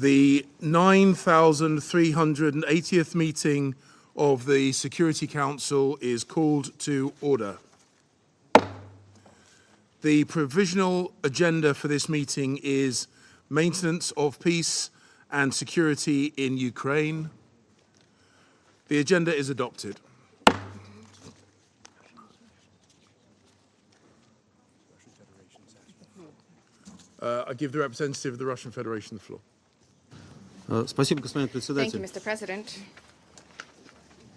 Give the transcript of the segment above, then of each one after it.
The 9,380th meeting of the Security Council is called to order. The provisional agenda for this meeting is maintenance of peace and security in Ukraine. The agenda is adopted. I give the representative of the Russian Federation the floor. Спасибо, господин Thank you, председатель. Mr. President.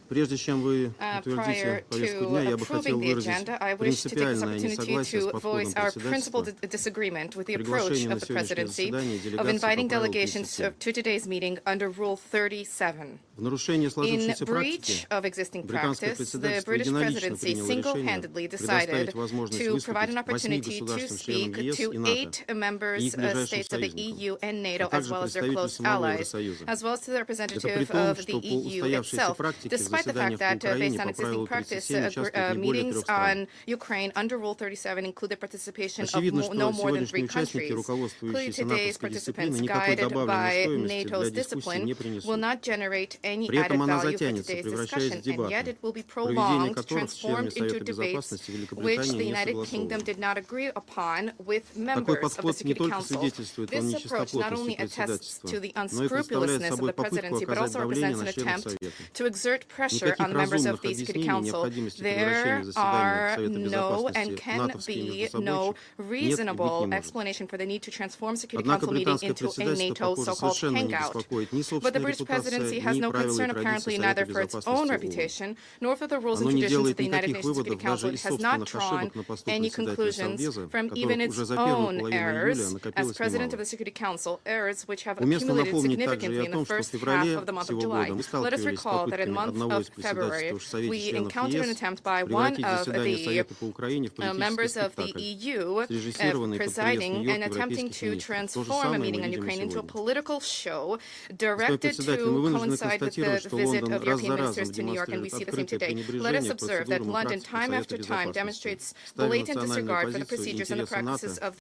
Прежде чем вы утвердите Prior повестку дня, я бы to хотел approving the выразить agenda, I wish to take this принципиальное opportunity несогласие с to подходом voice our principal председательства disagreement with the approach приглашение на of the сегодняшнее presidency заседание of делегации inviting по правилу delegations 37. to today's meeting under Rule 37. В нарушение In сложившейся breach практики, of existing британское practice, the председательство British единолично presidency приняло single-handedly решение decided предоставить возможность to provide an выступить 8 opportunity to государствам-членам speak ЕС и to НАТО 8 members и их ближайшим states of the EU союзникам, and NATO, а as также well as their представителю close самого allies, Евросоюза. as well as to the Это representative при том, of the что по EU устоявшейся itself, практике в despite the fact заседаниях по that, based Украине on по existing правилу practice, 37 участвовали не более meetings 3 стран. on Ukraine under Rule 37 included participation of Очевидно, no что more than 3 сегодняшние участники, countries. Clearly, руководствующиеся today's натовской participants, дисциплиной, никакой guided добавленной by стоимости для NATO's дискуссии discipline, не will принесут. not generate any При этом added она value for затянется, today's превращаясь discussion, в and yet дебаты, it will be проведение prolonged, которых с членами transformed into Совета debates Безопасности which Великобритании the не United Kingdom согласованы. did not agree upon with Такой members of the подход не Security только Council. свидетельствует о This approach not only нечистоплотности attests председательства, to the но и представляет unscrupulousness of собой the попытку presidency, but оказать also давление represents an на членов attempt Совета. to exert pressure Никаких on members of разумных the Security объяснений Council. необходимости There превращения заседания are Совета no and Безопасности can натовским be между no собой нет и быть reasonable не может. explanation for the need to transform Security Однако Council meeting британское into a председательство, NATO похоже, so-called совершенно не hangout. беспокоит ни But the собственная British presidency репутация, has ни no правила и concern традиции apparently Совета neither for its own Безопасности ООН. reputation nor for the rules and Оно не traditions of делает the United никаких Nations выводов Security Council. даже It из has not собственных drawn ошибок на посту any председателя conclusions Совбеза, from even которых its уже за первую own половину errors июля as накопилось president of немало. the Security Council, errors which have Уместно accumulated напомнить также и significantly о in the том, что в first half феврале of the month of сего July. года мы Let us сталкивались с recall that in попытками month одного of из February, председательствующих в Совете we членов encountered an ЕС attempt by one превратить of заседание the Совета по Украине в политический members of the спектакль, EU срежиссированный под пресс presiding and Нью-Йорк attempting европейских to министров. То же transform a самое мы meeting on видим и Ukraine into a сегодня. political show Господин directed председатель, мы to вынуждены coincide with констатировать, the что visit Лондон of раз European за ministers разом to New York, and we демонстрирует see the same открытое today. Let us пренебрежение observe that процедурам и London практикам time Совета after time Безопасности, demonstrates ставя blatant национальную disregard for the позицию и procedures and the интересы practices НАТО, of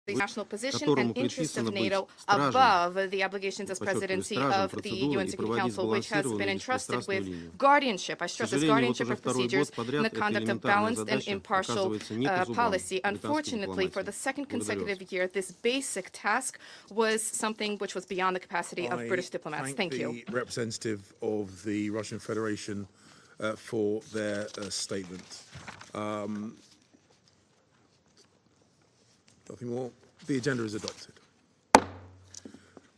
the national position которому and interests of предписано быть NATO стражем, above the obligations as подчеркиваю, presidency стражем of the процедуры UN и Security проводить Council, which has been сбалансированную и entrusted беспристрастную with линию. guardianship, I К stress this, сожалению, вот guardianship уже of второй procedures год and подряд the эта conduct of элементарная balanced and задача impartial оказывается не по зубам policy. британской Unfortunately, for the дипломатии. second Благодарю вас. consecutive year, this basic task was something which was beyond the capacity of British diplomats. Thank you. I thank the representative of the Russian Federation for their statement. Nothing more. The agenda is adopted.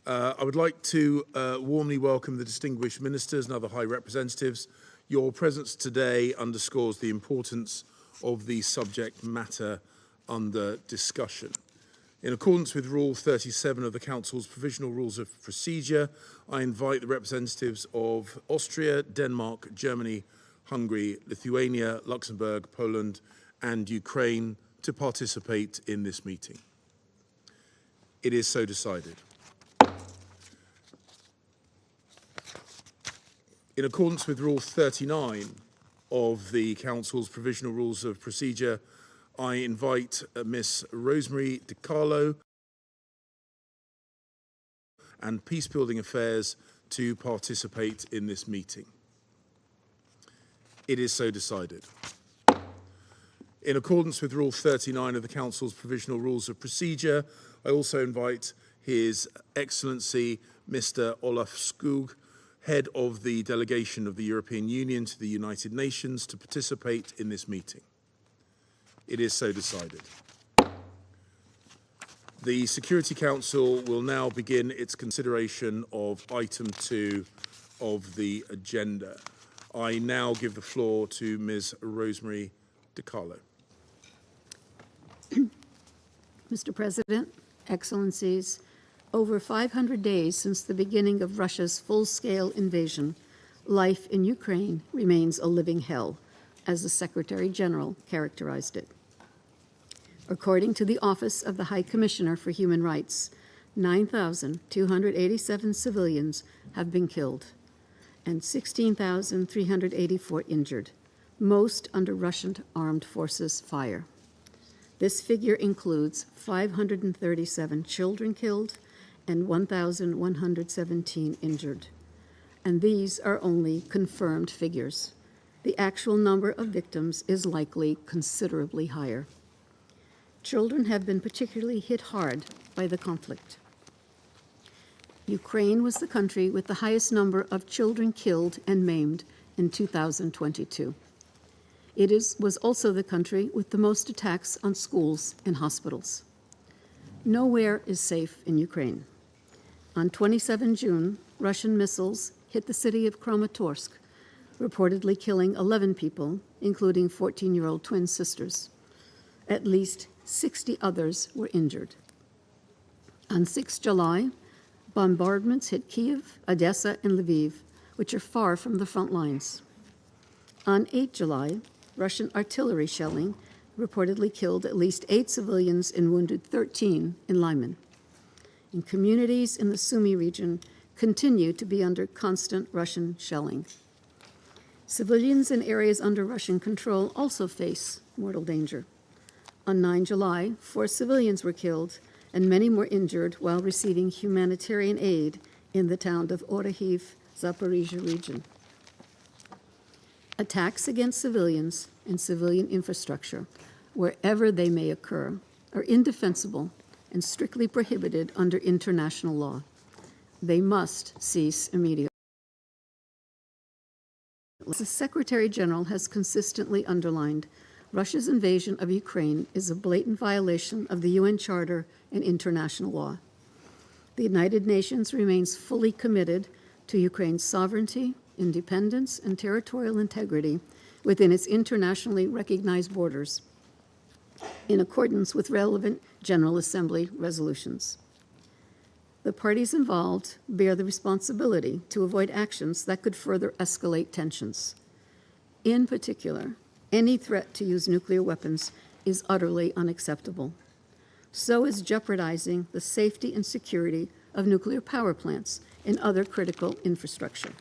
I would like to warmly welcome the distinguished ministers and other high representatives. Your presence today underscores the importance of the subject matter under discussion. In accordance with Rule 37 of the Council's Provisional Rules of Procedure, I invite the representatives of Austria, Denmark, Germany, Hungary, Lithuania, Luxembourg, Poland, and Ukraine to participate in this meeting. It is so decided. In accordance with Rule 39 of the Council's Provisional Rules of Procedure, I invite Ms. Rosemary DiCarlo and Peacebuilding Affairs to participate in this meeting. It is so decided. In accordance with Rule 39 of the Council's Provisional Rules of Procedure, I also invite His Excellency Mr. Olaf Skog, Head of the Delegation of the European Union to the United Nations, to participate in this meeting. It is so decided. The Security Council will now begin its consideration of item 2 of the agenda. I now give the floor to Ms. Rosemary DiCarlo. Mr. President, Excellencies, over 500 days since the beginning of Russia's full-scale invasion, life in Ukraine remains a living hell, as the Secretary General characterized it. According to the Office of the High Commissioner for Human Rights, 9,287 civilians have been killed and 16,384 injured, most under Russian armed forces fire. This figure includes 537 children killed and 1,117 injured. And these are only confirmed figures. The actual number of victims is likely considerably higher. Children have been particularly hit hard by the conflict. Ukraine was the country with the highest number of children killed and maimed in 2022. It was also the country with the most attacks on schools and hospitals. Nowhere is safe in Ukraine. On 27 June, Russian missiles hit the city of Kramatorsk, reportedly killing 11 people, including 14-year-old twin sisters. At least 60 others were injured. On 6 July, bombardments hit Kyiv, Odessa, and Lviv, which are far from the front lines. On 8 July, Russian artillery shelling reportedly killed at least 8 civilians and wounded 13 in Lyman. And communities in the Sumy region continue to be under constant Russian shelling. Civilians in areas under Russian control also face mortal danger. On 9 July, 4 civilians were killed and many more injured while receiving humanitarian aid in the town of Orahiv, Zaporizhia region. Attacks against civilians and civilian infrastructure, wherever they may occur, are indefensible and strictly prohibited under international law. They must cease immediately. The Secretary General has consistently underlined, Russia's invasion of Ukraine is a blatant violation of the UN Charter and international law. The United Nations remains fully committed to Ukraine's sovereignty, independence, and territorial integrity within its internationally recognized borders, in accordance with relevant General Assembly resolutions. The parties involved bear the responsibility to avoid actions that could further escalate tensions. In particular, any threat to use nuclear weapons is utterly unacceptable. So is jeopardizing the safety and security of nuclear power plants and other critical infrastructure.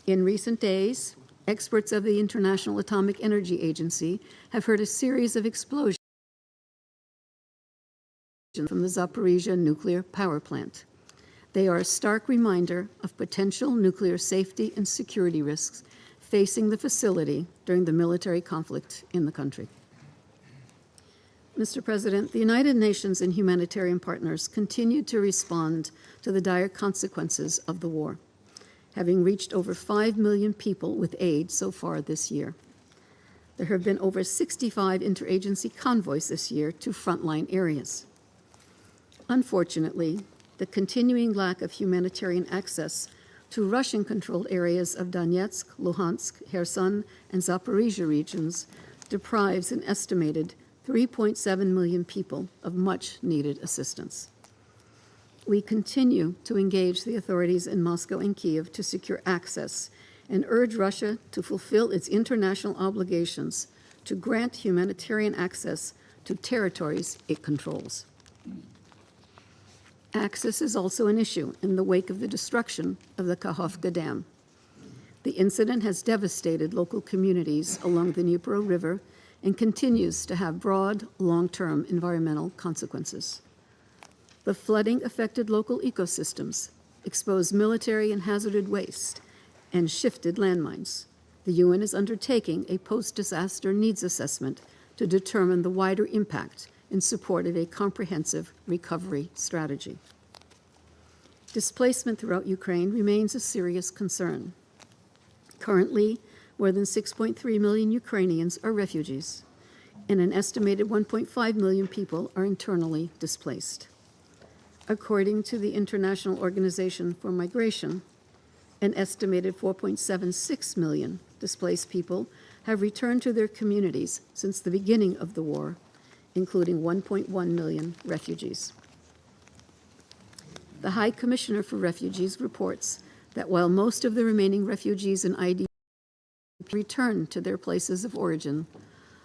In recent days, experts of the International Atomic Energy Agency have heard a series of explosions from the Zaporizhia nuclear power plant. They are a stark reminder of potential nuclear safety and security risks facing the facility during the military conflict in the country. Mr. President, the United Nations and humanitarian partners continue to respond to the dire consequences of the war, having reached over 5 million people with aid so far this year. There have been over 65 interagency convoys this year to frontline areas. Unfortunately, the continuing lack of humanitarian access to Russian-controlled areas of Donetsk, Luhansk, Kherson, and Zaporizhia regions deprives an estimated 3.7 million people of much-needed assistance. We continue to engage the authorities in Moscow and Kyiv to secure access and urge Russia to fulfill its international obligations to grant humanitarian access to territories it controls. Access is also an issue in the wake of the destruction of the Kakhovka Dam. The incident has devastated local communities along the Dnipro River and continues to have broad, long-term environmental consequences. The flooding affected local ecosystems, exposed military and hazardous waste, and shifted landmines. The UN is undertaking a post-disaster needs assessment to determine the wider impact in support of a comprehensive recovery strategy. Displacement throughout Ukraine remains a serious concern. Currently, more than 6.3 million Ukrainians are refugees, and an estimated 1.5 million people are internally displaced. According to the International Organization for Migration, an estimated 4.76 million displaced people have returned to their communities since the beginning of the war, including 1.1 million refugees. The High Commissioner for Refugees reports that while most of the remaining refugees and IDPs return to their places of origin,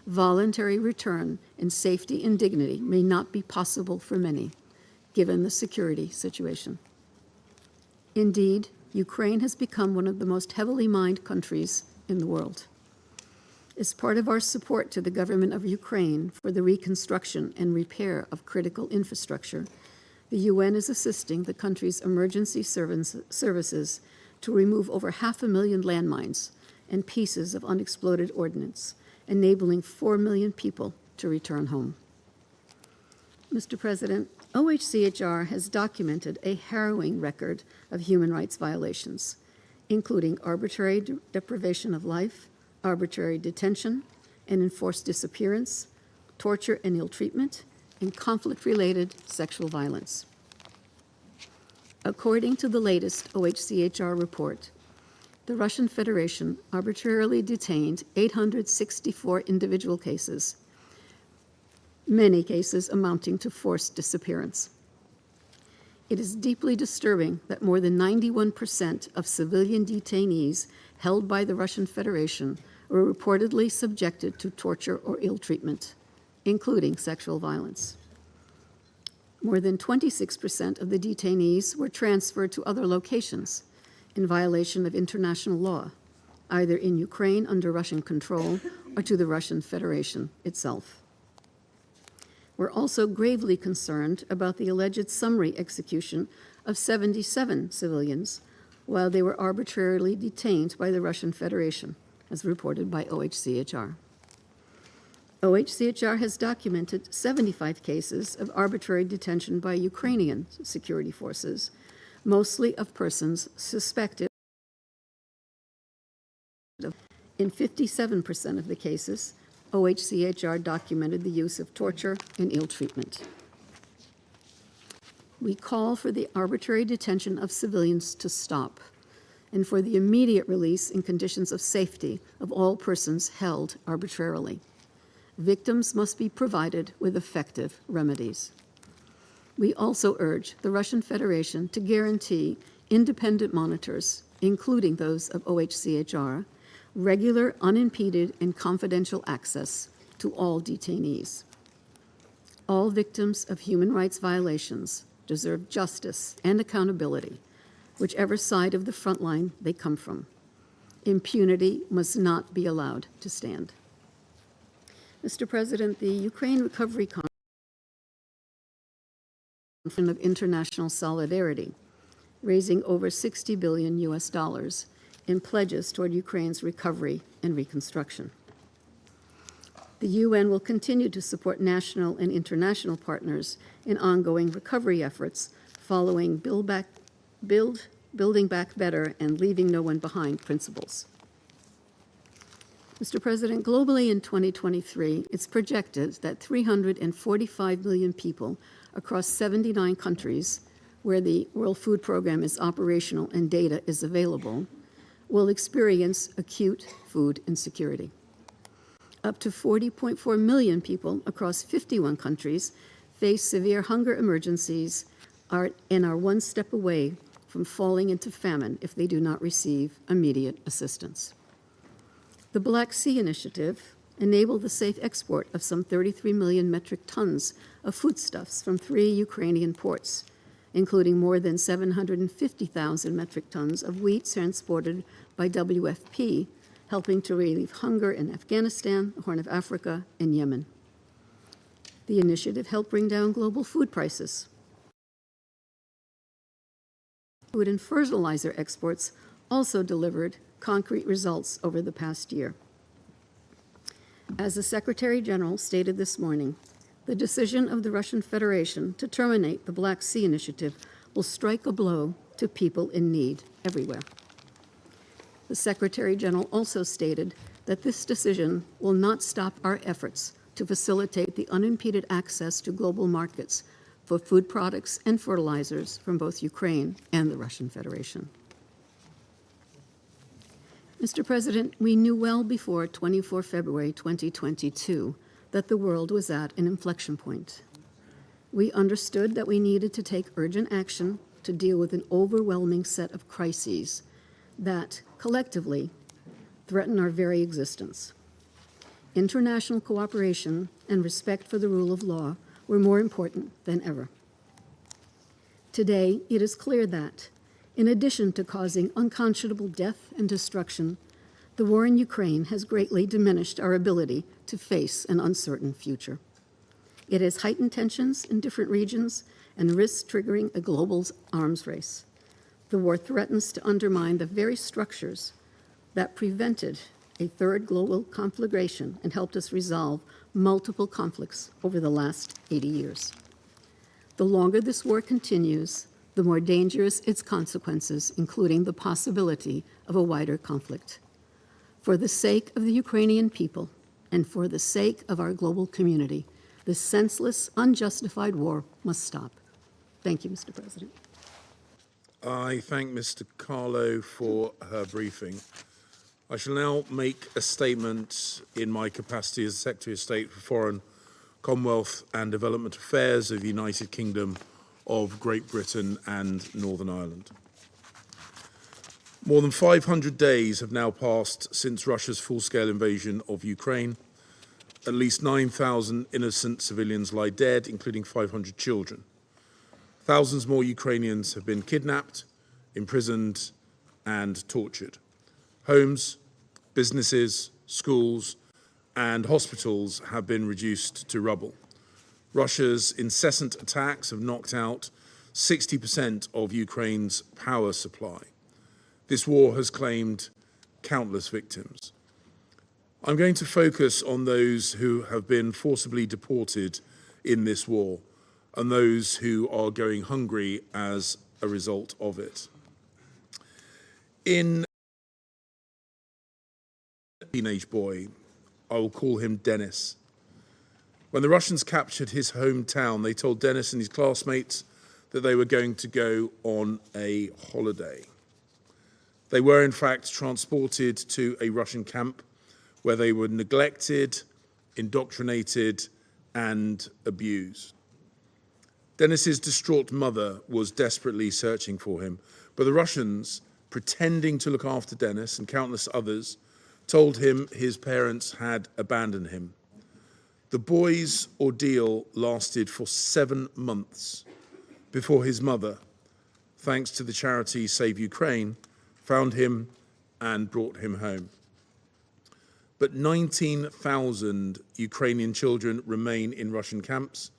voluntary return in safety and dignity may not be possible for many, given the security situation. Indeed, Ukraine has become one of the most heavily mined countries in the world. As part of our support to the government of Ukraine for the reconstruction and repair of critical infrastructure, the UN is assisting the country's emergency services to remove over 500,000 landmines and pieces of unexploded ordnance, enabling 4 million people to return home. Mr. President, OHCHR has documented a harrowing record of human rights violations, including arbitrary deprivation of life, arbitrary detention and enforced disappearance, torture and ill treatment, and conflict-related sexual violence. According to the latest OHCHR report, the Russian Federation arbitrarily detained 864 individual cases, many cases amounting to forced disappearance. It is deeply disturbing that more than 91% of civilian detainees held by the Russian Federation were reportedly subjected to torture or ill treatment, including sexual violence. More than 26% of the detainees were transferred to other locations in violation of international law, either in Ukraine under Russian control or to the Russian Federation itself. We're also gravely concerned about the alleged summary execution of 77 civilians while they were arbitrarily detained by the Russian Federation, as reported by OHCHR. OHCHR has documented 75 cases of arbitrary detention by Ukrainian security forces, mostly of persons suspected. In 57% of the cases, OHCHR documented the use of torture and ill treatment. We call for the arbitrary detention of civilians to stop and for the immediate release in conditions of safety of all persons held arbitrarily. Victims must be provided with effective remedies. We also urge the Russian Federation to guarantee independent monitors, including those of OHCHR, regular, unimpeded, and confidential access to all detainees. All victims of human rights violations deserve justice and accountability, whichever side of the front line they come from. Impunity must not be allowed to stand. Mr. President, the Ukraine Recovery Conference of International Solidarity, raising over $60 billion in pledges toward Ukraine's recovery and reconstruction. The UN will continue to support national and international partners in ongoing recovery efforts following building back better and leaving no one behind principles. Mr. President, globally in 2023, it's projected that 345 million people across 79 countries where the World Food Program is operational and data is available will experience acute food insecurity. Up to 40.4 million people across 51 countries face severe hunger emergencies and are one step away from falling into famine if they do not receive immediate assistance. The Black Sea Initiative enabled the safe export of some 33 million metric tons of foodstuffs from 3 Ukrainian ports, including more than 750,000 metric tons of wheat transported by WFP, helping to relieve hunger in Afghanistan, the Horn of Africa, and Yemen. The initiative helped bring down global food prices. Food and fertilizer exports also delivered concrete results over the past year. As the Secretary General stated this morning, the decision of the Russian Federation to terminate the Black Sea Initiative will strike a blow to people in need everywhere. The Secretary General also stated that this decision will not stop our efforts to facilitate the unimpeded access to global markets for food products and fertilizers from both Ukraine and the Russian Federation. Mr. President, we knew well before 24 February 2022 that the world was at an inflection point. We understood that we needed to take urgent action to deal with an overwhelming set of crises that, collectively, threaten our very existence. International cooperation and respect for the rule of law were more important than ever. Today, it is clear that, in addition to causing unconscionable death and destruction, The war in Ukraine has greatly diminished our ability to face an uncertain future. It has heightened tensions in different regions and risks triggering a global arms race. The war threatens to undermine the very structures that prevented a third global conflagration and helped us resolve multiple conflicts over the last 80 years. The longer this war continues, the more dangerous its consequences, including the possibility of a wider conflict. For the sake of the Ukrainian people and for the sake of our global community, this senseless, unjustified war must stop. Thank you, Mr. President. I thank Mr. Carlo for her briefing. I shall now make a statement in my capacity as Secretary of State for Foreign, Commonwealth and Development Affairs of the United Kingdom of Great Britain and Northern Ireland. More than 500 days have now passed since Russia's full-scale invasion of Ukraine. At least 9,000 innocent civilians lie dead, including 500 children. Thousands more Ukrainians have been kidnapped, imprisoned, and tortured. Homes, businesses, schools, and hospitals have been reduced to rubble. Russia's incessant attacks have knocked out 60% of Ukraine's power supply. This war has claimed countless victims. I'm going to focus on those who have been forcibly deported in this war and those who are going hungry as a result of it. In a teenage boy, I will call him Dennis. When the Russians captured his hometown, they told Dennis and his classmates that they were going to go on a holiday. They were, in fact, transported to a Russian camp where they were neglected, indoctrinated, and abused. Dennis's distraught mother was desperately searching for him, but the Russians, pretending to look after Dennis and countless others, told him his parents had abandoned him. The boy's ordeal lasted for 7 months before his mother, thanks to the charity Save Ukraine, found him and brought him home. But 19,000 Ukrainian children remain in Russian camps,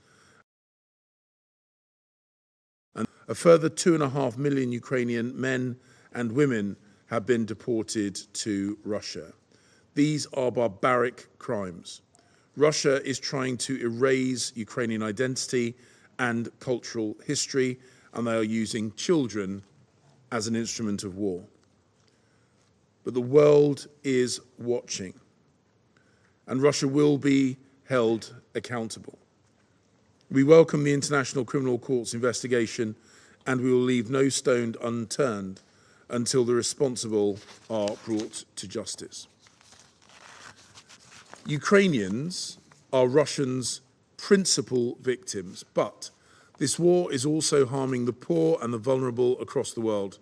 and a further 2.5 million Ukrainian men and women have been deported to Russia. These are barbaric crimes. Russia is trying to erase Ukrainian identity and cultural history, and they are using children as an instrument of war. But the world is watching, and Russia will be held accountable. We welcome the International Criminal Court's investigation, and we will leave no stone unturned until the responsible are brought to justice. Ukrainians are Russians' principal victims, but this war is also harming the poor and the vulnerable across the world,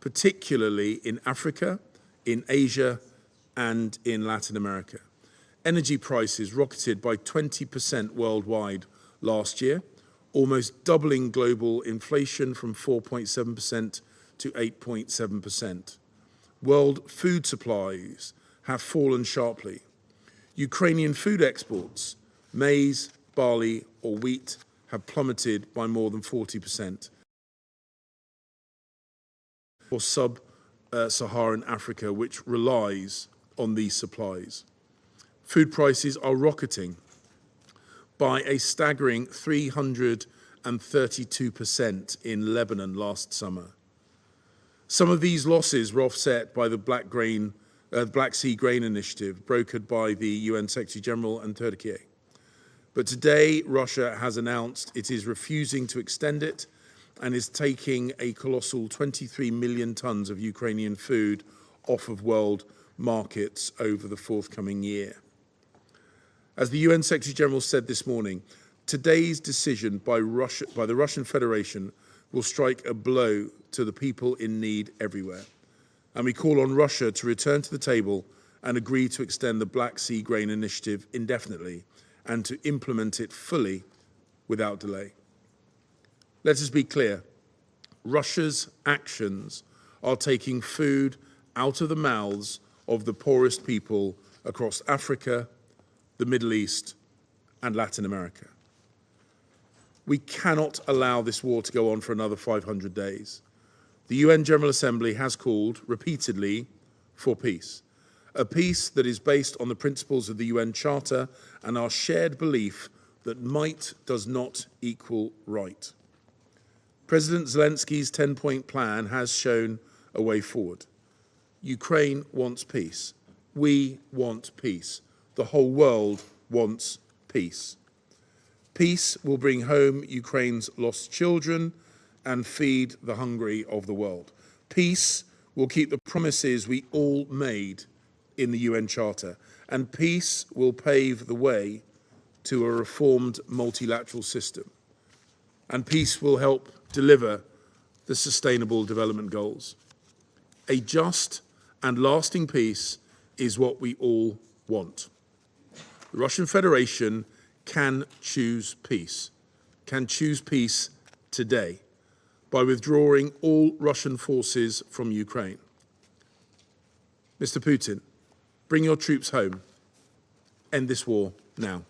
particularly in Africa, in Asia, and in Latin America. Energy prices rocketed by 20% worldwide last year, almost doubling global inflation from 4.7% to 8.7%. World food supplies have fallen sharply. Ukrainian food exports, maize, barley, or wheat, have plummeted by more than 40%. For sub-Saharan Africa, which relies on these supplies. Food prices are rocketing by a staggering 332% in Lebanon last summer. Some of these losses were offset by the Black Sea Grain Initiative, brokered by the UN Secretary General and Turkey. But today, Russia has announced it is refusing to extend it and is taking a colossal 23 million tons of Ukrainian food off of world markets over the forthcoming year. As the UN Secretary General said this morning, today's decision by the Russian Federation will strike a blow to the people in need everywhere. And we call on Russia to return to the table and agree to extend the Black Sea Grain Initiative indefinitely and to implement it fully without delay. Let us be clear. Russia's actions are taking food out of the mouths of the poorest people across Africa, the Middle East, and Latin America. We cannot allow this war to go on for another 500 days. The UN General Assembly has called repeatedly for peace, a peace that is based on the principles of the UN Charter and our shared belief that might does not equal right. President Zelensky's 10-point plan has shown a way forward. Ukraine wants peace. We want peace. The whole world wants peace. Peace will bring home Ukraine's lost children and feed the hungry of the world. Peace will keep the promises we all made in the UN Charter, and peace will pave the way to a reformed multilateral system. And peace will help deliver the Sustainable Development Goals. A just and lasting peace is what we all want. The Russian Federation can choose peace today by withdrawing all Russian forces from Ukraine. Mr. Putin, bring your troops home. End this war now.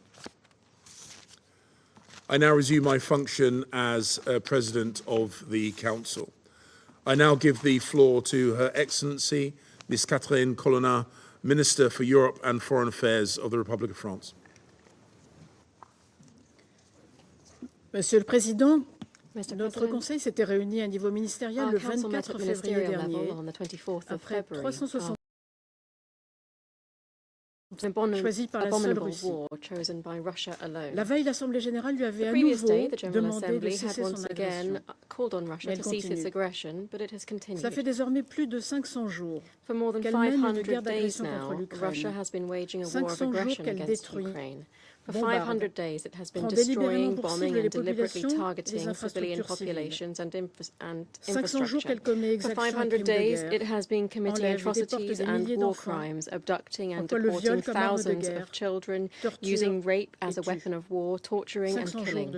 I now resume my function as President of the Council. I now give the floor to Her Excellency, Ms. Catherine Colonna, Minister for Europe and Foreign Affairs of the Republic of France. Monsieur le Président, notre Conseil s'était réuni à niveau ministériel le 24 février dernier, après 360 choisis par la seule Russie. La veille, l'Assemblée générale lui avait à nouveau demandé de cesser son agression. Mais elle continue. Cela fait désormais plus de 500 jours qu'elle mène une guerre d'agression contre l'Ukraine. 500 jours qu'elle détruit. For 500 days, it has been destroying, bombing, and deliberately targeting civilian populations and infrastructure. For 500 days, it has been committing atrocities and war crimes, abducting and deporting thousands of children, using rape as a weapon of war, torturing and killing.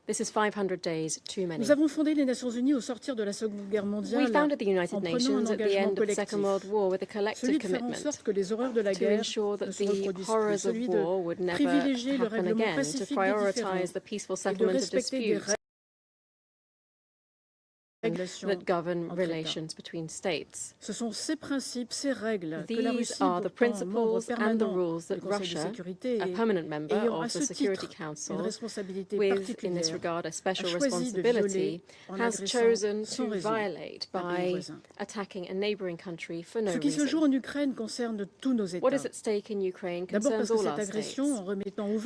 This is 500 days too many. Nous avons fondé les Nations Unies au sortir de la Seconde Guerre mondiale. We founded the United en Nations prenant un at the engagement end of the collectif. Second World War with a collective Celui de faire en commitment sorte que les horreurs de la to guerre ensure ne that se the reproduisent plus. horrors of Celui war de would never privilégier le happen règlement again, to pacifique des prioritize différends the peaceful et de settlement of respecter des disputes that govern relations between states. Ce sont ces principes, ces règles que la These Russie, are the pourtant membre principles and the permanent rules du that Conseil de Russia, sécurité a et permanent member ayant à of ce the Security titre Council, une responsabilité with, in this particulière, regard, a a special choisi de responsibility, violer en has agressant chosen sans to raison violate un pays by voisin. attacking a neighboring country for no Ce qui se joue reason. en Ukraine concerne tous nos What États. is at stake in Ukraine D'abord parce concerns que all cette our agression, states. en remettant Firstly,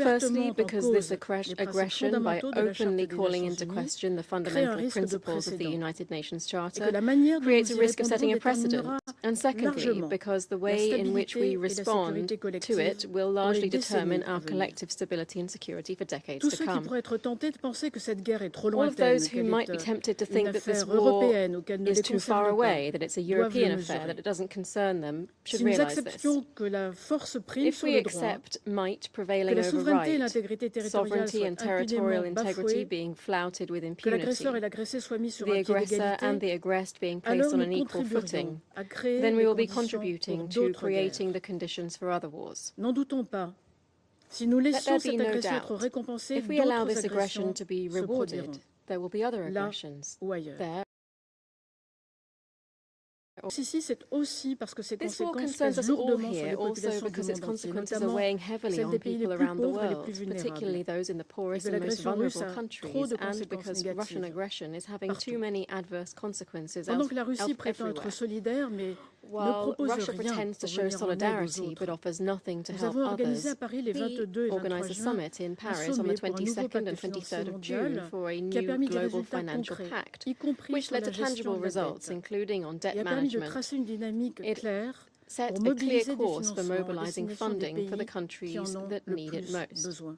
ouvertement en because cause this les principes aggression, by fondamentaux de la Charte openly des calling Nations into Unies, question the crée un fundamental risque de principles of the précédent. United Nations Et que Charter, la manière dont creates nous a y risk of setting a répondrons precedent. déterminera And secondly, largement because the la way in which stabilité we et la respond sécurité to collective it will pour les largely décennies determine à our venir. collective stability and security for decades Tous to ceux qui come. pourraient être tentés de penser que cette guerre est trop All of lointaine, those who qu'elle might be est tempted to une think that this affaire war européenne ou qu'elle ne is les too far concerne pas, away, that it's a doivent le European affair, mesurer. that it doesn't concern them, should Si nous realize this. acceptions que la force prime If sur we le droit, accept might que prevailing la over souveraineté et right, l'intégrité territoriale sovereignty soient and territorial impunément integrity bafouées, being flouted with que impunity, l'agresseur et l'agressé soient mis sur the un pied aggressor and the d'égalité, aggressed being placed alors on nous an equal footing, contribuerions à créer then we les will be conditions contributing pour to d'autres creating guerres. the conditions for other wars. N'en doutons pas. Si nous Let laissons there be cette no agression être doubt. récompensée, If we allow d'autres this aggression agressions to be se rewarded, produiront, there will be other là aggressions ou ailleurs. there. Ici, c'est aussi parce que ses This war conséquences concerns pèsent us all lourdement sur here, les also populations du because its monde entier, consequences are notamment weighing heavily celles on des pays les people plus around the pauvres et les world, plus vulnérables. particularly those in the Et poorest que and most l'agression russe vulnerable a trop countries, de and conséquences because Russian négatives aggression is having partout. too many adverse consequences Pendant que la Russie prétend everywhere. être solidaire, mais ne While propose Russia rien pretends to pour show venir en aide aux solidarity but autres. offers nothing to Nous help avons organisé others, à Paris les we 22 et 23 organised a juin summit in un Paris on the sommet pour un nouveau 22nd pacte and financier 23rd of June mondial for a qui a new permis des global résultats financial concrets, pact, y compris which sur led la to gestion tangible de la results, dette, including on debt et a permis de management. tracer une dynamique It claire set pour a clear mobiliser des course for financements à mobilizing destination des funding for the pays qui countries en ont that le need it plus most. besoin.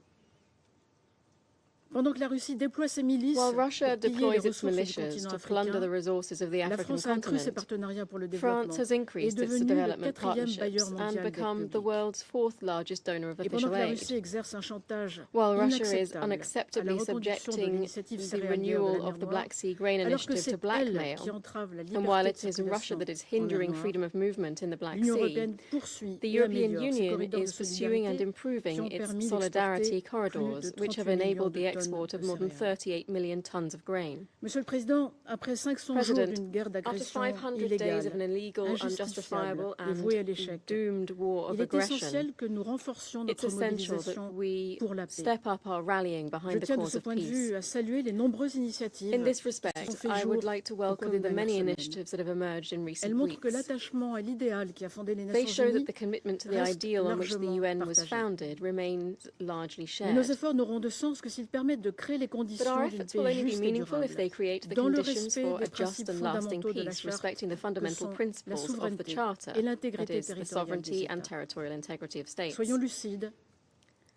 Pendant que la Russie déploie ses milices While Russia pour piller les deploys its ressources du militias continent to plunder the africain, resources of the la African France a accru ses continent, partenariats pour le développement France has et est increased its devenue le development quatrième bailleur partnerships mondial and d'aide become the publique. world's fourth largest donor of Et pendant official que la aid. Russie exerce un chantage While Russia is inacceptable à la unacceptably reconduction de subjecting l'initiative the céréalière de renewal la of the mer Black Noire, Sea Grain alors que Initiative c'est to elle blackmail, qui entrave la and while liberté de it is Russia circulation that is en mer hindering Noire, freedom of movement in the Black l'Union Sea, européenne poursuit the et European améliore ses Union corridors de is pursuing and solidarité qui improving ont its permis solidarity d'exporter plus corridors, de which have 38 millions enabled de the tonnes export de of more than céréales. 38 million tons of grain. Monsieur le Président, après 500 jours President, d'une guerre after d'agression 500 days illégale, of an illegal, injustifiable unjustifiable, et vouée à l'échec, and doomed war of il est aggression, essentiel que nous renforcions it's notre essential that mobilisation we pour la paix. step up our rallying Je behind the tiens de cause ce of point de peace. vue à saluer les nombreuses initiatives In this qui se sont respect, fait I jour would like to au cours welcome des the many dernières semaines. initiatives that have emerged in Elles recent montrent que weeks. l'attachement à l'idéal qui a fondé les They Nations show that Unies the commitment to the reste ideal on which the largement UN was partagé. founded remains largely Mais nos shared. efforts n'auront de sens que s'ils permettent de créer les But our conditions d'une efforts will paix only be juste et meaningful if they durable, create the dans le conditions respect for a des just principes and lasting fondamentaux de la peace, Charte, respecting the que fundamental sont la principles of the souveraineté Charter, et that l'intégrité is, the territoriale des sovereignty and États. territorial integrity of states. Soyons lucides.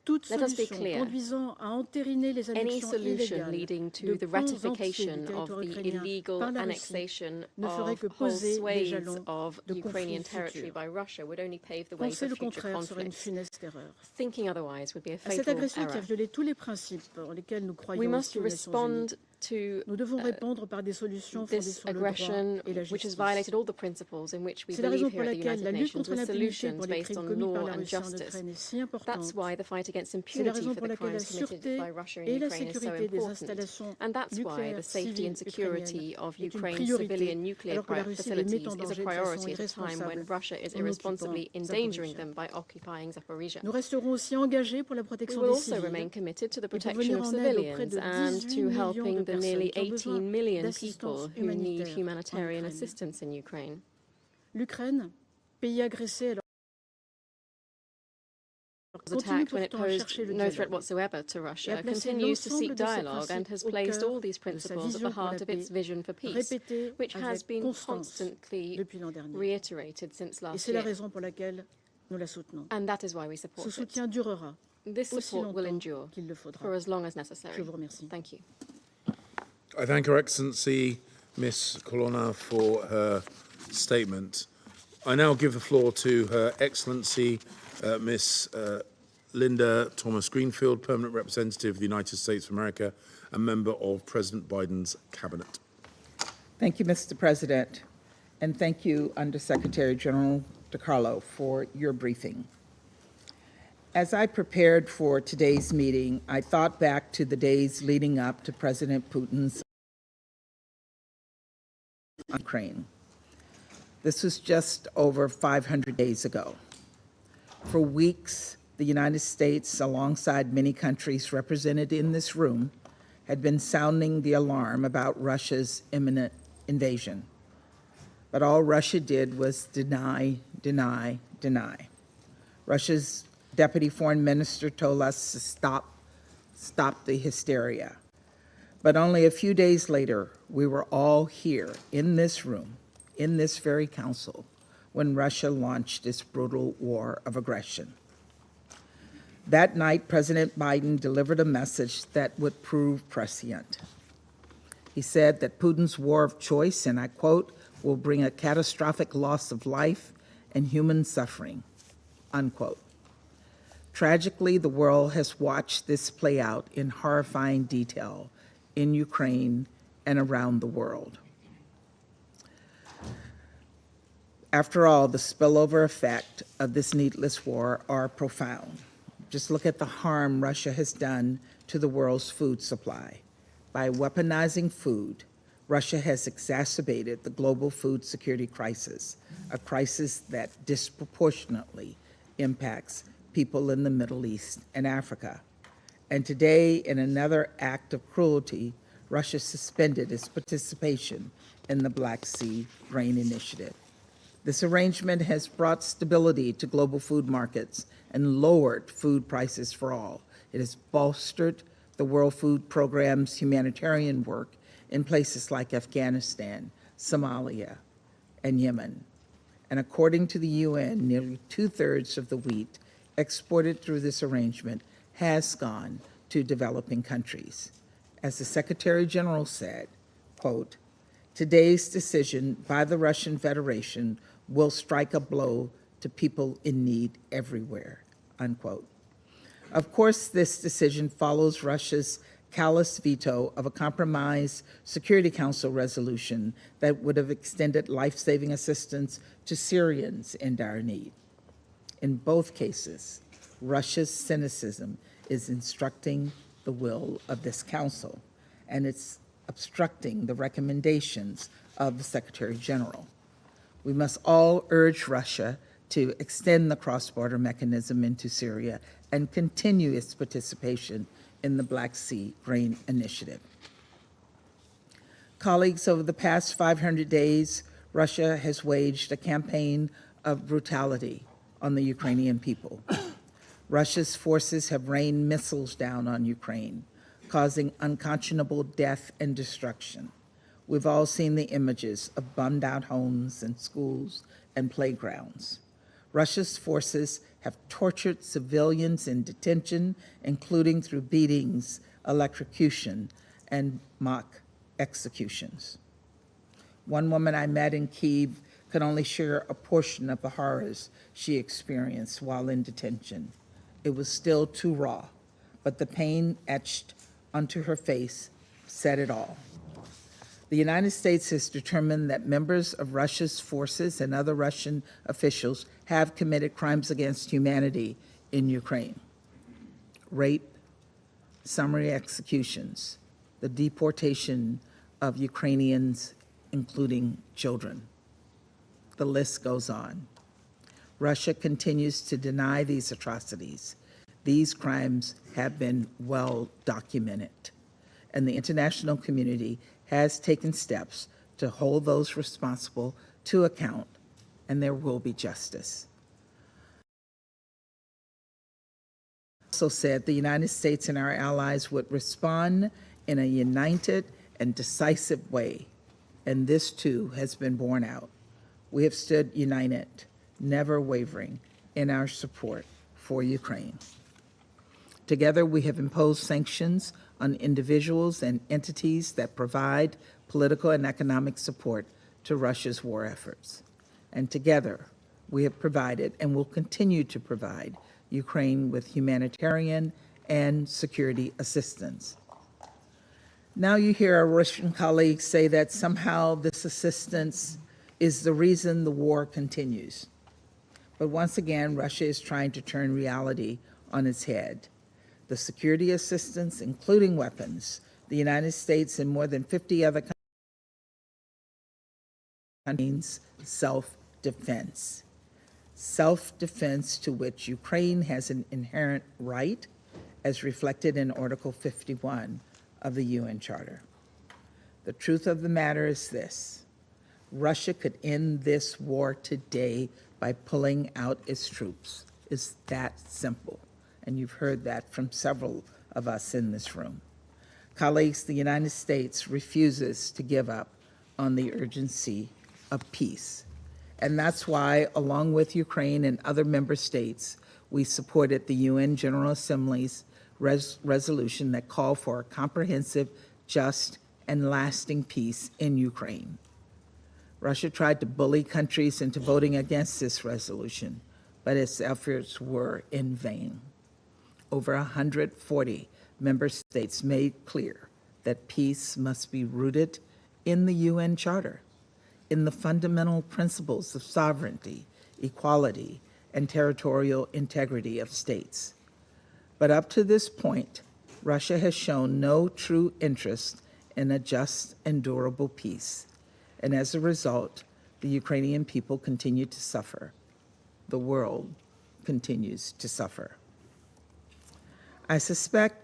Toute Let us be solution clear. conduisant à entériner les Any annexions solution illégales leading de to the pans entiers du ratification of territoire the ukrainien illegal par la Russie annexation ne ferait of que whole poser des swathes jalons of de Ukrainian conflits territory futurs. by Russia would only pave the way Penser for le future contraire serait une conflicts. funeste erreur. Thinking otherwise would be a À cette fatal agression qui a error. violé tous les principes en lesquels nous We croyons must ici aux Nations respond Unies, to nous devons répondre par des solutions fondées this sur le droit aggression, et la which has justice. violated all the principles in which we C'est la raison believe pour here at the laquelle United la lutte Nations, contre with l'impunité solutions pour les based crimes on commis par law la and Russie en justice. Ukraine est si That's importante. why the fight against C'est la impunity raison for pour the laquelle la crimes committed sûreté by Russia in et la Ukraine is so sécurité des important. installations And that's why the nucléaires safety civiles and security ukrainiennes of est une Ukraine's priorité, civilian nuclear alors que la Russie les met facilities en is a danger de façon priority at a time when irresponsable Russia is en irresponsibly occupant endangering Zaporizhzhia. them by occupying Zaporizhzhia. Nous resterons aussi engagés pour la We protection will des also remain civils committed to the et pour protection venir of en aide auprès civilians de and 18 to millions helping de the personnes nearly qui ont besoin 18 million d'assistance people who need humanitaire en humanitarian Ukraine. assistance in Ukraine. L'Ukraine, pays agressé alors continue Attacked when it pourtant à posed chercher le no threat dialogue whatsoever to et Russia, a placé continues to l'ensemble seek de ses dialogue and principes has au placed cœur all these de sa principles at vision the pour la heart of paix, its vision for peace, répétée which has avec been constance constantly depuis l'an dernier. reiterated since Et last c'est la year. raison pour laquelle nous la soutenons. And that is why we Ce support it. soutien durera This aussi support will longtemps endure qu'il le for faudra. as long as necessary. Je vous remercie. Thank you. I thank Her Excellency Miss Colonna for her statement. I now give the floor to Her Excellency Miss Linda Thomas Greenfield, Permanent Representative of the United States of America and member of President Biden's cabinet. Thank you, Mr. President, and thank you, Undersecretary General DiCarlo, for your briefing. As I prepared for today's meeting, I thought back to the days leading up to President Putin's Ukraine. This was just over 500 days ago. For weeks, the United States, alongside many countries represented in this room, had been sounding the alarm about Russia's imminent invasion. But all Russia did was deny, deny, deny. Russia's deputy foreign minister told us to stop the hysteria. But only a few days later, we were all here in this room, in this very council, when Russia launched its brutal war of aggression. That night, President Biden delivered a message that would prove prescient. He said that Putin's war of choice, and I quote, will bring a catastrophic loss of life and human suffering, unquote. Tragically, the world has watched this play out in horrifying detail in Ukraine and around the world. After all, the spillover effect of this needless war are profound. Just look at the harm Russia has done to the world's food supply. By weaponizing food, Russia has exacerbated the global food security crisis, a crisis that disproportionately impacts people in the Middle East and Africa. And today, in another act of cruelty, Russia suspended its participation in the Black Sea Grain Initiative. This arrangement has brought stability to global food markets and lowered food prices for all. It has bolstered the World Food Programme's humanitarian work in places like Afghanistan, Somalia, and Yemen. And according to the UN, nearly 2/3 of the wheat exported through this arrangement has gone to developing countries. As the Secretary General said, quote, "Today's decision by the Russian Federation will strike a blow to people in need everywhere," unquote. Of course, this decision follows Russia's callous veto of a compromise Security Council resolution that would have extended life-saving assistance to Syrians in dire need. In both cases, Russia's cynicism is instructing the will of this council, and it's obstructing the recommendations of the Secretary General. We must all urge Russia to extend the cross-border mechanism into Syria and continue its participation in the Black Sea Grain Initiative. Colleagues, over the past 500 days, Russia has waged a campaign of brutality on the Ukrainian people. Russia's forces have rained missiles down on Ukraine, causing unconscionable death and destruction. We've all seen the images of bombed out homes and schools and playgrounds. Russia's forces have tortured civilians in detention, including through beatings, electrocution, and mock executions. One woman I met in Kyiv could only share a portion of the horrors she experienced while in detention. It was still too raw, but the pain etched onto her face said it all. The United States has determined that members of Russia's forces and other Russian officials have committed crimes against humanity in Ukraine. Rape, summary executions, the deportation of Ukrainians, including children. The list goes on. Russia continues to deny these atrocities. These crimes have been well documented, and the international community has taken steps to hold those responsible to account, and there will be justice. Also said the United States and our allies would respond in a united and decisive way, and this too has been borne out. We have stood united, never wavering in our support for Ukraine. Together, we have imposed sanctions on individuals and entities that provide political and economic support to Russia's war efforts. And together, we have provided and will continue to provide Ukraine with humanitarian and security assistance. Now you hear our Russian colleagues say that somehow this assistance is the reason the war continues. But once again, Russia is trying to turn reality on its head. The security assistance, including weapons, the United States and more than 50 other countries, self-defense. Self-defense to which Ukraine has an inherent right, as reflected in Article 51 of the UN Charter. The truth of the matter is this: Russia could end this war today by pulling out its troops. It's that simple. And you've heard that from several of us in this room. Colleagues, the United States refuses to give up on the urgency of peace. And that's why, along with Ukraine and other member states, we supported the UN General Assembly's resolution that called for a comprehensive, just, and lasting peace in Ukraine. Russia tried to bully countries into voting against this resolution, but its efforts were in vain. Over 140 member states made clear that peace must be rooted in the UN Charter, in the fundamental principles of sovereignty, equality, and territorial integrity of states. But up to this point, Russia has shown no true interest in a just and durable peace. And as a result, the Ukrainian people continue to suffer. The world continues to suffer. I suspect,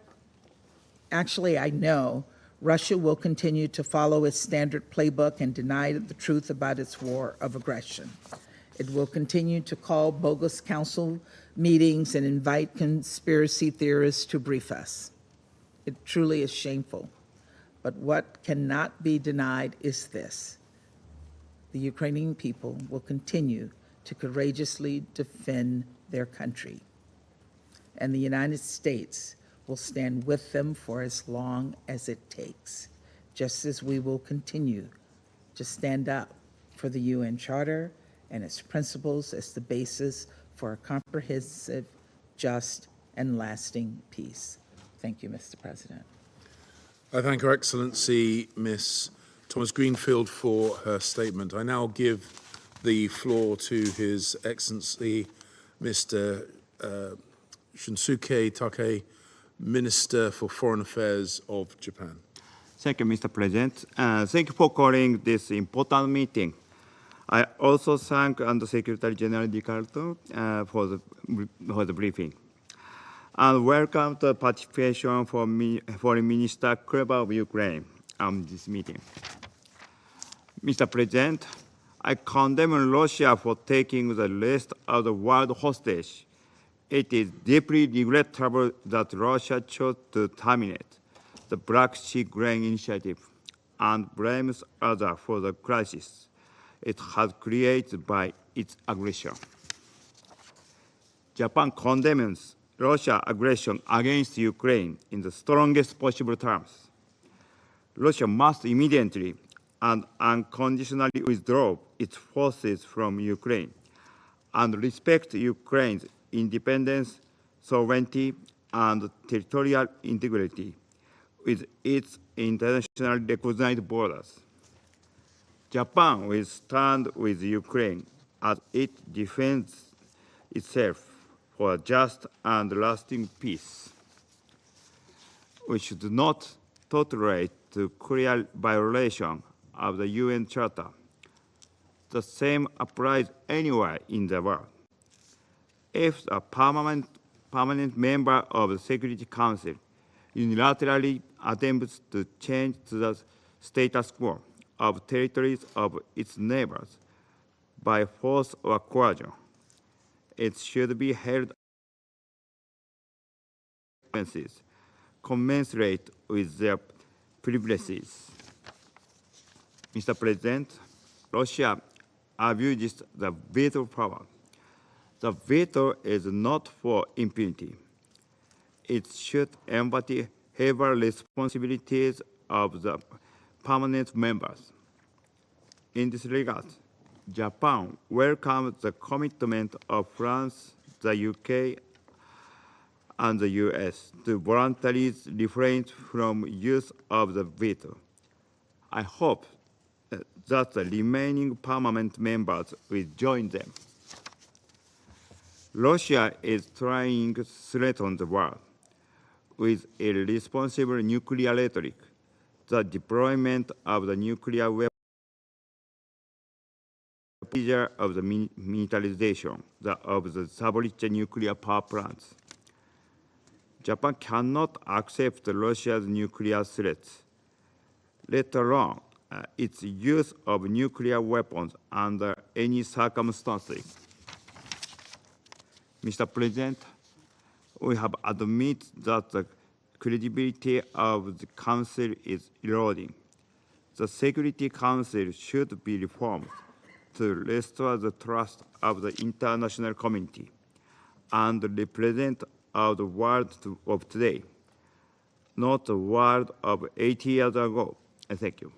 actually I know, Russia will continue to follow its standard playbook and deny the truth about its war of aggression. It will continue to call bogus council meetings and invite conspiracy theorists to brief us. It truly is shameful. But what cannot be denied is this: the Ukrainian people will continue to courageously defend their country. And the United States will stand with them for as long as it takes, just as we will continue to stand up for the UN Charter and its principles as the basis for a comprehensive, just, and lasting peace. Thank you, Mr. President. I thank Her Excellency Miss Thomas Greenfield for her statement. I now give the floor to His Excellency Mr. Shunsuke Take, Minister for Foreign Affairs of Japan. Thank you, Mr. President. Thank you for calling this important meeting. I also thank Undersecretary General Di Carlo for the briefing. And welcome the participation for Foreign Minister Kuleba of Ukraine on this meeting. Mr. President, I condemn Russia for taking the rest of the world hostage. It is deeply regrettable that Russia chose to terminate the Black Sea Grain Initiative and blames others for the crisis it has created by its aggression. Japan condemns Russia's aggression against Ukraine in the strongest possible terms. Russia must immediately and unconditionally withdraw its forces from Ukraine and respect Ukraine's independence, sovereignty, and territorial integrity with its internationally recognized borders. Japan will stand with Ukraine as it defends itself for a just and lasting peace. We should not tolerate the clear violation of the UN Charter. The same applies anywhere in the world. If a permanent member of the Security Council unilaterally attempts to change the status quo of territories of its neighbors by force or coercion, it should be held commensurate with their privileges. Mr. President, Russia abuses the veto power. The veto is not for impunity. It should embody heavy responsibilities of the permanent members. In this regard, Japan welcomes the commitment of France, the UK, and the US to voluntarily refrain from use of the veto. I hope that the remaining permanent members will join them. Russia is trying to threaten the world with irresponsible nuclear rhetoric, the deployment of the nuclear weapon, of the militarization of the Zaporizhzhia nuclear power plants. Japan cannot accept Russia's nuclear threats, let alone its use of nuclear weapons under any circumstances. Mr. President, we have admitted that the credibility of the Council is eroding. The Security Council should be reformed to restore the trust of the international community and represent the world of today, not the world of 80 years ago. Thank you.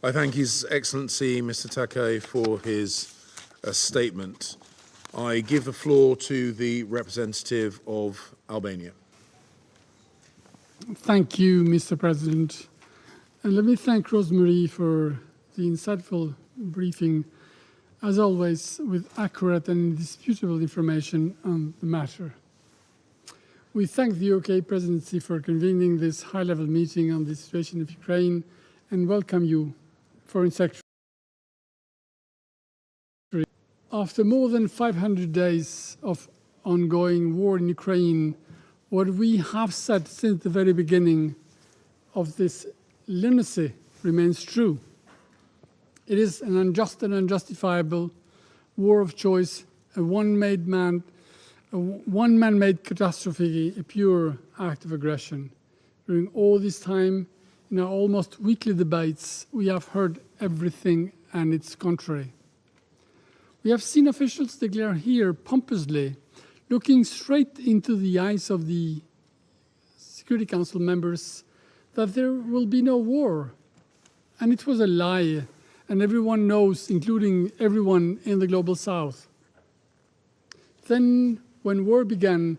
I thank His Excellency Mr. Take for his statement. I give the floor to the representative of Albania. Thank you, Mr. President. And let me thank Rosemary for the insightful briefing, as always, with accurate and indisputable information on the matter. We thank the UK Presidency for convening this high-level meeting on the situation of Ukraine and welcome you, Foreign Secretary. After more than 500 days of ongoing war in Ukraine, what we have said since the very beginning of this lunacy remains true. It is an unjust and unjustifiable war of choice, a one-man-made catastrophe, a pure act of aggression. During all this time, in our almost weekly debates, we have heard everything and its contrary. We have seen officials declare here pompously, looking straight into the eyes of the Security Council members that there will be no war. And it was a lie, and everyone knows, including everyone in the Global South. Then, when war began,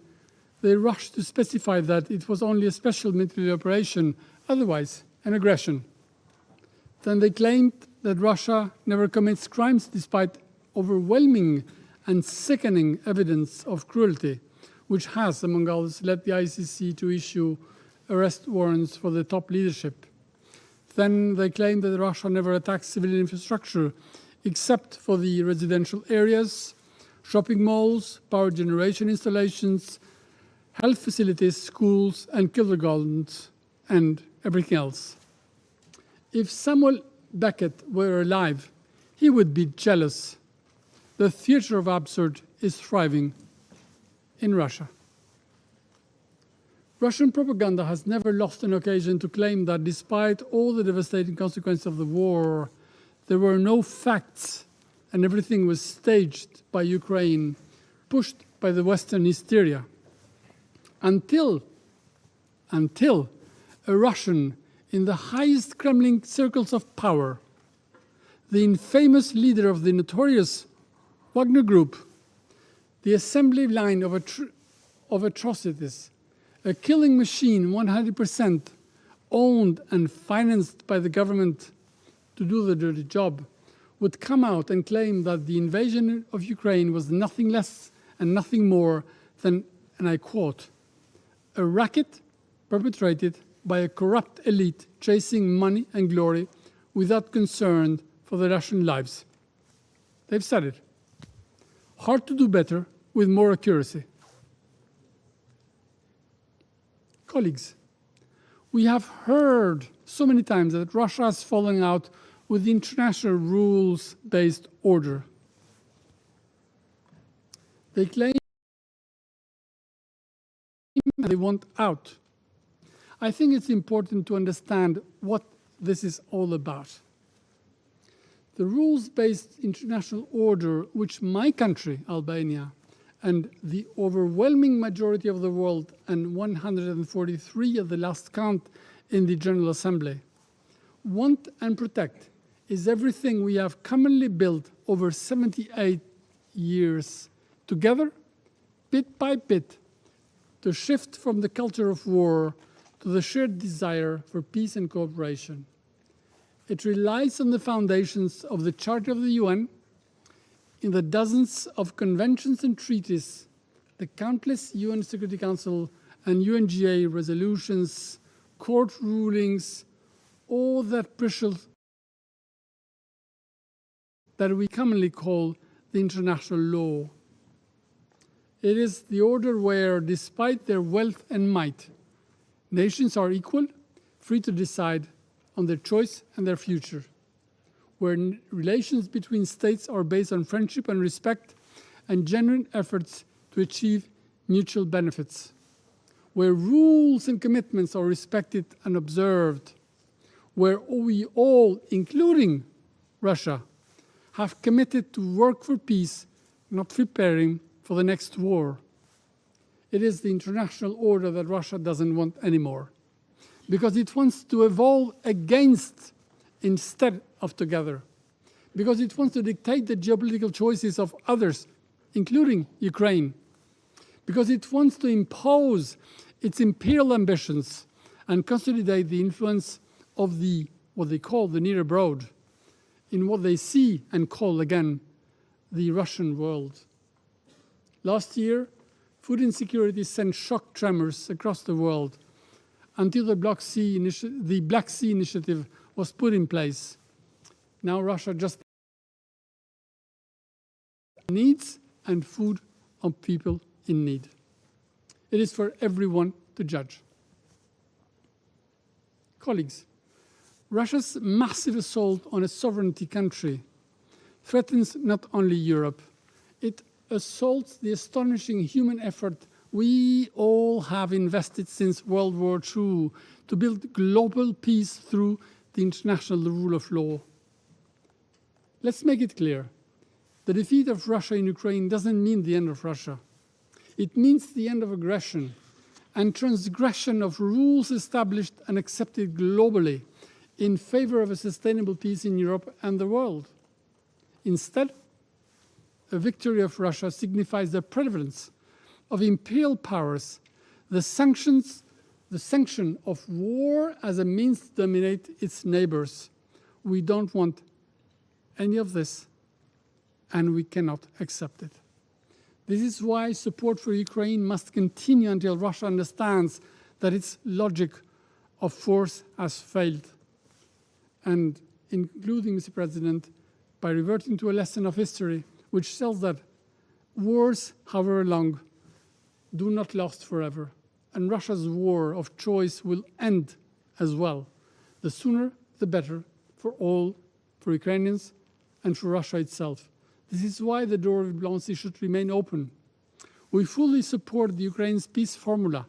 they rushed to specify that it was only a special military operation, otherwise an aggression. Then they claimed that Russia never commits crimes despite overwhelming and sickening evidence of cruelty, which has, among others, led the ICC to issue arrest warrants for the top leadership. Then they claimed that Russia never attacks civilian infrastructure except for the residential areas, shopping malls, power generation installations, health facilities, schools, and kindergartens, and everything else. If Samuel Beckett were alive, he would be jealous. The theater of absurd is thriving in Russia. Russian propaganda has never lost an occasion to claim that despite all the devastating consequences of the war, there were no facts and everything was staged by Ukraine, pushed by the Western hysteria. Until a Russian in the highest Kremlin circles of power, the infamous leader of the notorious Wagner Group, the assembly line of atrocities, a killing machine 100% owned and financed by the government to do the dirty job, would come out and claim that the invasion of Ukraine was nothing less and nothing more than, and I quote, a racket perpetrated by a corrupt elite chasing money and glory without concern for the Russian lives. They've said it. Hard to do better with more accuracy. Colleagues, we have heard so many times that Russia is falling out with the international rules-based order. They claim they want out. I think it's important to understand what this is all about. The rules-based international order, which my country, Albania, and the overwhelming majority of the world, and 143 at the last count in the General Assembly, want and protect, is everything we have commonly built over 78 years together, bit by bit, to shift from the culture of war to the shared desire for peace and cooperation. It relies on the foundations of the Charter of the UN, in the dozens of conventions and treaties, the countless UN Security Council and UNGA resolutions, court rulings, all that precious that we commonly call the international law. It is the order where, despite their wealth and might, nations are equal, free to decide on their choice and their future, where relations between states are based on friendship and respect and genuine efforts to achieve mutual benefits, where rules and commitments are respected and observed, where we all, including Russia, have committed to work for peace, not preparing for the next war. It is the international order that Russia doesn't want anymore, because it wants to evolve against instead of together, because it wants to dictate the geopolitical choices of others, including Ukraine, because it wants to impose its imperial ambitions and consolidate the influence of what they call the near abroad, in what they see and call again the Russian world. Last year, food insecurity sent shock tremors across the world until the Black Sea Initiative was put in place. Now Russia just needs and food of people in need. It is for everyone to judge. Colleagues, Russia's massive assault on a sovereignty country threatens not only Europe, it assaults the astonishing human effort we all have invested since World War II to build global peace through the international rule of law. Let's make it clear. The defeat of Russia in Ukraine doesn't mean the end of Russia. It means the end of aggression and transgression of rules established and accepted globally in favor of a sustainable peace in Europe and the world. Instead, a victory of Russia signifies the prevalence of imperial powers, the sanction of war as a means to dominate its neighbors. We don't want any of this, and we cannot accept it. This is why support for Ukraine must continue until Russia understands that its logic of force has failed. And including, Mr. President, by reverting to a lesson of history, which tells that wars, however long, do not last forever. And Russia's war of choice will end as well. The sooner, the better for all, for Ukrainians and for Russia itself. This is why the door of diplomacy should remain open. We fully support the Ukraine's peace formula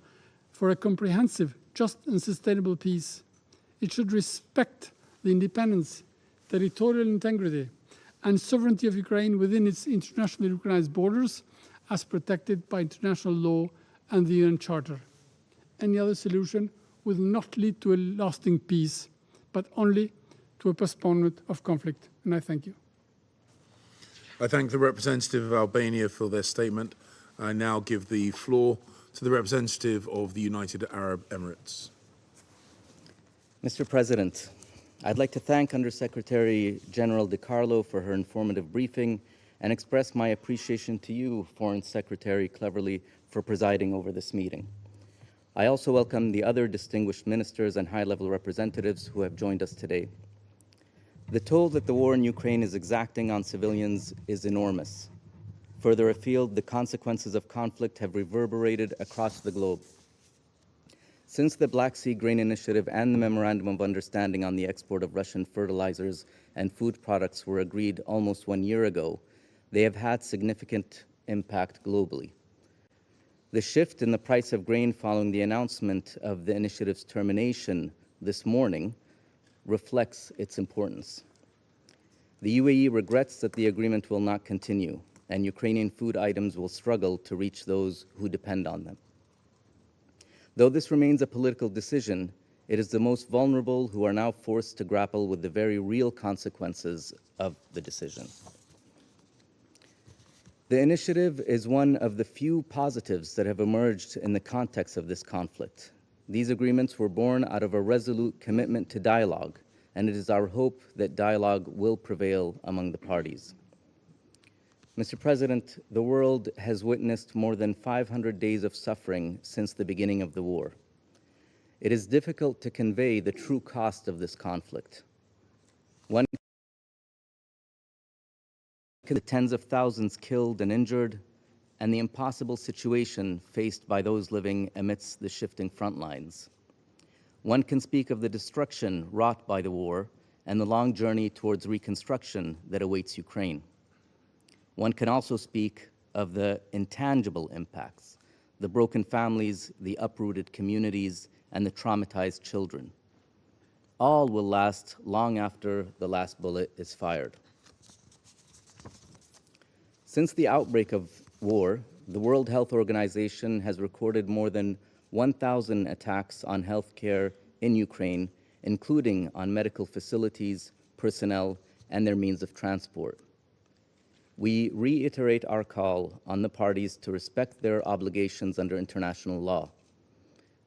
for a comprehensive, just and sustainable peace. It should respect the independence, territorial integrity, and sovereignty of Ukraine within its internationally recognized borders as protected by international law and the UN Charter. Any other solution will not lead to a lasting peace, but only to a postponement of conflict. And I thank you. I thank the representative of Albania for their statement. I now give the floor to the representative of the United Arab Emirates. Mr. President, I'd like to thank Undersecretary General DiCarlo for her informative briefing and express my appreciation to you, Foreign Secretary Cleverly, for presiding over this meeting. I also welcome the other distinguished ministers and high-level representatives who have joined us today. The toll that the war in Ukraine is exacting on civilians is enormous. Further afield, the consequences of conflict have reverberated across the globe. Since the Black Sea Grain Initiative and the Memorandum of Understanding on the export of Russian fertilizers and food products were agreed almost 1 year ago, they have had significant impact globally. The shift in the price of grain following the announcement of the initiative's termination this morning reflects its importance. The UAE regrets that the agreement will not continue, and Ukrainian food items will struggle to reach those who depend on them. Though this remains a political decision, it is the most vulnerable who are now forced to grapple with the very real consequences of the decision. The initiative is one of the few positives that have emerged in the context of this conflict. These agreements were born out of a resolute commitment to dialogue, and it is our hope that dialogue will prevail among the parties. Mr. President, the world has witnessed more than 500 days of suffering since the beginning of the war. It is difficult to convey the true cost of this conflict. One, the tens of thousands killed and injured, and the impossible situation faced by those living amidst the shifting front lines. One can speak of the destruction wrought by the war and the long journey towards reconstruction that awaits Ukraine. One can also speak of the intangible impacts, the broken families, the uprooted communities, and the traumatized children. All will last long after the last bullet is fired. Since the outbreak of war, the World Health Organization has recorded more than 1,000 attacks on healthcare in Ukraine, including on medical facilities, personnel, and their means of transport. We reiterate our call on the parties to respect their obligations under international law.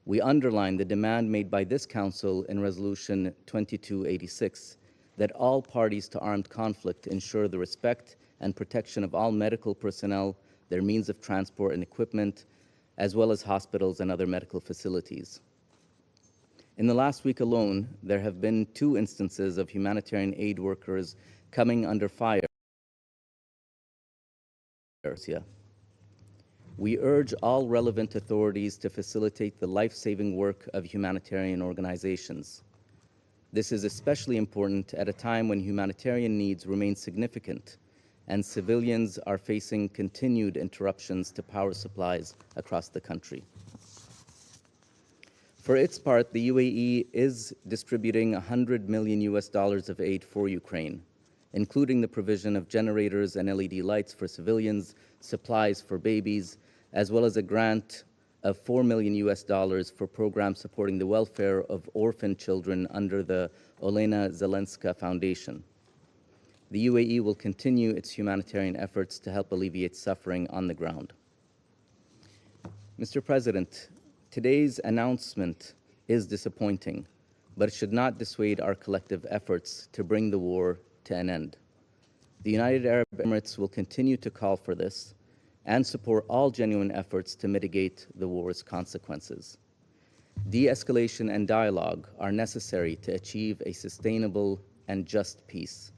We underline the demand made by this Council in Resolution 2286 that all parties to armed conflict ensure the respect and protection of all medical personnel, their means of transport and equipment, as well as hospitals and other medical facilities. In the last week alone, there have been 2 instances of humanitarian aid workers coming under fire. We urge all relevant authorities to facilitate the life-saving work of humanitarian organizations. This is especially important at a time when humanitarian needs remain significant and civilians are facing continued interruptions to power supplies across the country. For its part, the UAE is distributing $100 million of aid for Ukraine, including the provision of generators and LED lights for civilians, supplies for babies, as well as a grant of $4 million for programs supporting the welfare of orphan children under the Olena Zelenska Foundation. The UAE will continue its humanitarian efforts to help alleviate suffering on the ground. Mr. President, today's announcement is disappointing, but it should not dissuade our collective efforts to bring the war to an end. The United Arab Emirates will continue to call for this and support all genuine efforts to mitigate the war's consequences. De-escalation and dialogue are necessary to achieve a sustainable and just peace,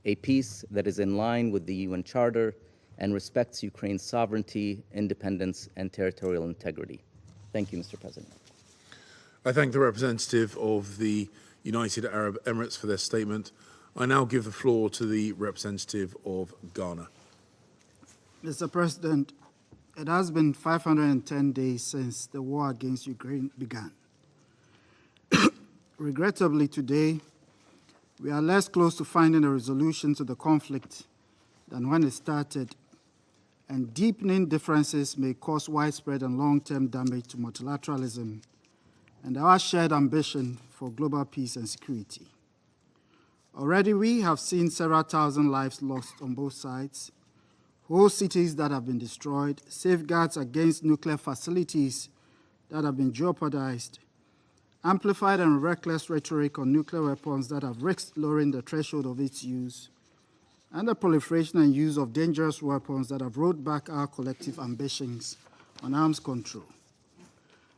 a peace that is in line with the UN Charter and respects Ukraine's sovereignty, independence, and territorial integrity. Thank you, Mr. President. I thank the representative of the United Arab Emirates for their statement. I now give the floor to the representative of Ghana. Mr. President, it has been 510 days since the war against Ukraine began. Regrettably, today, we are less close to finding a resolution to the conflict than when it started, and deepening differences may cause widespread and long-term damage to multilateralism and our shared ambition for global peace and security. Already, we have seen several thousand lives lost on both sides, whole cities that have been destroyed, safeguards against nuclear facilities that have been jeopardized, amplified and reckless rhetoric on nuclear weapons that have risked lowering the threshold of its use, and the proliferation and use of dangerous weapons that have rolled back our collective ambitions on arms control.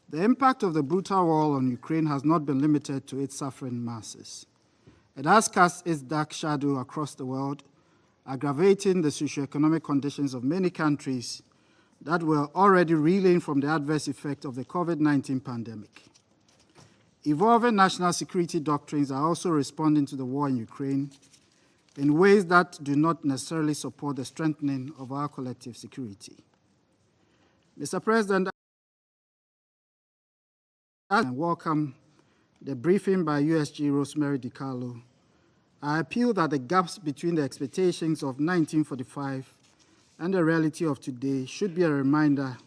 The impact of the brutal war on Ukraine has not been limited to its suffering masses. It has cast its dark shadow across the world, aggravating the socioeconomic conditions of many countries that were already reeling from the adverse effect of the COVID-19 pandemic. Evolving national security doctrines are also responding to the war in Ukraine in ways that do not necessarily support the strengthening of our collective security. Mr. President, I welcome the briefing by USG Rosemary DiCarlo. I appeal that the gaps between the expectations of 1945 and the reality of today should be a reminder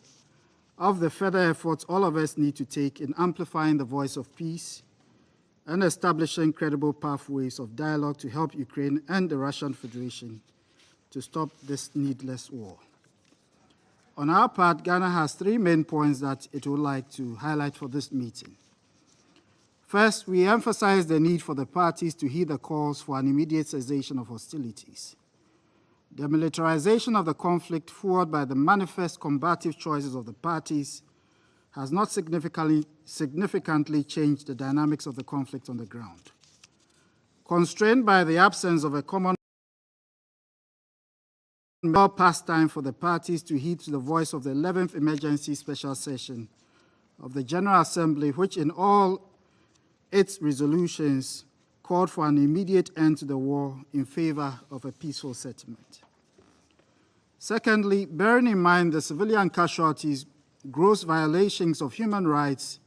of the further efforts all of us need to take in amplifying the voice of peace and establishing credible pathways of dialogue to help Ukraine and the Russian Federation to stop this needless war. On our part, Ghana has three main points that it would like to highlight for this meeting. First, we emphasize the need for the parties to heed the calls for an immediate cessation of hostilities. The militarization of the conflict, fueled by the manifest combative choices of the parties, has not significantly changed the dynamics of the conflict on the ground. Constrained by the absence of a common past time for the parties to heed to the voice of the 11th Emergency Special Session of the General Assembly, which in all its resolutions called for an immediate end to the war in favor of a peaceful settlement. Secondly, bearing in mind the civilian casualties, gross violations of human rights,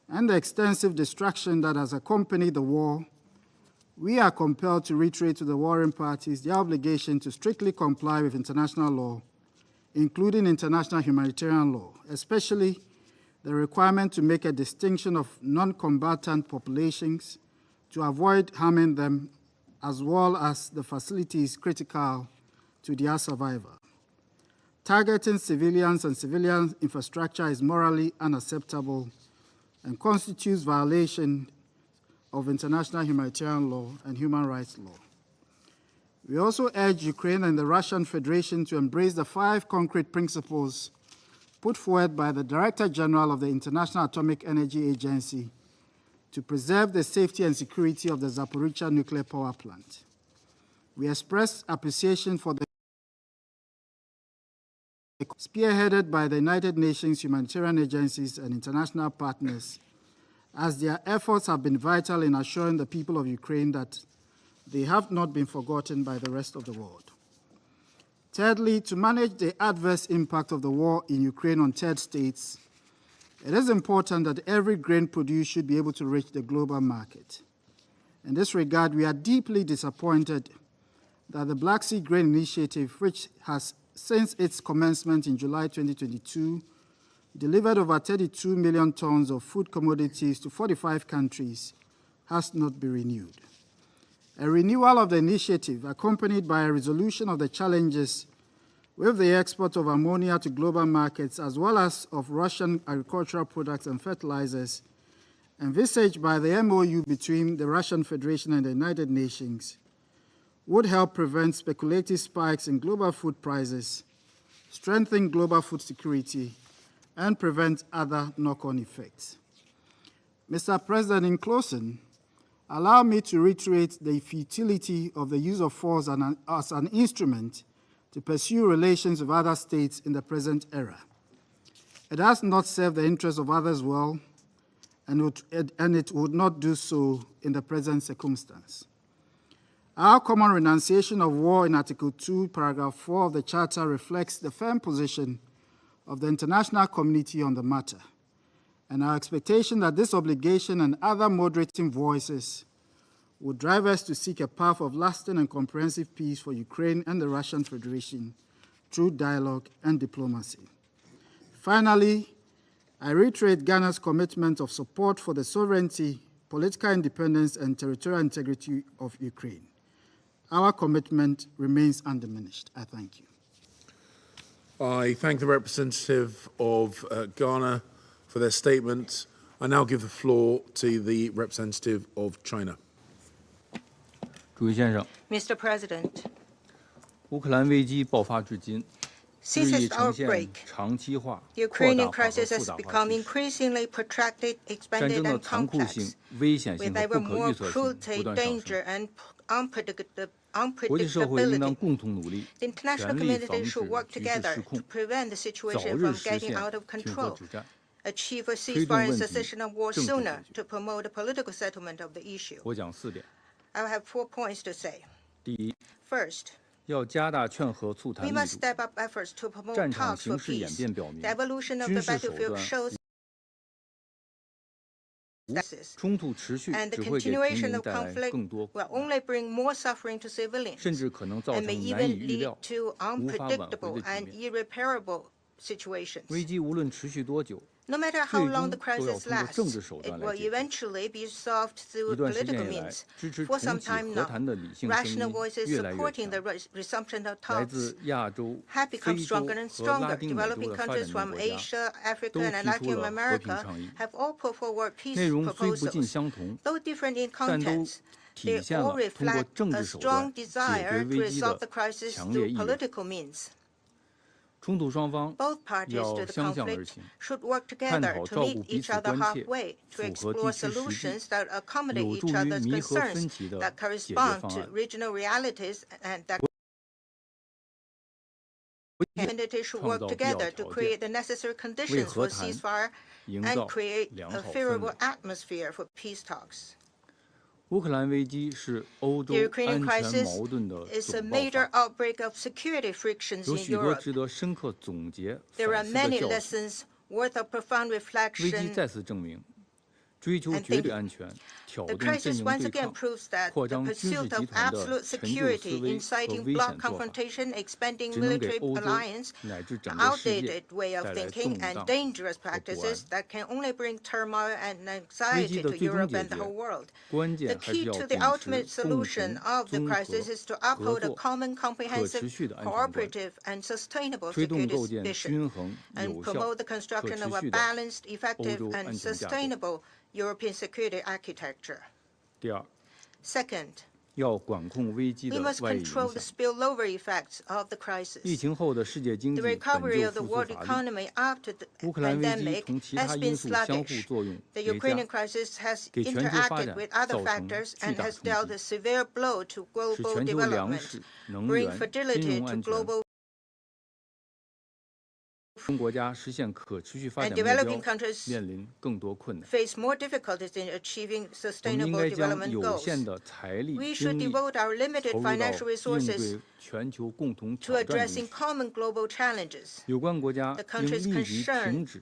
and the extensive destruction that has accompanied the war, we are compelled to reiterate to the warring parties the obligation to strictly comply with international law, including international humanitarian law, especially the requirement to make a distinction of non-combatant populations to avoid harming them, as well as the facilities critical to their survival. Targeting civilians and civilian infrastructure is morally unacceptable and constitutes violation of international humanitarian law and human rights law. We also urge Ukraine and the Russian Federation to embrace the 5 concrete principles put forward by the Director General of the International Atomic Energy Agency to preserve the safety and security of the Zaporizhzhia nuclear power plant. We express appreciation for the spearheaded by the United Nations humanitarian agencies and international partners, as their efforts have been vital in assuring the people of Ukraine that they have not been forgotten by the rest of the world. Thirdly, to manage the adverse impact of the war in Ukraine on third states, it is important that every grain produced should be able to reach the global market. In this regard, we are deeply disappointed that the Black Sea Grain Initiative, which has since its commencement in July 2022, delivered over 32 million tons of food commodities to 45 countries, has not been renewed. A renewal of the initiative, accompanied by a resolution of the challenges with the export of ammonia to global markets, as well as of Russian agricultural products and fertilizers, envisaged by the MOU between the Russian Federation and the United Nations, would help prevent speculative spikes in global food prices, strengthen global food security, and prevent other knock-on effects. Mr. President, in closing, allow me to reiterate the futility of the use of force as an instrument to pursue relations with other states in the present era. It has not served the interests of others well, and it would not do so in the present circumstance. Our common renunciation of war in Article 2, Paragraph 4 of the Charter reflects the firm position of the international community on the matter, and our expectation that this obligation and other moderating voices would drive us to seek a path of lasting and comprehensive peace for Ukraine and the Russian Federation through dialogue and diplomacy. Finally, I reiterate Ghana's commitment of support for the sovereignty, political independence, and territorial integrity of Ukraine. Our commitment remains undiminished. I thank you. I thank the representative of Ghana for their statement. I now give the floor to the representative of China. Mr. President, 乌克兰危机爆发至今， since 日益 its 呈现 outbreak, 长期化、 the 扩大 Ukrainian 化和 crisis 复 has 杂 become 化趋势。 increasingly protracted, 战 expanded, 争的 and 残酷性 complex, 危险性 with 和 ever 不可 more 预测性 cruelty, 不断上 danger, 升。 and 国际社会应当 unpredictability. 共同努力， The international 全力防 community 止 should work 局势 together 失 to 控， prevent the 早 situation 日 from 实 getting 现 out of 停火 control, 止战。 achieve a 推动 ceasefire and 问题 cessation of war 政治 sooner 解决。 to promote a political settlement of the issue. 我讲4点： I have 4 points to say. 第一， First, 要加大劝和促谈 we 力 must 度。 step up efforts to promote 战场 talks 形 for 势演 peace. 变表明， The evolution of 军 the 事手 battlefield 段 shows 冲突持续 and the 只会给平 continuation 民 of 带来 conflict 更多苦 will 难， only bring more suffering to civilians 甚至可能造 and 成 may 难以 even 预 lead 料、 to 无法挽回 unpredictable 的局 and 面。 irreparable situations. 危机无论持续多久， No matter how 最 long 终 the 都要 crisis 通过政治 lasts, 手 it 段 will 来解决。 eventually be solved 一 through 段时 political 间以来， means. 支持 For 重 some 启 time 和 now, 谈的理性声 rational 音 voices 越来越 supporting 强 the。resumption of 来 talks 自亚洲、 have 非 become 洲 stronger and 和拉 stronger. 丁美洲 Developing 的发 countries 展中 from 国家 Asia, Africa, 都 and 提出 Latin 了和平 America 倡议， have all put forward peace 内容虽不尽 proposals. 相同， Though different in 但都 contents, 体 they 现 all 了通过 reflect 政 a 治手段 strong 解 desire 决 to 危机 resolve 的 the crisis 强烈 through 意愿。 political means. 冲突双方 Both parties 要 to the 相向而 conflict 行， should work 探 together 讨 to 照顾 meet 彼 each 此 other 关切， halfway, to 符合 explore 地区实际， solutions that accommodate 有 each 助于 other's 弥合 concerns 分歧的 that 解决 correspond 方 to 案。 regional realities and that community should 创 work 造必要 together to 条 create 件， the necessary 为 conditions 和 for 谈 ceasefire 营 and 造 create 良 a 好氛 favorable 围。 atmosphere for peace talks. 乌克兰危机是欧洲 The Ukrainian 安全 crisis 矛盾的 is a 总爆 major 发， outbreak of security frictions 有 in 许多 Europe. 值得深刻总结 There are 反思的 many 教训。 lessons worth of profound 危机 reflection. 再次证明，追求 and 绝对 thinking. 安全、挑 The 动阵 crisis 营 once 对 again 抗、 proves that 扩 the 张军事 pursuit 集 of 团的 absolute 陈旧思 security, 维和 inciting 危 bloc 险做法， confrontation, expanding 只能给 military 欧洲 alliance, 乃至整 an 个世界 outdated way of 带来 thinking 动 and 荡 dangerous 和不安。 practices that can only bring turmoil and 危 anxiety 机 to 的最终 Europe 解 and the 决 whole，world. 关 The 键还是 key 要 to the 秉 ultimate 持共 solution 同、 of the 综 crisis 合、 is to 合 uphold a 作、 common, 可 comprehensive, 持续的安全观， cooperative, and sustainable 推动 security 构建 vision, 均衡、 and 有效、 promote the 可 construction 持 of a 续的 balanced, 欧 effective, 洲 and 安全架构。 sustainable European security architecture. 第二， Second, 要管控危机 we 的 must 外溢影 control the 响。 spillover effects of the 疫 crisis. 情后的世界经 The 济本 recovery 就 of the 复苏 world 乏力， economy after the 乌克兰危机 pandemic 同其 has 他 been 因素相互 sluggish. 作用 The 叠 Ukrainian 加， crisis has 给全球发 interacted 展 with other 造成 factors 巨 and 大 has 冲 dealt 击， a severe blow to 使 global 全球粮 development, 食、能 bring 源、金 fragility 融 to 安全 global 中国家实现可持续发 and 展目 developing 标 countries 面临更多困难。 face more difficulties in achieving 我们应 sustainable 该将 development 有 goals. 限的财力、 We should 精力 devote our 投 limited 入到 financial 应 resources 对全球共同 to 挑战中 addressing 去。 common global challenges. 有关国家 The 应 countries 立即停 concerned 止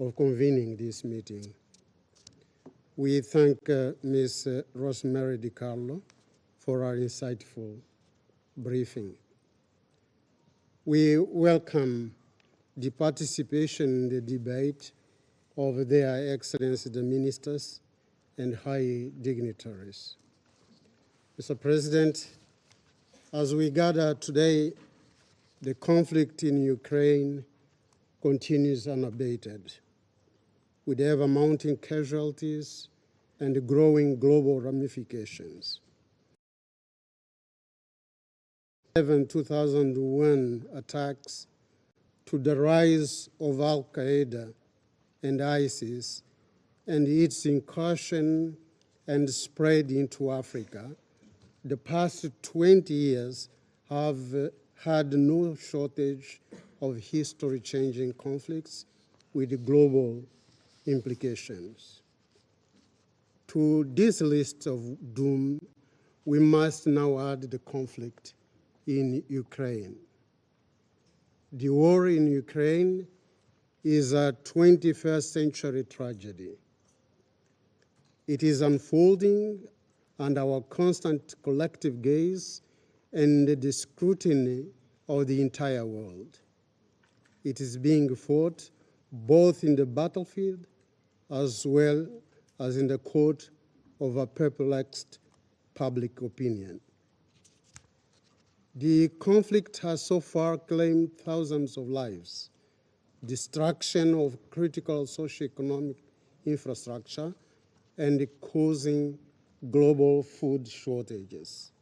of convening this meeting. We thank Ms. Rosemary DiCarlo for our insightful briefing. We welcome the participation in the debate of Their Excellency the ministers and high dignitaries. Mr. President, as we gather today, the conflict in Ukraine continues unabated, with ever-mounting casualties and growing global ramifications. 2001 attacks to the rise of Al-Qaeda and ISIS and its incursion and spread into Africa, the past 20 years have had no shortage of history-changing conflicts with global implications. To this list of doom, we must now add the conflict in Ukraine. The war in Ukraine is a 21st century tragedy. It is unfolding under our constant collective gaze and the scrutiny of the entire world. It is being fought both in the battlefield as well as in the court of a perplexed public opinion. The conflict has so far claimed thousands of lives, destruction of critical socioeconomic infrastructure, and causing global food shortages.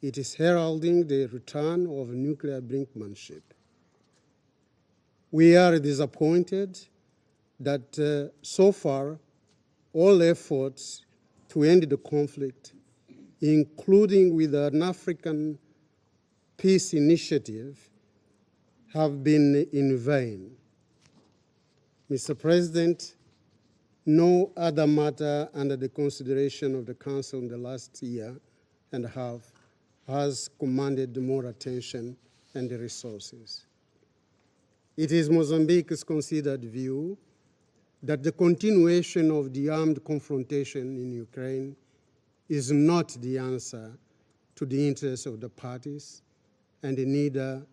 It is heralding the return of nuclear brinkmanship. We are disappointed that so far all efforts to end the conflict, including with an African peace initiative, have been in vain. Mr. President, no other matter under the consideration of the Council in the last year and a half has commanded more attention and resources. It is Mozambique's considered view that the continuation of the armed confrontation in Ukraine is not the answer to the interests of the parties and neither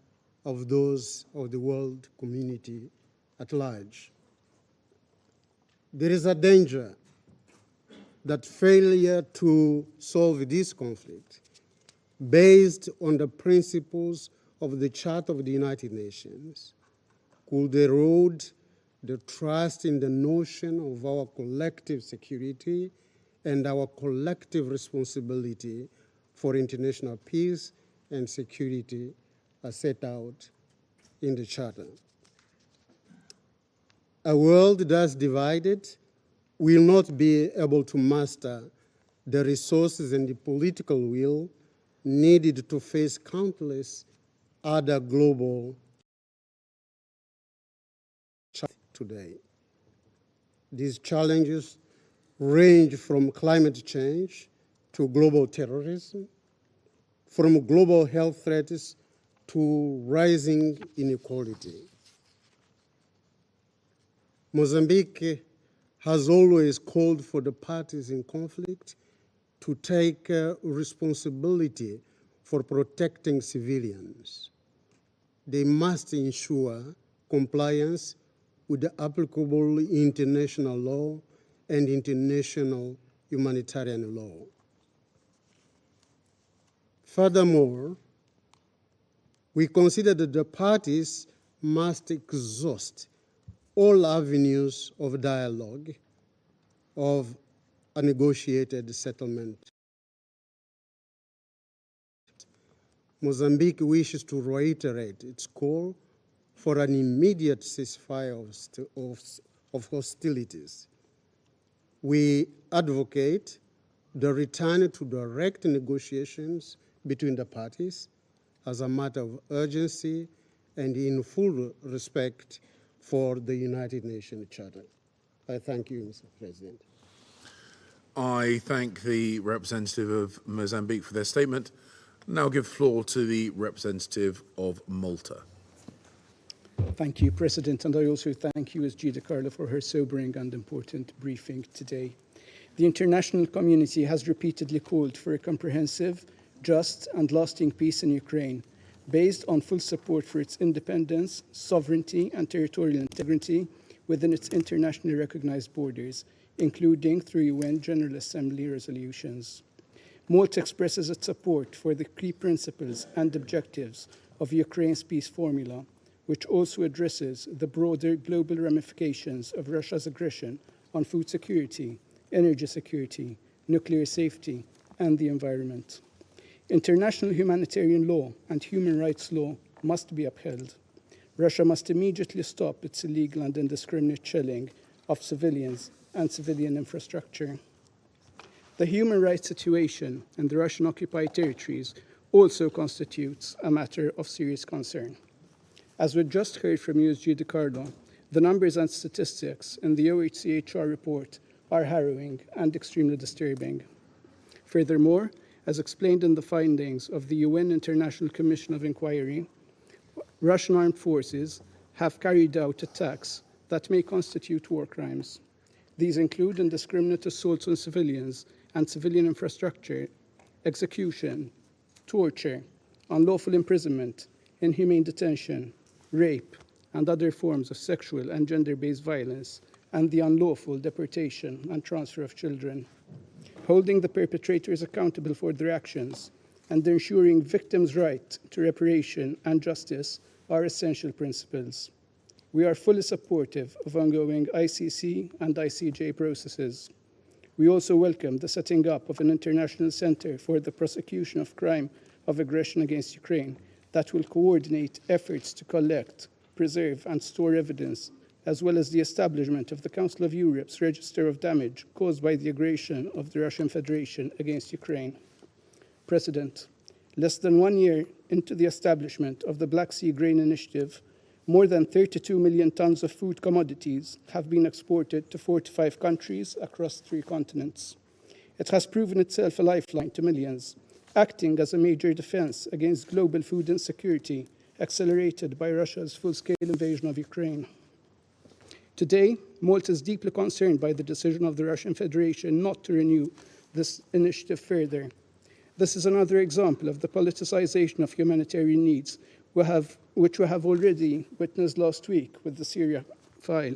of those of the world community at large. There is a danger that failure to solve this conflict, based on the principles of the Charter of the United Nations, could erode the trust in the notion of our collective security and our collective responsibility for international peace and security as set out in the Charter. A world thus divided will not be able to muster the resources and the political will needed to face countless other global challenges today. These challenges range from climate change to global terrorism, from global health threats to rising inequality. Mozambique has always called for the parties in conflict to take responsibility for protecting civilians. They must ensure compliance with the applicable international law and international humanitarian law. Furthermore, we consider that the parties must exhaust all avenues of dialogue, of a negotiated settlement. Mozambique wishes to reiterate its call for an immediate ceasefire of hostilities. We advocate the return to direct negotiations between the parties as a matter of urgency and in full respect for the United Nations Charter. I thank you, Mr. President. I thank the representative of Mozambique for their statement. Now give floor to the representative of Malta. Thank you, President, and I also thank you, G. DiCarlo, for her sobering and important briefing today. The international community has repeatedly called for a comprehensive, just, and lasting peace in Ukraine, based on full support for its independence, sovereignty, and territorial integrity within its internationally recognized borders, including through UN General Assembly resolutions. Malta expresses its support for the key principles and objectives of Ukraine's peace formula, which also addresses the broader global ramifications of Russia's aggression on food security, energy security, nuclear safety, and the environment. International humanitarian law and human rights law must be upheld. Russia must immediately stop its illegal and indiscriminate shelling of civilians and civilian infrastructure. The human rights situation in the Russian-occupied territories also constitutes a matter of serious concern. As we just heard from USG DiCarlo, the numbers and statistics in the OHCHR report are harrowing and extremely disturbing. Furthermore, as explained in the findings of the UN International Commission of Inquiry, Russian armed forces have carried out attacks that may constitute war crimes. These include indiscriminate assaults on civilians and civilian infrastructure, execution, torture, unlawful imprisonment, inhumane detention, rape, and other forms of sexual and gender-based violence, and the unlawful deportation and transfer of children. Holding the perpetrators accountable for their actions and ensuring victims' right to reparation and justice are essential principles. We are fully supportive of ongoing ICC and ICJ processes. We also welcome the setting up of an international center for the prosecution of crime of aggression against Ukraine that will coordinate efforts to collect, preserve, and store evidence, as well as the establishment of the Council of Europe's Register of Damage caused by the aggression of the Russian Federation against Ukraine. President, less than 1 year into the establishment of the Black Sea Grain Initiative, more than 32 million tons of food commodities have been exported to 45 countries across 3 continents. It has proven itself a lifeline to millions, acting as a major defense against global food insecurity, accelerated by Russia's full-scale invasion of Ukraine. Today, Malta is deeply concerned by the decision of the Russian Federation not to renew this initiative further. This is another example of the politicization of humanitarian needs which we have already witnessed last week with the Syria file.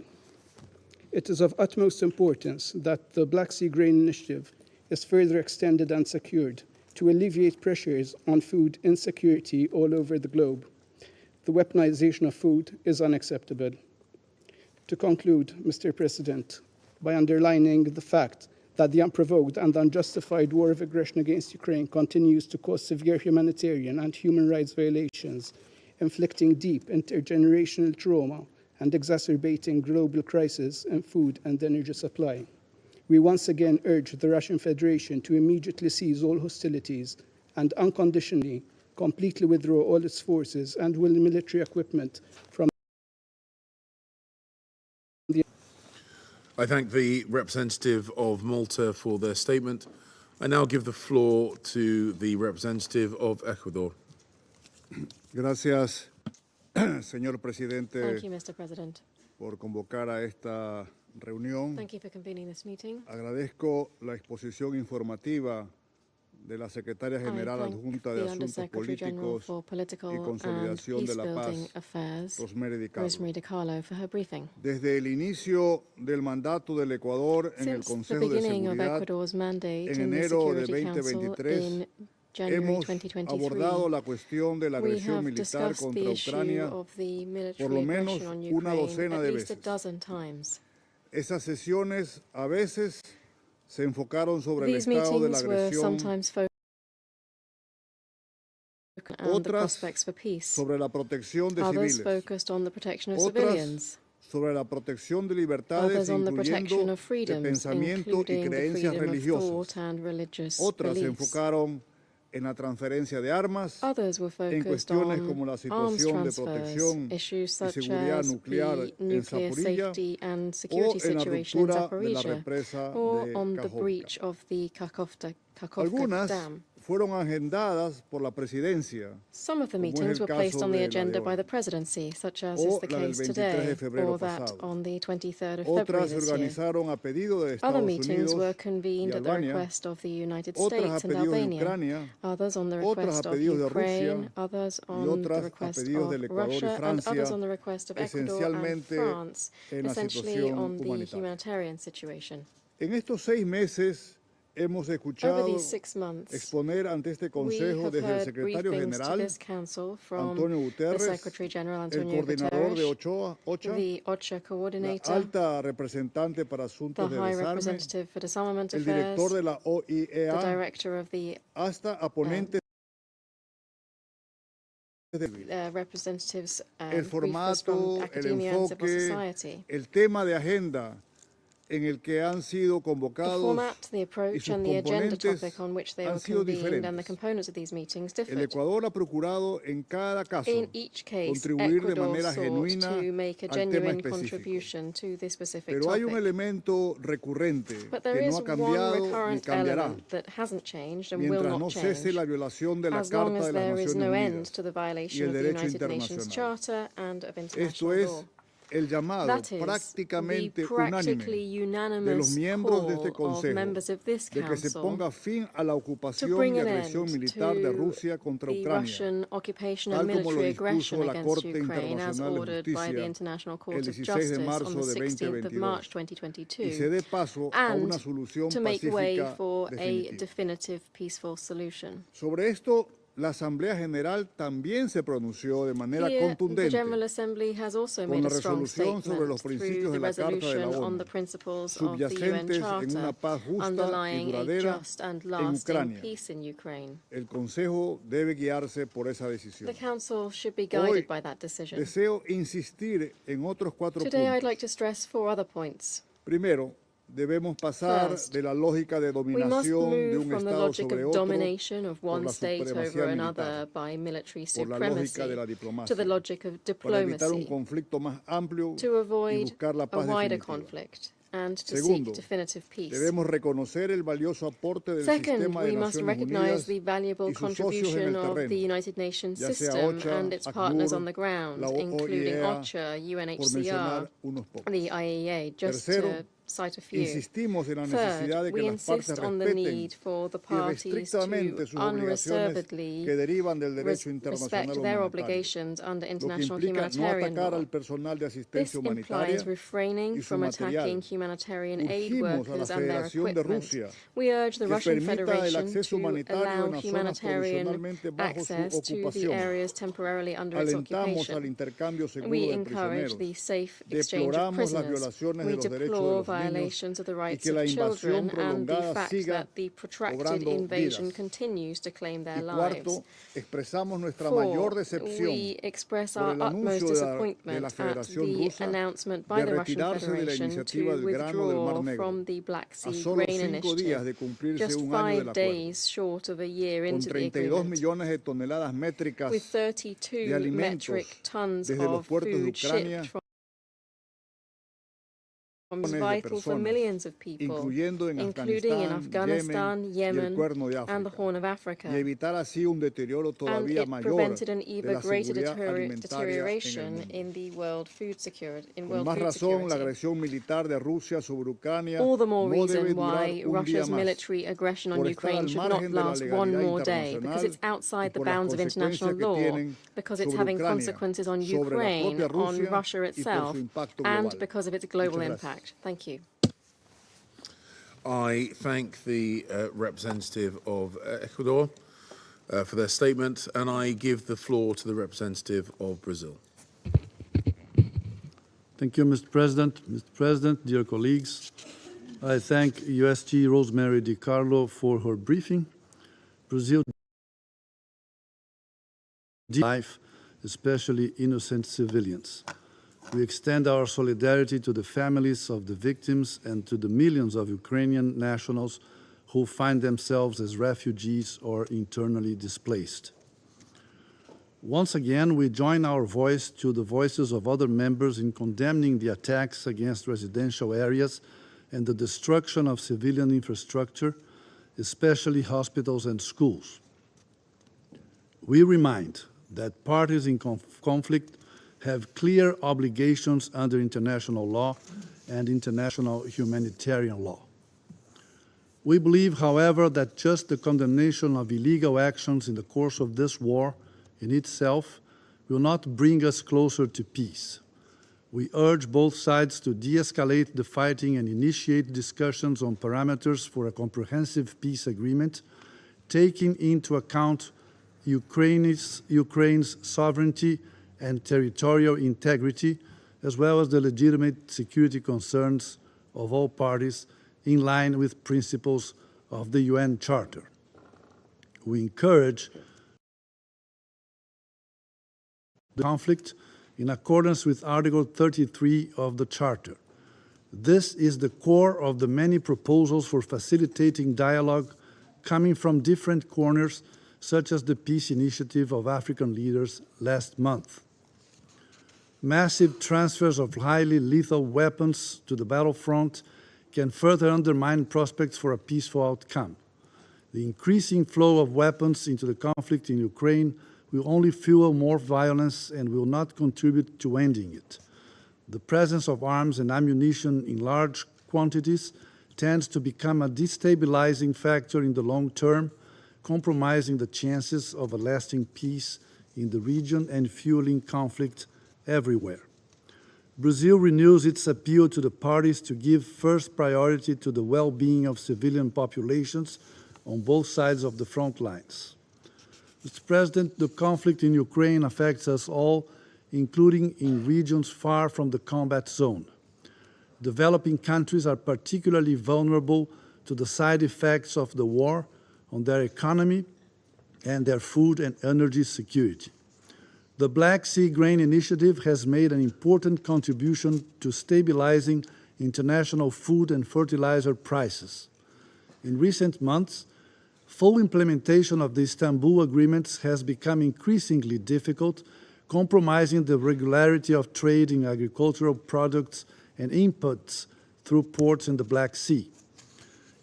It is of utmost importance that the Black Sea Grain Initiative is further extended and secured to alleviate pressures on food insecurity all over the globe. The weaponization of food is unacceptable. To conclude, Mr. President, by underlining the fact that the unprovoked and unjustified war of aggression against Ukraine continues to cause severe humanitarian and human rights violations, inflicting deep intergenerational trauma and exacerbating global crisis in food and energy supply. We once again urge the Russian Federation to immediately cease all hostilities and unconditionally, completely withdraw all its forces and will military equipment from the... I thank the representative of Malta for their statement. I now give the floor to the representative of Ecuador. Gracias, señor presidente, Thank you, Mr. President. por convocar a esta reunión. Thank you for convening this meeting. Agradezco la exposición informativa de la Secretaria General Adjunta de Asuntos Políticos y Consolidación de la Paz, Rosemary DiCarlo, for her briefing. Desde el inicio del mandato del Ecuador en el Consejo de Seguridad en enero de 2023, hemos abordado la cuestión de la agresión militar contra Ucrania por lo menos una docena de veces. Esas sesiones a veces se enfocaron sobre el estado de la agresión, otras sobre la protección de civiles, otras sobre la protección de libertades, incluyendo de pensamiento y creencias religiosas. Otras se enfocaron en la transferencia de armas, en cuestiones como la situación de protección y seguridad nuclear en Zaporilla o en la ruptura de la represa de Kakhovka. Algunas fueron agendadas por la presidencia. Some of the meetings were placed on the agenda by the presidency, such as is the case today, or that on the 23rd of February this year. Other meetings were convened at the request of the United States and Albania, others on the request of Ukraine, others on the request of Russia, and others on the request of Ecuador and France, essentially on the humanitarian situation. En estos 6 meses hemos escuchado exponer ante este Consejo desde el secretario general, Antonio Guterres, el coordinador de OCHA, la alta representante para asuntos de desarme, el director de la OIEA, hasta a ponentes el formato, el enfoque, el tema de agenda en el que han sido The convocados format, the y approach, sus and the agenda componentes topic on which they han were sido convened and the diferentes. components of these meetings El differed. Ecuador ha procurado en cada caso In each case, contribuir de Ecuador manera sought genuina to make a al tema genuine específico. contribution to this specific Pero hay un topic. elemento recurrente But there que is no ha one cambiado ni recurrent cambiará element that hasn't changed and will mientras not no change, cese la violación de la as long Carta as de las there is Naciones no end Unidas to the y violation el of the derecho United Nations internacional. Charter and of Esto international es law. el llamado That is prácticamente the unánime practically de los unanimous miembros de este call of Consejo members of this de que se Council ponga fin a la to ocupación bring y an agresión end militar de to Rusia contra the Ucrania, Russian occupation tal and como lo military dispuso aggression la against Corte Ukraine as Internacional de ordered by the Justicia International el Court of 16 de Justice on marzo the de 16th of March 2022 y se 2022, dé paso a una and solución to make way pacífica for a definitiva. definitive peaceful solution. Sobre esto, la Asamblea General también se pronunció de manera Here, the contundente General Assembly has also con made la a strong resolución sobre statement los through principios the de la Carta de la resolution on ONU, the principles of the UN subyacentes en Charter, una paz justa y underlying a duradera just and en lasting Ucrania. peace in Ukraine. El Consejo debe guiarse por esa decisión. The Council should be Hoy guided by that decision. deseo insistir en otros 4 Today I'd puntos. like to stress 4 other points. Primero, debemos pasar First, de la lógica de We must dominación de move un from the Estado logic sobre of otro domination of por one la state supremacía over another militar, by military por la lógica supremacy de la to the diplomacia, logic of para evitar un diplomacy conflicto más amplio to y avoid buscar la a paz wider definitiva. conflict and to Segundo, seek definitive peace. debemos reconocer el valioso aporte del Second, sistema de we must Naciones recognize Unidas the valuable y sus socios en contribution el of the terreno, United Nations ya sea system OCHA, and its partners on the ACNUR, ground, la including OIEA, OCHA, por UNHCR, mencionar unos pocos. the IAEA, just Tercero, to cite a few. insistimos en la necesidad Third, de que we las partes insist on the respeten need for the y parties to restrictamente sus obligaciones unreservedly que derivan del derecho respect internacional their humanitario, obligations under lo que international implica no humanitarian atacar law. al personal de This asistencia humanitaria implies refraining y su from attacking material. humanitarian aid Urgimos a la workers and their Federación de equipment. Rusia We urge the que Russian permita el Federation acceso to humanitario allow en las zonas humanitarian provisionalmente bajo su access to the ocupación. areas temporarily under its Alentamos al occupation. intercambio seguro We de encourage prisioneros. the safe exchange of Deploramos las prisoners. violaciones We de los derechos de deplore los niños violations of the y rights que la of invasión children and the prolongada fact siga that the protracted cobrando invasion vidas. continues to claim their Y lives. cuarto, expresamos nuestra Four, mayor decepción we express por our el utmost anuncio de la disappointment at Federación the Rusa announcement by de the Russian retirarse de la Federation iniciativa to del grano del Mar withdraw Negro from the Black a Sea solo Grain 5 días de Initiative, cumplirse just un año 5 del acuerdo. days short of a year Con into the 32 agreement. millones de toneladas métricas With de 32 alimentos metric tons desde los of puertos de food Ucrania, shipped from millones de vital for personas, millions of people, incluyendo en including in Afganistán, Afghanistan, Yemen y el Yemen, Cuerno de and the África, Horn of Africa. y evitar así un deterioro And todavía it mayor prevented an de even la greater seguridad alimentaria en el deterioration mundo. in the world food security. Con más razón, la agresión militar de Rusia sobre Ucrania All the more no debe reason durar why un día Russia's más, military aggression on por estar Ukraine al should not margen de la last one legalidad more day, because it's internacional outside y the por las bounds of international consecuencias que law, tienen because it's sobre having Ucrania, consequences on sobre la Ukraine, propia on Rusia Russia y por itself, su impacto and global. because of its global Muchas gracias. impact. Thank you. I thank the representative of Ecuador for their statement, and I give the floor to the representative of Brazil. Thank you, Mr. President. Mr. President, dear colleagues, I thank USG Rosemary DiCarlo for her briefing. Brazil life, especially innocent civilians. We extend our solidarity to the families of the victims and to the millions of Ukrainian nationals who find themselves as refugees or internally displaced. Once again, we join our voice to the voices of other members in condemning the attacks against residential areas and the destruction of civilian infrastructure, especially hospitals and schools. We remind that parties in conflict have clear obligations under international law and international humanitarian law. We believe, however, that just the condemnation of illegal actions in the course of this war in itself will not bring us closer to peace. We urge both sides to de-escalate the fighting and initiate discussions on parameters for a comprehensive peace agreement, taking into account Ukraine's sovereignty and territorial integrity, as well as the legitimate security concerns of all parties in line with principles of the UN Charter. We encourage the conflict in accordance with Article 33 of the Charter. This is the core of the many proposals for facilitating dialogue coming from different corners, such as the Peace Initiative of African leaders last month. Massive transfers of highly lethal weapons to the battlefront can further undermine prospects for a peaceful outcome. The increasing flow of weapons into the conflict in Ukraine will only fuel more violence and will not contribute to ending it. The presence of arms and ammunition in large quantities tends to become a destabilizing factor in the long term, compromising the chances of a lasting peace in the region and fueling conflict everywhere. Brazil renews its appeal to the parties to give first priority to the well-being of civilian populations on both sides of the front lines. Mr. President, the conflict in Ukraine affects us all, including in regions far from the combat zone. Developing countries are particularly vulnerable to the side effects of the war on their economy and their food and energy security. The Black Sea Grain Initiative has made an important contribution to stabilizing international food and fertilizer prices. In recent months, full implementation of the Istanbul agreements has become increasingly difficult, compromising the regularity of trade in agricultural products and inputs through ports in the Black Sea.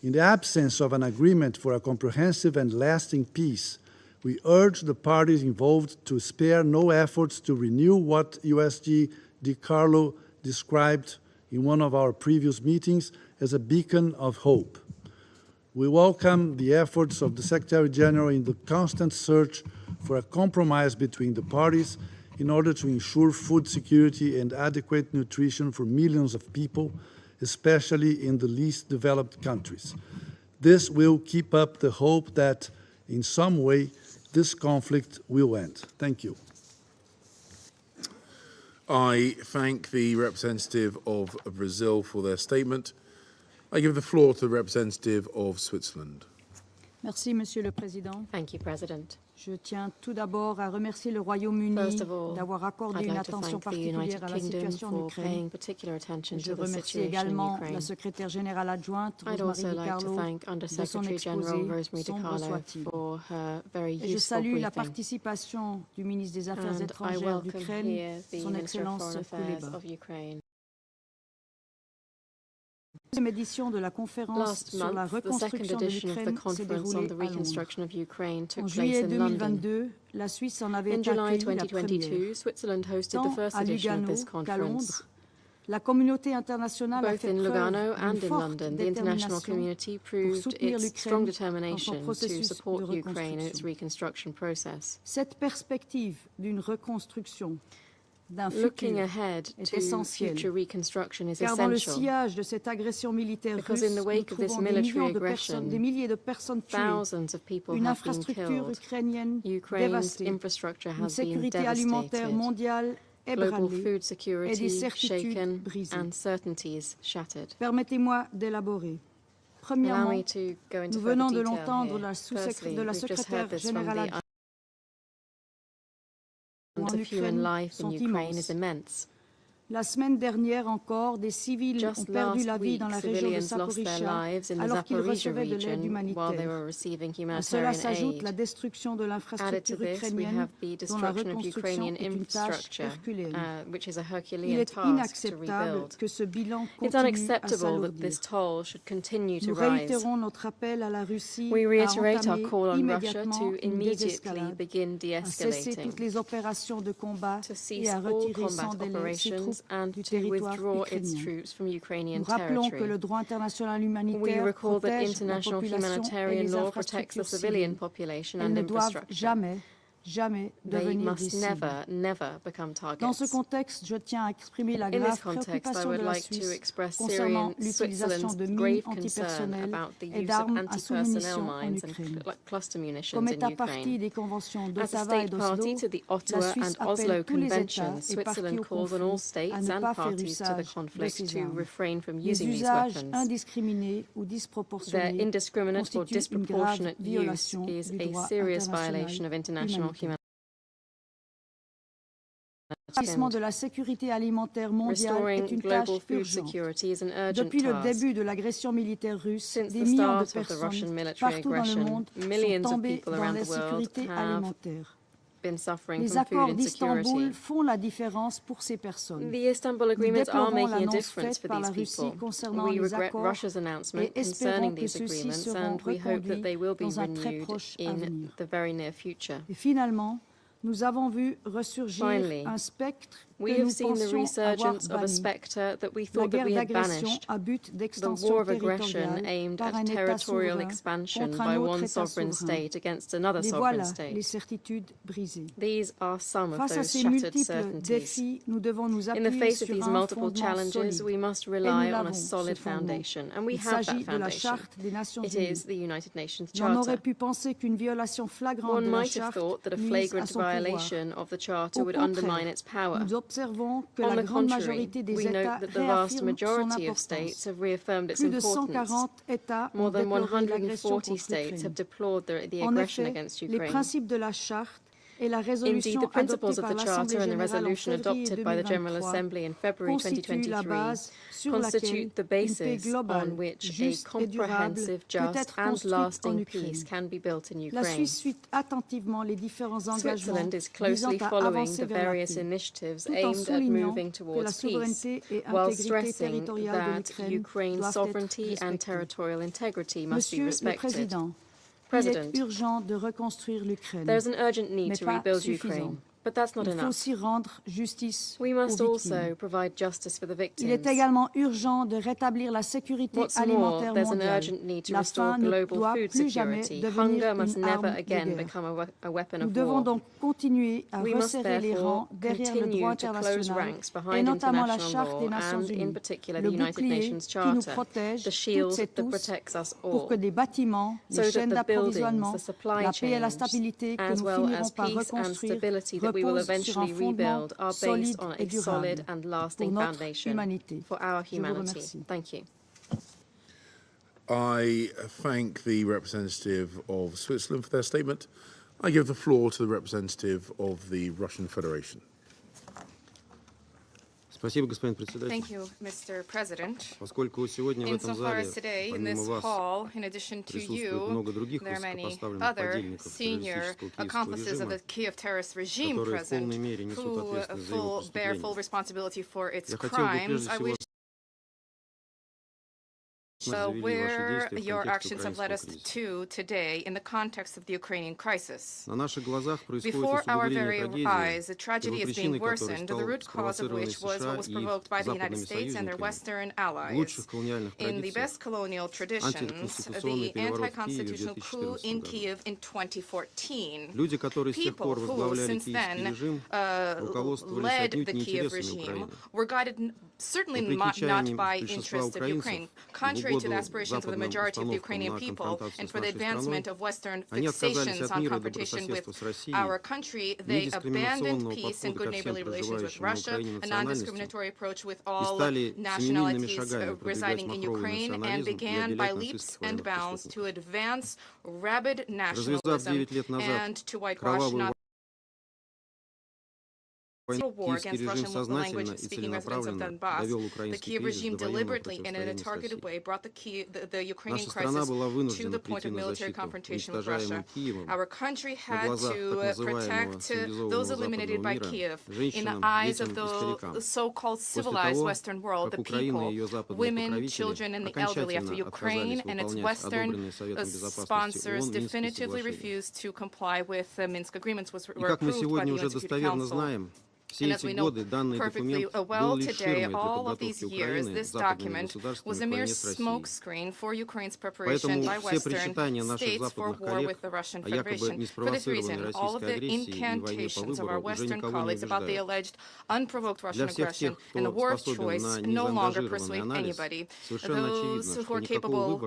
In the absence of an agreement for a comprehensive and lasting peace, we urge the parties involved to spare no efforts to renew what USG DiCarlo described in one of our previous meetings as a beacon of hope. We welcome the efforts of the Secretary General in the constant search for a compromise between the parties in order to ensure food security and adequate nutrition for millions of people, especially in the least developed countries. This will keep up the hope that, in some way, this conflict will end. Thank you. I thank the representative of Brazil for their statement. I give the floor to the representative of Switzerland. Merci, Monsieur le Président. Thank you, President. Je tiens tout d'abord à remercier le Royaume-Uni d'avoir accordé une I'd like to attention thank the United particulière à la Kingdom situation en for Ukraine. paying particular attention Je to the remercie situation in également Ukraine. la secrétaire générale adjointe, I'd Rosemary also like to DiCarlo, thank de son Undersecretary General exposé, Rosemary sombre DiCarlo soit-il. for her very Et je useful salue la briefing. participation du ministre des Affaires And I étrangères welcome d'Ukraine, here the son Minister of Excellence Foreign Affairs Kuleba. of Ukraine. La deuxième édition de la conférence Last sur la month, the second reconstruction de edition of the l'Ukraine s'est conference on déroulée the à Londres. reconstruction of Ukraine En took place juillet in London. 2022, la Suisse en avait In été July accueillie la première. 2022, Switzerland hosted the Tant first à edition of Lugano this qu'à conference. Londres, la communauté internationale a Both fait in Lugano preuve and d'une in forte London, the international détermination community pour proved soutenir its l'Ukraine strong dans son determination to processus support de Ukraine in its reconstruction. reconstruction process. Cette perspective d'une reconstruction, d'un Looking futur, ahead est to essentielle, future reconstruction is car dans le essential sillage de cette agression militaire because russe, in the nous wake of this trouvons des military milliers de personnes tuées, thousands of people une have been infrastructure killed. ukrainienne Ukraine's dévastée, infrastructure une has been sécurité alimentaire devastated, mondiale global ébranlée food et des security certitudes shaken brisées. and certainties shattered. Permettez-moi d'élaborer. Allow Premièrement, me to go into nous further venons de detail l'entendre here. de Firstly, la we've just secrétaire heard this from générale the en of human Ukraine life in sont Ukraine immenses. is immense. La semaine dernière encore, des civils ont Just perdu last la vie week, dans la région de civilians lost their Zaporizhia lives in the alors qu'ils Zaporizhia recevaient de l'aide region while they humanitaire. were receiving À cela humanitarian s'ajoute la aid. destruction de Added to l'infrastructure this, we ukrainienne have the dont la destruction of reconstruction Ukrainian est une tâche infrastructure, herculéenne. which is a Il Herculean est task to inacceptable rebuild. que ce bilan It's continue à unacceptable that this s'alourdir. toll should continue to Nous rise. réitérons notre appel à la Russie We à reiterate our entamer call on Russia immédiatement to une immediately désescalade, begin à cesser de-escalating, toutes les opérations de combat to et cease à all retirer sans combat délai ses operations troupes and du to territoire withdraw its ukrainien. troops from Ukrainian Nous rappelons que territory. le droit international We humanitaire recall that protège la international population et humanitarian les law protects the infrastructures civilian civiles. population Elles and ne doivent infrastructure. jamais They devenir des must cibles. never become Dans ce targets. contexte, je tiens à exprimer la In this grave context, I préoccupation would de la like to Suisse express concernant l'utilisation Switzerland's de mines grave concern antipersonnelles about the et use of d'armes à anti-personnel sous-munitions en mines and Ukraine. cluster munitions Comme in État partie Ukraine. des conventions As a d'Ottawa et state party d'Oslo, to the la Ottawa Suisse and appelle Oslo tous les États conventions, et parties Switzerland au calls on all conflit states à ne and pas faire parties to the usage de conflict ces to armes. refrain from Les using these usages weapons. indiscriminés ou Their disproportionnés indiscriminate or constituent une grave disproportionate use violation is du a droit serious international violation of international humanitaire. de la sécurité alimentaire mondiale est une tâche urgente. Depuis le début de l'agression militaire russe, des millions de personnes partout dans le monde sont tombées dans l'insécurité alimentaire. Les accords d'Istanbul font la différence pour ces personnes. Nous déplorons l'annonce faite par la Russie concernant les accords et espérons que ceux-ci seront reconduits dans un très proche avenir. Et finalement, nous avons vu ressurgir un spectre que nous pensions avoir banni, la guerre d'agression à but d'extension territoriale par un État souverain contre un autre État souverain. Et voilà les certitudes brisées. Face à ces multiples défis, nous devons nous appuyer sur un fondement solide. Et nous l'avons, ce fondement. Il s'agit de la Charte des Nations Unies. On aurait pu penser qu'une violation flagrante de la Charte nuise à son pouvoir. Au contraire, nous observons que la grande majorité des États réaffirment son importance. Plus de 140 États ont déploré l'agression contre l'Ukraine. En effet, les principes de la Charte et la résolution adoptée par l'Assemblée générale en février 2023 constituent la base sur laquelle une paix globale, juste et durable peut être construite en Ukraine. La Suisse suit attentivement les différents engagements visant à avancer vers la paix, tout en soulignant que la souveraineté et l'intégrité territoriale de l'Ukraine doivent être respectées. Monsieur le Président, il est urgent de reconstruire l'Ukraine, mais pas suffisant. Il faut aussi rendre justice aux victimes. Il est également urgent de rétablir la sécurité alimentaire mondiale. La faim ne doit plus jamais devenir une arme de guerre. Nous devons donc continuer à resserrer les rangs derrière le droit international et notamment la Charte des Nations Unies, le bouclier qui nous protège toutes et tous pour que des bâtiments, les chaînes d'approvisionnement, la paix et la stabilité que nous finirons par reconstruire reposent sur un fondement solide et durable pour notre humanité. Je vous remercie. I thank the representative of Switzerland for their statement. I give the floor to the representative of the Russian Federation. Спасибо, господин председатель. Thank you, Mr. President. Поскольку сегодня в этом зале, Today, in помимо this вас, hall, in addition to присутствует you, много других there are many высокопоставленных other подельников senior террористического accomplices of киевского the режима, Kiev terrorist regime которые в present, полной мере несут who ответственность за его bear full преступления. responsibility for its Я хотел бы crimes. прежде I всего wish where your actions have led us to today in the context of the Ukrainian crisis. На наших глазах происходит Before our very усугубление eyes, трагедии, the tragedy is being worsened, the root cause of which was what was provoked by the United States and their Western allies. In the best colonial traditions, the anti-constitutional coup in Kiev in 2014. Люди, которые с тех People пор who, возглавляли since киевский then, режим, руководствовались led отнюдь the не Kiev интересами regime Украины. were guided certainly not by interests of Ukraine. Contrary to the aspirations of the majority of the Ukrainian people and for the advancement of Western fixations on confrontation with our country, they abandoned peace and good neighborly relations with Russia, a non-discriminatory approach with all nationalities residing in Ukraine, and began by leaps and bounds to advance rabid nationalism and to whitewash war against Russian language-speaking residents of Donbass. The Kiev regime deliberately and in a targeted way brought the Ukrainian crisis to the point of military confrontation with Russia. Our country had to protect those eliminated by Kiev in the eyes of the so-called civilized Western world, the people, women, children, and the elderly, after Ukraine and its Western sponsors definitively refused to comply with the Minsk agreements, were approved by the UN Security Council. And as we know perfectly well today, all of these years, this document was a mere smokescreen for Ukraine's preparation by Western states for war with the Russian Federation. For this reason, all of the incantations of our Western colleagues about the alleged unprovoked Russian aggression and the war of choice no longer persuade anybody. Those who are capable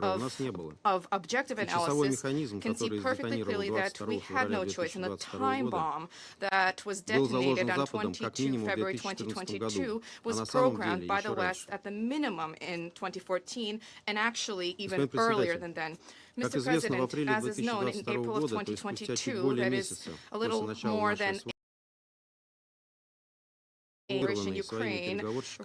of objective analysis can see perfectly clearly that we had no choice, and the time bomb that was detonated on February 2022 was programmed by the West at the minimum in 2014 and actually even earlier than then. Mr. President, as is known, in April of 2022, that is a little more than Declaration, Ukraine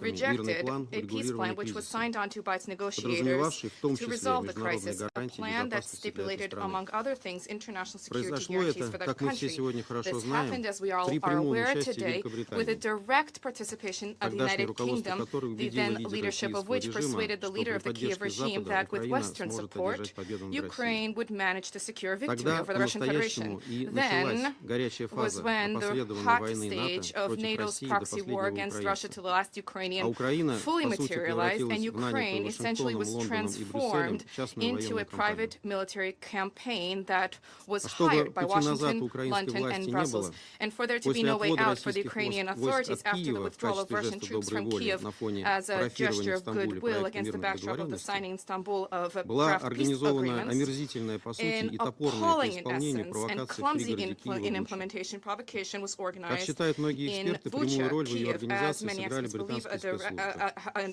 rejected a peace plan which was signed onto by its negotiators to resolve the crisis, a plan that stipulated, among other things, international security guarantees for the country. This happened, as we all are aware today, with a direct participation of the United Kingdom, the then leadership of which persuaded the leader of the Kiev regime that with Western support, Ukraine would manage to secure victory over the Russian Federation. Then was when the hot stage of NATO's proxy war against Russia to the last Ukrainian fully materialized, and Ukraine essentially was transformed into a private military campaign that was hired by Washington, London, and Brussels. And for there to be no way out for the Ukrainian authorities after the withdrawal of Russian troops from Kiev as a gesture of goodwill against the backdrop of the signing in Istanbul of a draft peace agreement, an appalling in essence and clumsy in implementation provocation was organized in Bucha, Kiev, as many experts believe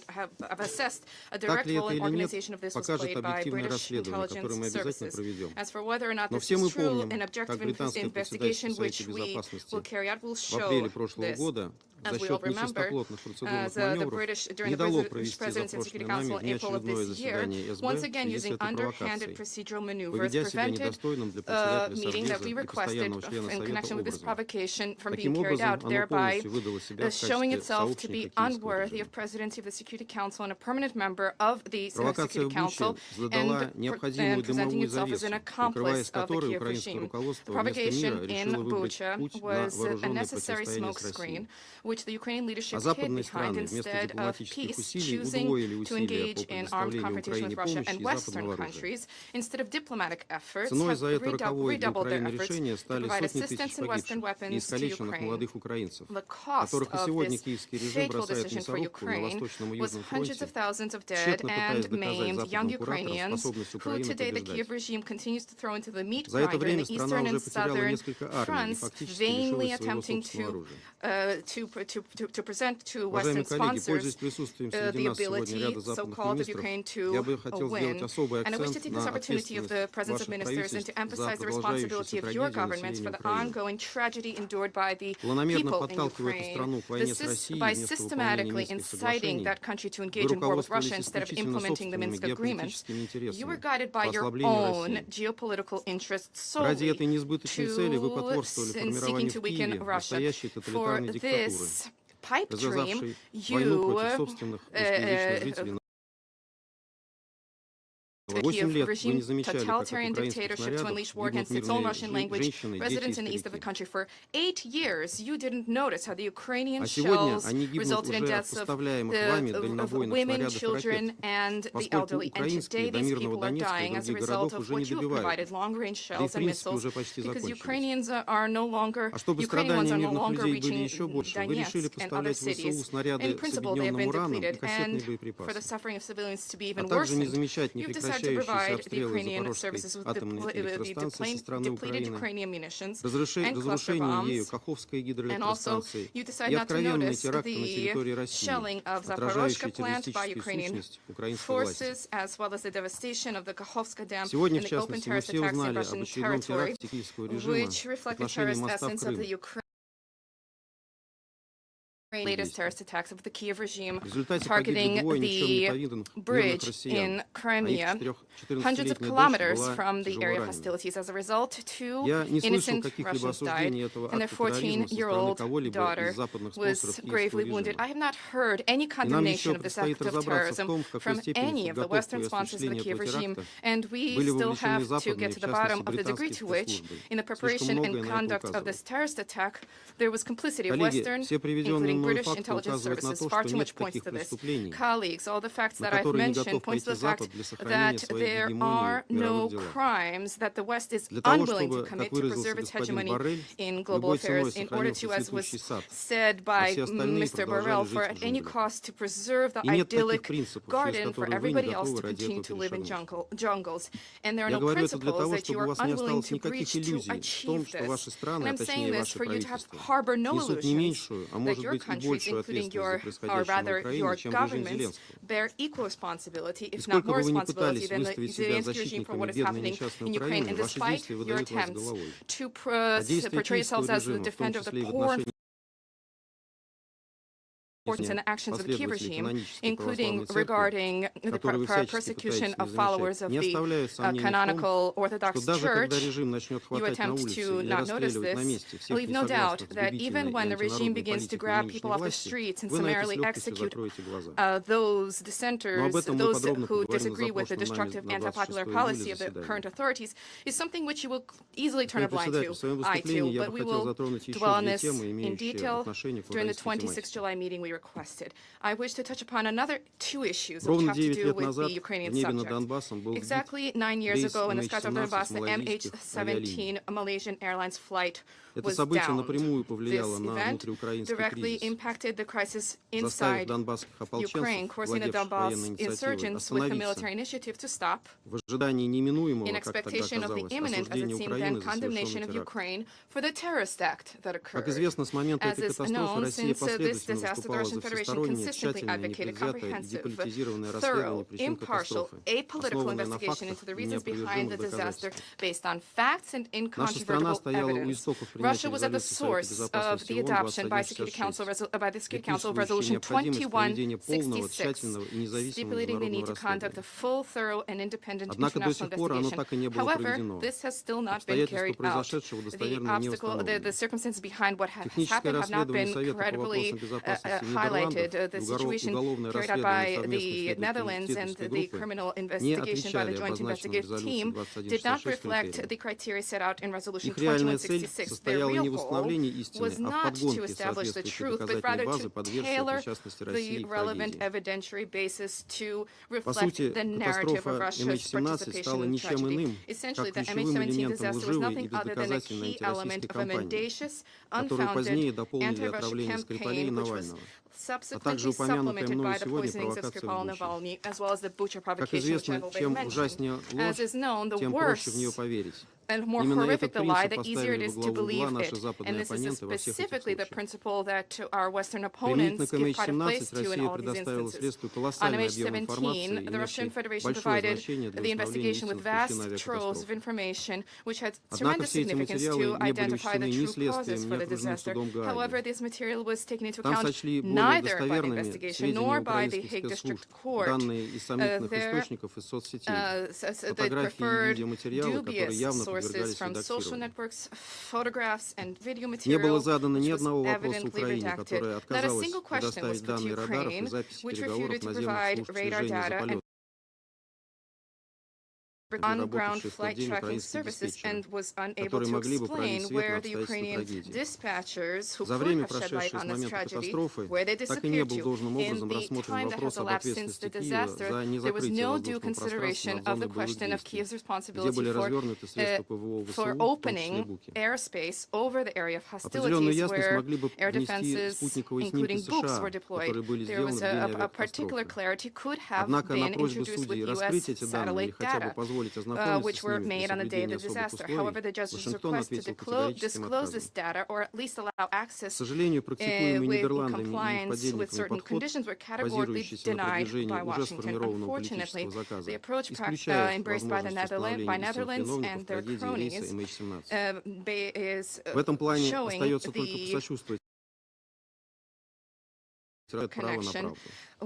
have assessed a direct role in organization of this was played by British intelligence services. As for whether or not this is true, an objective investigation which we will carry out will show this. As we all remember, the British, during the British Presidency and Security Council in April of this year, once again using underhanded procedural maneuvers, prevented a meeting that we requested in connection with this provocation from being carried out, thereby showing itself to be unworthy of presidency of the Security Council and a permanent member of the Security Council, and presenting itself as an accomplice of the Kiev regime. The provocation in Bucha was a necessary smokescreen, which the Ukrainian leadership hid behind instead of peace, choosing to engage in armed confrontation with Russia and Western countries instead of diplomatic efforts, have redoubled their efforts to provide assistance and Western weapons to Ukraine. The cost of this fatal decision for Ukraine was hundreds of thousands of dead and maimed young Ukrainians who today the Kiev regime continues to throw into the meat grinder in the eastern and southern fronts, vainly attempting to present to Western sponsors the ability, so-called, of Ukraine to win. And I wish to take this opportunity of the presence of ministers and to emphasize the responsibility of your governments for the ongoing tragedy endured by the people in Ukraine. By systematically inciting that country to engage in war with Russia instead of implementing the Minsk agreements, you were guided by your own geopolitical interests solely in seeking to weaken Russia. For this pipe dream, the Kiev regime, totalitarian dictatorship to unleash war against its own Russian language residents in the east of the country. For 8 years, you didn't notice how the Ukrainian shells resulted in deaths of women, children, and the elderly. And today, these people are dying as a result of what you have provided, long-range shells and missiles, because Ukrainians are no longer reaching Donetsk and other cities. In principle, they have been depleted, and for the suffering of civilians to be even worsened, you've decided to provide the Ukrainian services with depleted Ukrainian munitions and cluster bombs. And also, you decided not to notice the shelling of Zaporozhye plant by Ukrainian forces, as well as the devastation of the Kakhovska Dam and the open terrorist attacks in Russian territory, which reflect the terrorist essence of the Ukraine. Latest terrorist attacks of the Kiev regime targeting the bridge in Crimea, hundreds of kilometers from the area of hostilities. As a result, 2 innocent Russians died, and their 14-year-old daughter was gravely wounded. I have not heard any condemnation of this act of terrorism from any of the Western sponsors of the Kiev regime, and we still have to get to the bottom of the degree to which, in the preparation and conduct of this terrorist attack, there was complicity of Western, including British intelligence services. Far too much points to this. Colleagues, all the facts that I've mentioned points to the fact that there are no crimes that the West is unwilling to commit to preserve its hegemony in global affairs in order to, as was said by Mr. Borrell, for at any cost to preserve the idyllic garden for everybody else to continue to live in jungles. And there are no principles that you are unwilling to breach to achieve this. And I'm saying this for you to harbor no illusions that your countries, including your governments, bear equal responsibility, if not more responsibility, than the Zelensky regime for what is happening in Ukraine. And despite your attempts to portray yourselves as the defender of the poor and reports and actions of the Kiev regime, including regarding the persecution of followers of the canonical Orthodox Church, you attempt to not notice this. I leave no doubt that even when the regime begins to grab people off the streets and summarily execute those dissenters, those who disagree with the destructive anti-popular policy of the current authorities, is something which you will easily turn a blind to, I too, but we will dwell on this in detail during the 26th July meeting we requested. I wish to touch upon another two issues which have to do with the Ukrainian subject. Exactly 9 years ago in the skies of Donbass, the MH17 Malaysian Airlines flight was down. This event directly impacted the crisis inside Ukraine, forcing the Donbass insurgents with a military initiative to stop, in expectation of the imminent, as it seemed then, condemnation of Ukraine for the terrorist act that occurred. As is known, since this disaster, the Russian Federation consistently advocated comprehensive, thorough, impartial, apolitical investigation into the reasons behind the disaster based on facts and incontrovertible evidence. Russia was at the source of the adoption by the Security Council of Resolution 2166, stipulating the need to conduct a full, thorough, and independent international investigation. However, this has still not been carried out. The circumstances behind what has happened have not been credibly highlighted. The situation carried out by the Netherlands and the criminal investigation by the Joint Investigative Team did not reflect the criteria set out in Resolution 2166. Their real goal was not to establish the truth, but rather to tailor the relevant evidentiary basis to reflect the narrative of Russia's participation in tragedy. Essentially, the MH17 disaster was nothing other than a key element of a mendacious, unfounded anti-Russian campaign, which was subsequently supplemented by the poisonings of Skripal and Navalny, as well as the Bucha provocations which I've already mentioned. As is known, the worse and more horrific the lie, the easier it is to believe it. And this is specifically the principle that our Western opponents give pride of place to in all of these instances. On MH17, the Russian Federation provided the investigation with vast troves of information, which had tremendous significance to identify the true causes for the disaster. However, this material was taken into account neither by the investigation nor by the Hague District Court. They preferred dubious sources from social networks, photographs, and video materials, which was evidently redacted. Not a single question was put to Ukraine, which refuted to provide radar data and on-ground flight tracking services and was unable to explain where the Ukrainian dispatchers who could have shed light on this tragedy, where they disappeared to. In the time that has elapsed since the disaster, there was no due consideration of the question of Kiev's responsibility for opening airspace over the area of hostilities where air defenses, including Buks, were deployed. There was a particular clarity could have been introduced with U.S. satellite data, which were made on the day of the disaster. However, the judge's request to disclose this data, or at least allow access with compliance with certain conditions, were categorically denied by Washington. Unfortunately, the approach embraced by Netherlands and their cronies is showing the connection.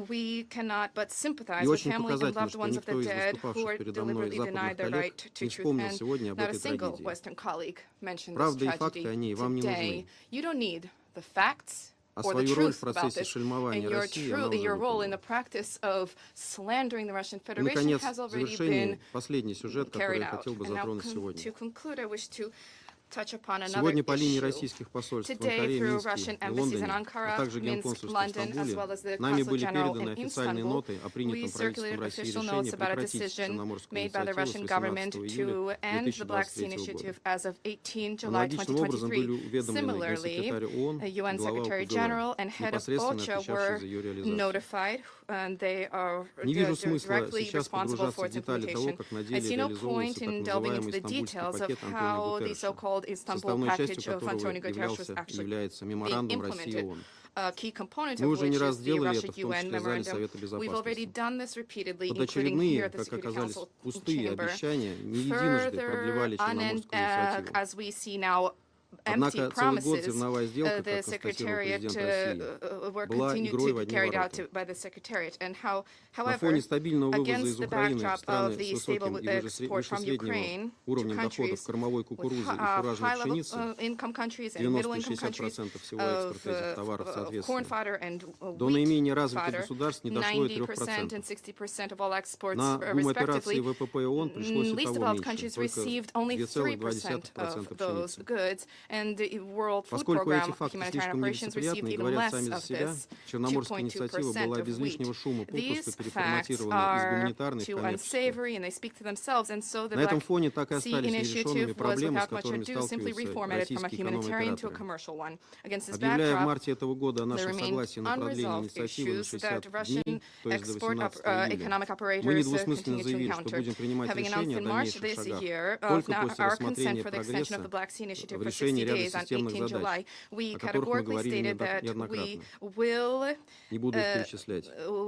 We cannot but sympathize with families and loved ones of the dead who are deliberately denied their right to truth, and not a single Western colleague mentioned this tragedy today. You don't need the facts or the truth about this, and your role in the practice of slandering the Russian Federation has already been carried out. And now, to conclude, I wish to touch upon another issue. Today, through Russian embassies in Ankara, Minsk, London, as well as the Consulate General in Istanbul, we circulated official notes about a decision made by the Russian government to end the Black Sea Initiative as of 18 July 2023. Similarly, the UN Secretary General and head of OCHA were notified, and they are directly responsible for its implementation. I see no point in delving into the details of how the so-called Istanbul package of Antonio Guterres was actually being implemented. A key component of which is the Russia-UN memorandum. We've already done this repeatedly, including here at the Security Council chamber. Further, as we see now, empty promises, the Secretariat were continued to be carried out by the Secretariat. And however, against the backdrop of the stable export from Ukraine to countries with high-level income countries and middle-income countries of corn fodder and wheat fodder, 90% and 60% of all exports, respectively, least developed countries received only 3% of those goods, and the World Food Program humanitarian operations received even less of this, 2.2% of wheat. These facts are too unsavory, and they speak to themselves, and so the Black Sea Initiative was, without much ado, simply reformatted from a humanitarian to a commercial one. Against this backdrop, there remain unresolved issues that Russian export economic operators continue to encounter. Having announced in March this year our consent for the extension of the Black Sea Initiative for 60 days on 18 July, we categorically stated that we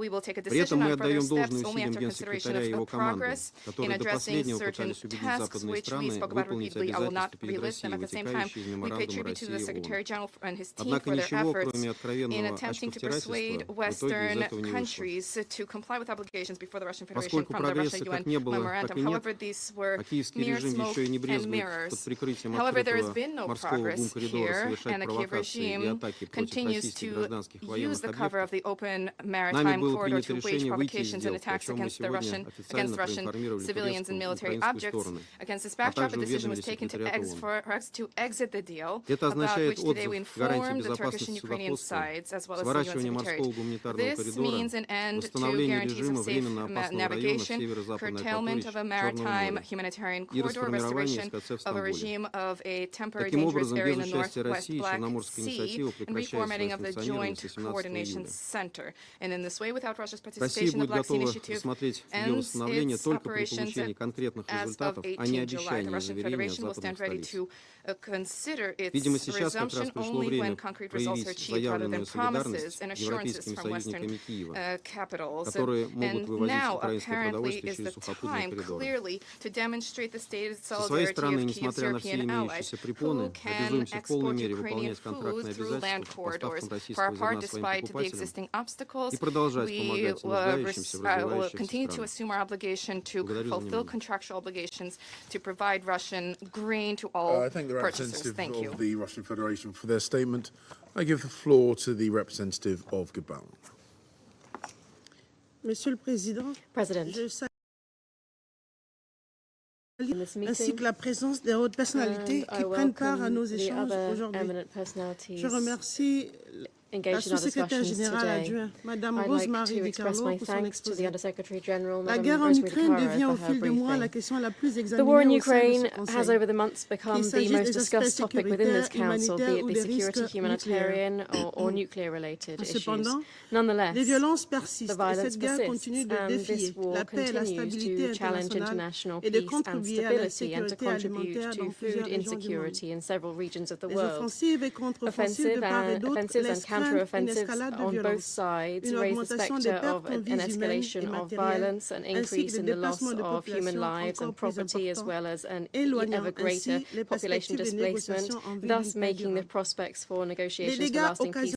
will take a decision on further steps only after consideration of the progress in addressing certain tasks, which we spoke about repeatedly. I will not relist them. At the same time, we pay tribute to the Secretary General and his team for their efforts in attempting to persuade Western countries to comply with obligations before the Russian Federation from the Russia-UN memorandum. However, these were mere smoke and mirrors. However, there has been no progress here, and the Kiev regime continues to use the cover of the open maritime corridor to wage provocations and attacks against Russian civilians and military objects. Against this backdrop, a decision was taken for us to exit the deal, about which today we informed the Turkish and Ukrainian sides, as well as the UN Secretariat. This means an end to guarantees of safe navigation, curtailment of a maritime humanitarian corridor, restoration of a regime of a temporary dangerous area in the Northwest Black Sea, and reformatting of the Joint Coordination Center. And in this way, without Russia's participation, the Black Sea Initiative ends its operations as of 18 July. The Russian Federation will stand ready to consider its resumption only when concrete results are achieved, rather than promises and assurances from Western capitals. And now, apparently, is the time, clearly, to demonstrate the stated solidarity of Kiev's European allies, who can export Ukrainian food through land corridors. For our part, despite the existing obstacles, we will continue to assume our obligation to fulfill contractual obligations to provide Russian grain to all purchasers. Thank you. Of the Russian Federation for their statement. I give the floor to the representative of Gabon. Monsieur le Président, je salue ainsi que la présence des hautes personnalités qui prennent part à nos échanges aujourd'hui. Je remercie la sous-secrétaire générale adjointe, Madame Rosemary DiCarlo, pour son exposé. La guerre en Ukraine devient au fil des mois la question la plus examinée au sein de ce Conseil. Has over the months become the most discussed topic within this council, be it the security, humanitarian or nuclear-related issues. Nonetheless, the violence persists, and this war continues to challenge international peace and stability and to contribute to food insecurity in several regions of the world. Offensive and counter-offensives on both sides raise the spectre of an escalation of violence, an increase in the loss of human lives and property, as well as an ever greater population displacement, thus making the prospects for negotiations for lasting peace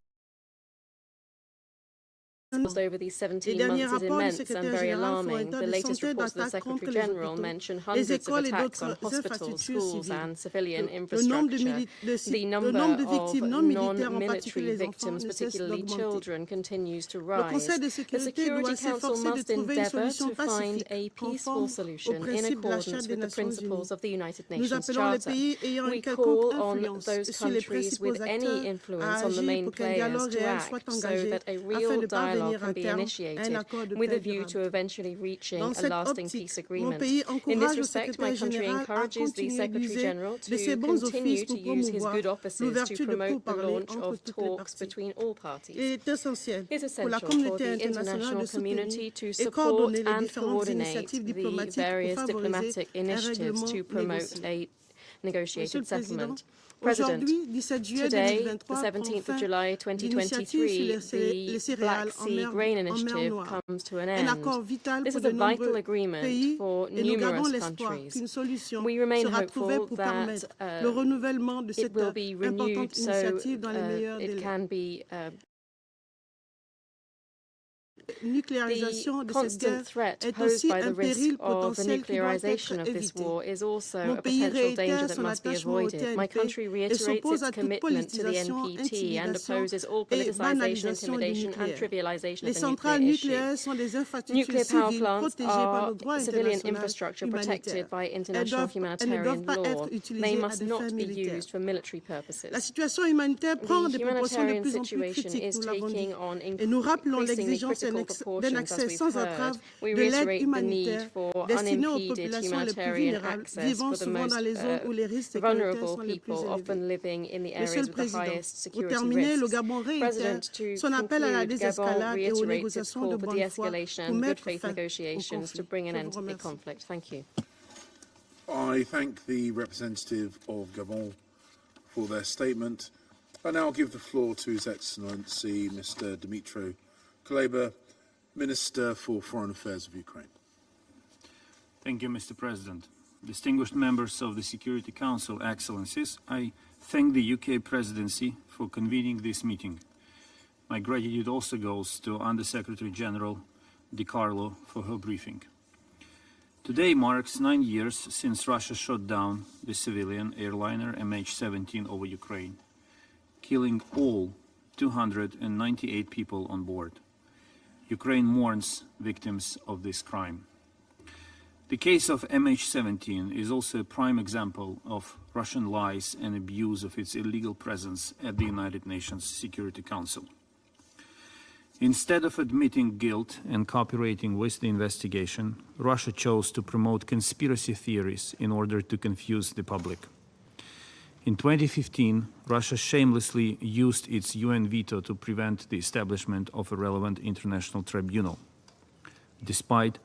over these 17 months is immense and very alarming. The latest reports of the Secretary General mention hundreds of attacks on hospitals, schools and civilian infrastructure. The number of non-military victims, particularly children, continues to rise. The Security Council must endeavour to find a peaceful solution in accordance with the principles of the United Nations Charter. We call on those countries with any influence on the main players to act so that a real dialogue can be initiated with a view to eventually reaching a lasting peace agreement. In this respect, my country encourages the Secretary General to continue to use his good offices to promote the launch of talks between all parties. It is essential for the international community to support and coordinate the various diplomatic initiatives to promote a negotiated settlement. President, today, the 17th of July 2023, the Black Sea Grain Initiative comes to an end. This is a vital agreement for numerous countries. We remain hopeful that it will be renewed so it can be the constant threat posed by the risk of the nuclearization of this war is also a potential danger that must be avoided. My country reiterates its commitment to the NPT and opposes all politicization, intimidation and trivialization of the nuclear issue. Nuclear power plants are civilian infrastructure protected by international humanitarian law. They must not be used for military purposes. The humanitarian situation is taking on increasingly critical proportions as we've heard. We reiterate the need for unimpeded humanitarian access for the most vulnerable people, often living in the areas with the highest security risks. President, to conclude, Gabon reiterates its call for de-escalation and good faith negotiations to bring an end to the conflict. Thank you. I thank the representative of Gabon for their statement. I now give the floor to His Excellency Mr. Dmytro Kuleba, Minister for Foreign Affairs of Ukraine. Thank you, Mr. President. Distinguished members of the Security Council, Excellencies, I thank the UK Presidency for convening this meeting. My gratitude also goes to Under-Secretary General Di Carlo for her briefing. Today marks 9 years since Russia shot down the civilian airliner MH17 over Ukraine, killing all 298 people on board. Ukraine mourns victims of this crime. The case of MH17 is also a prime example of Russian lies and abuse of its illegal presence at the United Nations Security Council. Instead of admitting guilt and cooperating with the investigation, Russia chose to promote conspiracy theories in order to confuse the public. In 2015, Russia shamelessly used its UN veto to prevent the establishment of a relevant international tribunal, despite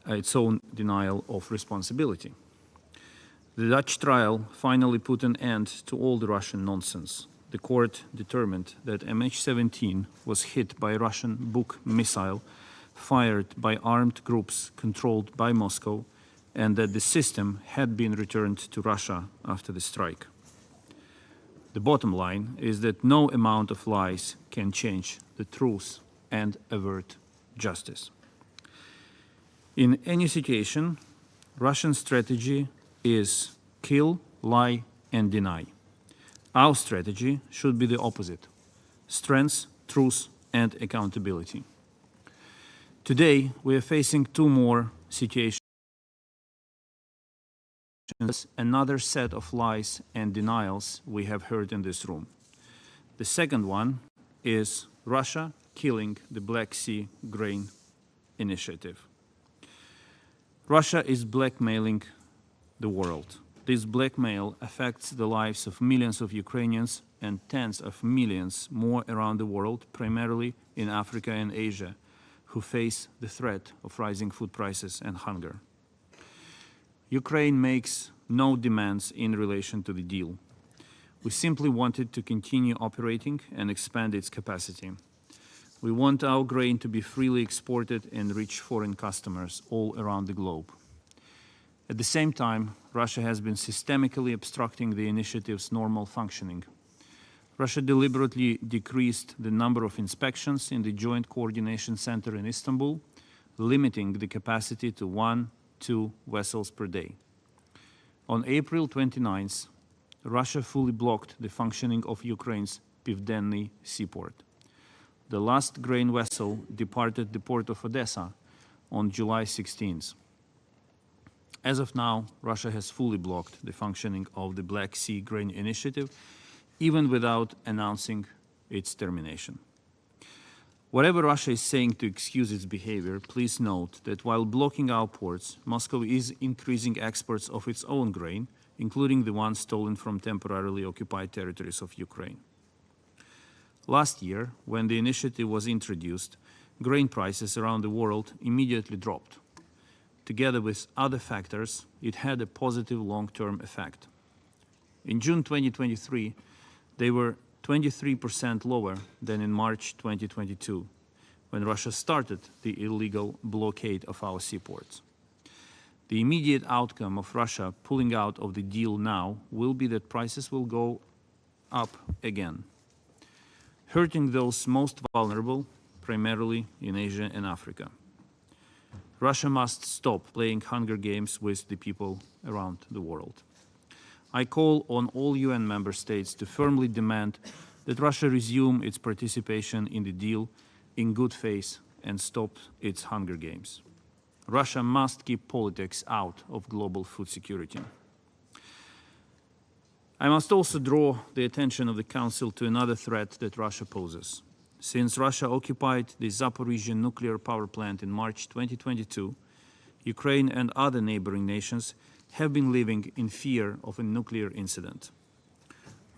its own denial of responsibility. The Dutch trial finally put an end to all the Russian nonsense. The court determined that MH17 was hit by a Russian Buk missile fired by armed groups controlled by Moscow, and that the system had been returned to Russia after the strike. The bottom line is that no amount of lies can change the truth and avert justice. In any situation, Russian strategy is kill, lie, and deny. Our strategy should be the opposite: strength, truth, and accountability. Today, we are facing two more situations. Another set of lies and denials we have heard in this room. The second one is Russia killing the Black Sea Grain Initiative. Russia is blackmailing the world. This blackmail affects the lives of millions of Ukrainians and tens of millions more around the world, primarily in Africa and Asia, who face the threat of rising food prices and hunger. Ukraine makes no demands in relation to the deal. We simply want it to continue operating and expand its capacity. We want our grain to be freely exported and reach foreign customers all around the globe. At the same time, Russia has been systemically obstructing the initiative's normal functioning. Russia deliberately decreased the number of inspections in the Joint Coordination Center in Istanbul, limiting the capacity to 1-2 vessels per day. On April 29th, Russia fully blocked the functioning of Ukraine's Pivdenny seaport. The last grain vessel departed the port of Odessa on July 16th. As of now, Russia has fully blocked the functioning of the Black Sea Grain Initiative, even without announcing its termination. Whatever Russia is saying to excuse its behavior, please note that while blocking our ports, Moscow is increasing exports of its own grain, including the ones stolen from temporarily occupied territories of Ukraine. Last year, when the initiative was introduced, grain prices around the world immediately dropped. Together with other factors, it had a positive long-term effect. In June 2023, they were 23% lower than in March 2022, when Russia started the illegal blockade of our seaports. The immediate outcome of Russia pulling out of the deal now will be that prices will go up again, hurting those most vulnerable, primarily in Asia and Africa. Russia must stop playing Hunger Games with the people around the world. I call on all UN member states to firmly demand that Russia resume its participation in the deal in good faith and stop its Hunger Games. Russia must keep politics out of global food security. I must also draw the attention of the Council to another threat that Russia poses. Since Russia occupied the Zaporizhzhia nuclear power plant in March 2022, Ukraine and other neighboring nations have been living in fear of a nuclear incident.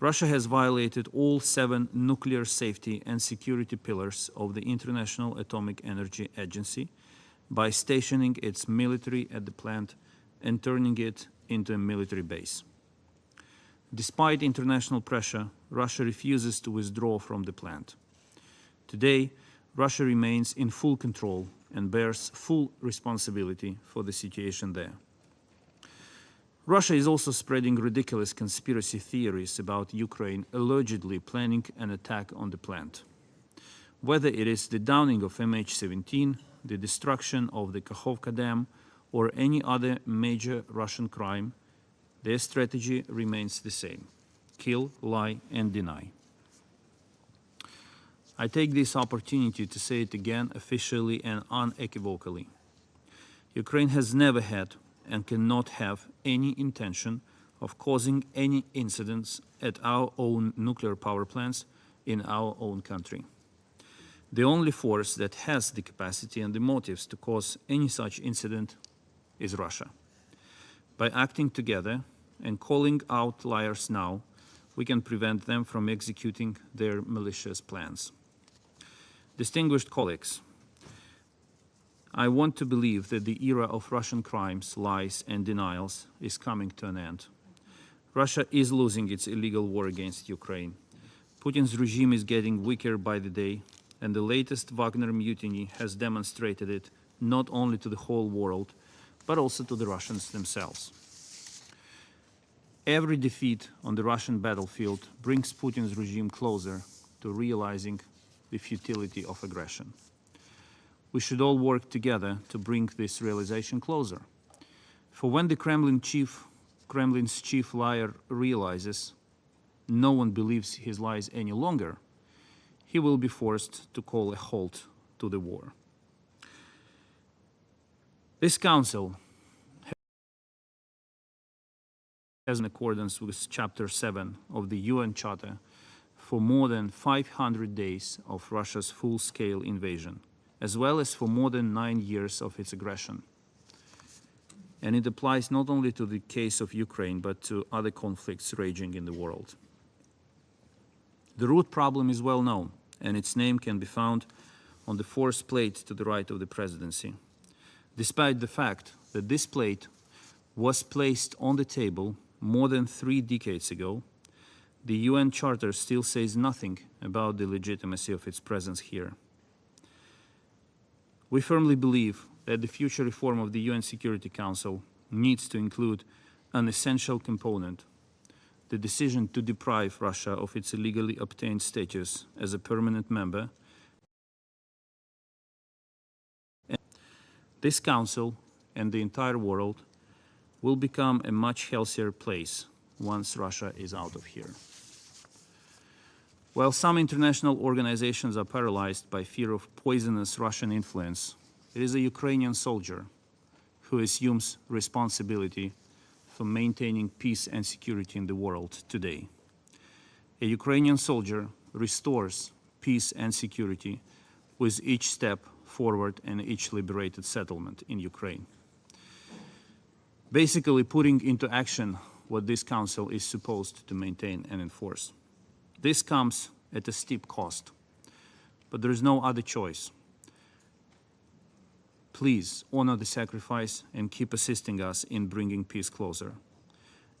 Russia has violated all 7 nuclear safety and security pillars of the International Atomic Energy Agency by stationing its military at the plant and turning it into a military base. Despite international pressure, Russia refuses to withdraw from the plant. Today, Russia remains in full control and bears full responsibility for the situation there. Russia is also spreading ridiculous conspiracy theories about Ukraine allegedly planning an attack on the plant. Whether it is the downing of MH17, the destruction of the Kakhovka Dam, or any other major Russian crime, their strategy remains the same: kill, lie, and deny. I take this opportunity to say it again officially and unequivocally. Ukraine has never had and cannot have any intention of causing any incidents at our own nuclear power plants in our own country. The only force that has the capacity and the motives to cause any such incident is Russia. By acting together and calling out liars now, we can prevent them from executing their malicious plans. Distinguished colleagues, I want to believe that the era of Russian crimes, lies, and denials is coming to an end. Russia is losing its illegal war against Ukraine. Putin's regime is getting weaker by the day, and the latest Wagner mutiny has demonstrated it not only to the whole world, but also to the Russians themselves. Every defeat on the Russian battlefield brings Putin's regime closer to realizing the futility of aggression. We should all work together to bring this realization closer. For when the Kremlin's chief liar realizes no one believes his lies any longer, he will be forced to call a halt to the war. This Council has, in accordance with Chapter 7 of the UN Charter, for more than 500 days of Russia's full-scale invasion, as well as for more than 9 years of its aggression. And it applies not only to the case of Ukraine, but to other conflicts raging in the world. The root problem is well known, and its name can be found on the fourth plate to the right of the presidency. Despite the fact that this plate was placed on the table more than 3 decades ago, the UN Charter still says nothing about the legitimacy of its presence here. We firmly believe that the future reform of the UN Security Council needs to include an essential component: the decision to deprive Russia of its illegally obtained status as a permanent member. This Council and the entire world will become a much healthier place once Russia is out of here. While some international organizations are paralyzed by fear of poisonous Russian influence, it is a Ukrainian soldier who assumes responsibility for maintaining peace and security in the world today. A Ukrainian soldier restores peace and security with each step forward and each liberated settlement in Ukraine, basically putting into action what this Council is supposed to maintain and enforce. This comes at a steep cost, but there is no other choice. Please honor the sacrifice and keep assisting us in bringing peace closer.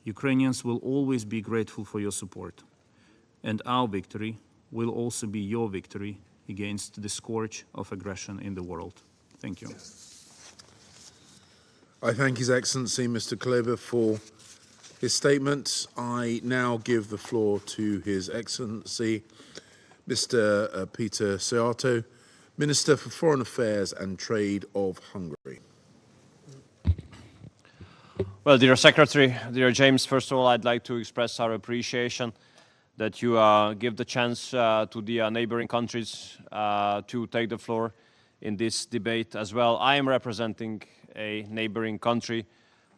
Ukrainians will always be grateful for your support, and our victory will also be your victory against the scourge of aggression in the world. Thank you. I thank His Excellency Mr. Kleber for his statement. I now give the floor to His Excellency Mr. Peter Seato, Minister for Foreign Affairs and Trade of Hungary. Well, dear Secretary, dear James, first of all, I'd like to express our appreciation that you give the chance to the neighboring countries to take the floor in this debate as well. I am representing a neighboring country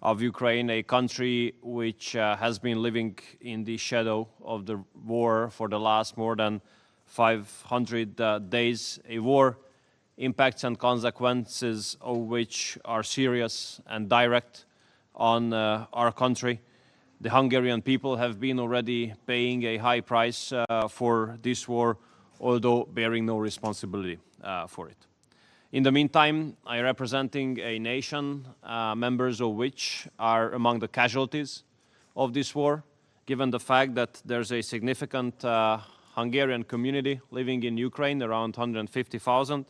of Ukraine, a country which has been living in the shadow of the war for the last more than 500 days, a war impacts and consequences of which are serious and direct on our country. The Hungarian people have been already paying a high price for this war, although bearing no responsibility for it. In the meantime, I am representing a nation, members of which are among the casualties of this war, given the fact that there's a significant Hungarian community living in Ukraine, around 150,000,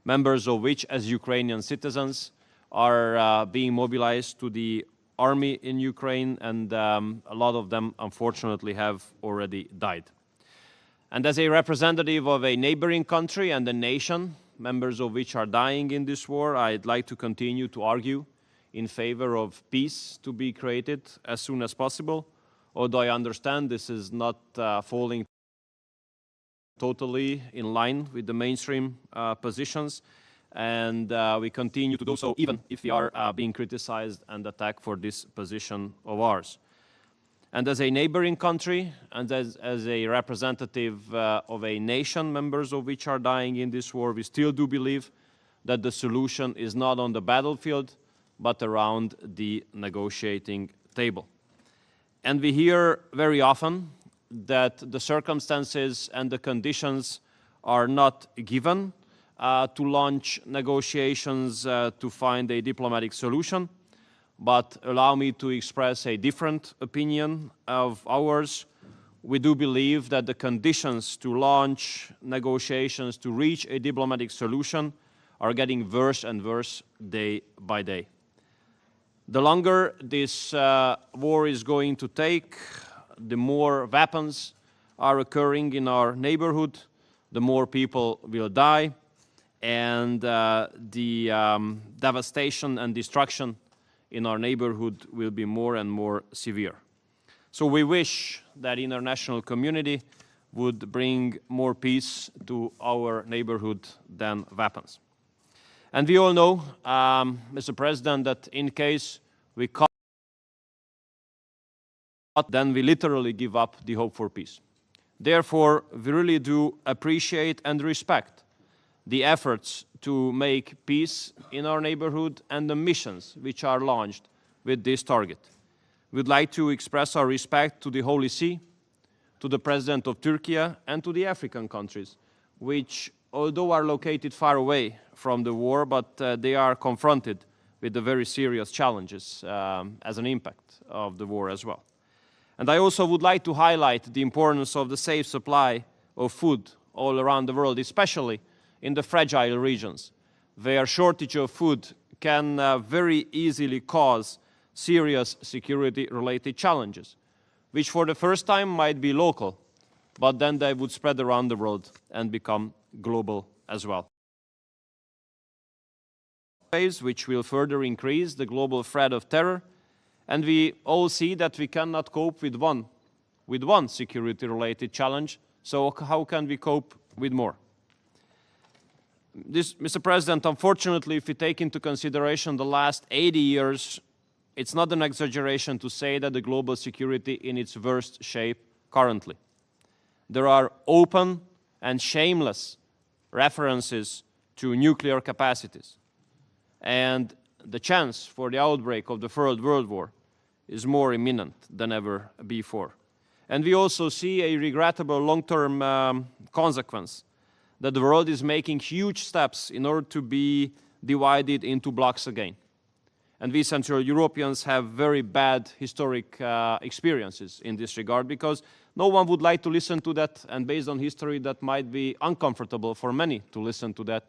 members of which, as Ukrainian citizens, are being mobilized to the army in Ukraine, and a lot of them, unfortunately, have already died. And as a representative of a neighboring country and a nation, members of which are dying in this war, I'd like to continue to argue in favor of peace to be created as soon as possible, although I understand this is not falling totally in line with the mainstream positions, and we continue to do so even if we are being criticized and attacked for this position of ours. And as a neighboring country and as a representative of a nation, members of which are dying in this war, we still do believe that the solution is not on the battlefield, but around the negotiating table. And we hear very often that the circumstances and the conditions are not given to launch negotiations to find a diplomatic solution. But allow me to express a different opinion of ours. We do believe that the conditions to launch negotiations to reach a diplomatic solution are getting worse and worse day by day. The longer this war is going to take, the more weapons are occurring in our neighborhood, the more people will die, and the devastation and destruction in our neighborhood will be more and more severe. So we wish that international community would bring more peace to our neighborhood than weapons. And we all know, Mr. President, that in case we cut, then we literally give up the hope for peace. Therefore, we really do appreciate and respect the efforts to make peace in our neighborhood and the missions which are launched with this target. We'd like to express our respect to the Holy See, to the President of Turkey, and to the African countries, which, although are located far away from the war, but they are confronted with the very serious challenges as an impact of the war as well. And I also would like to highlight the importance of the safe supply of food all around the world, especially in the fragile regions, where shortage of food can very easily cause serious security-related challenges, which for the first time might be local, but then they would spread around the world and become global as well. Which will further increase the global threat of terror, and we all see that we cannot cope with one security-related challenge, so how can we cope with more? Mr. President, unfortunately, if we take into consideration the last 80 years, it's not an exaggeration to say that the global security in its worst shape currently. There are open and shameless references to nuclear capacities. And the chance for the outbreak of the Third World War is more imminent than ever before. And we also see a regrettable long-term consequence that the world is making huge steps in order to be divided into blocs again. And we Central Europeans have very bad historic experiences in this regard, because no one would like to listen to that, and based on history that might be uncomfortable for many to listen to that.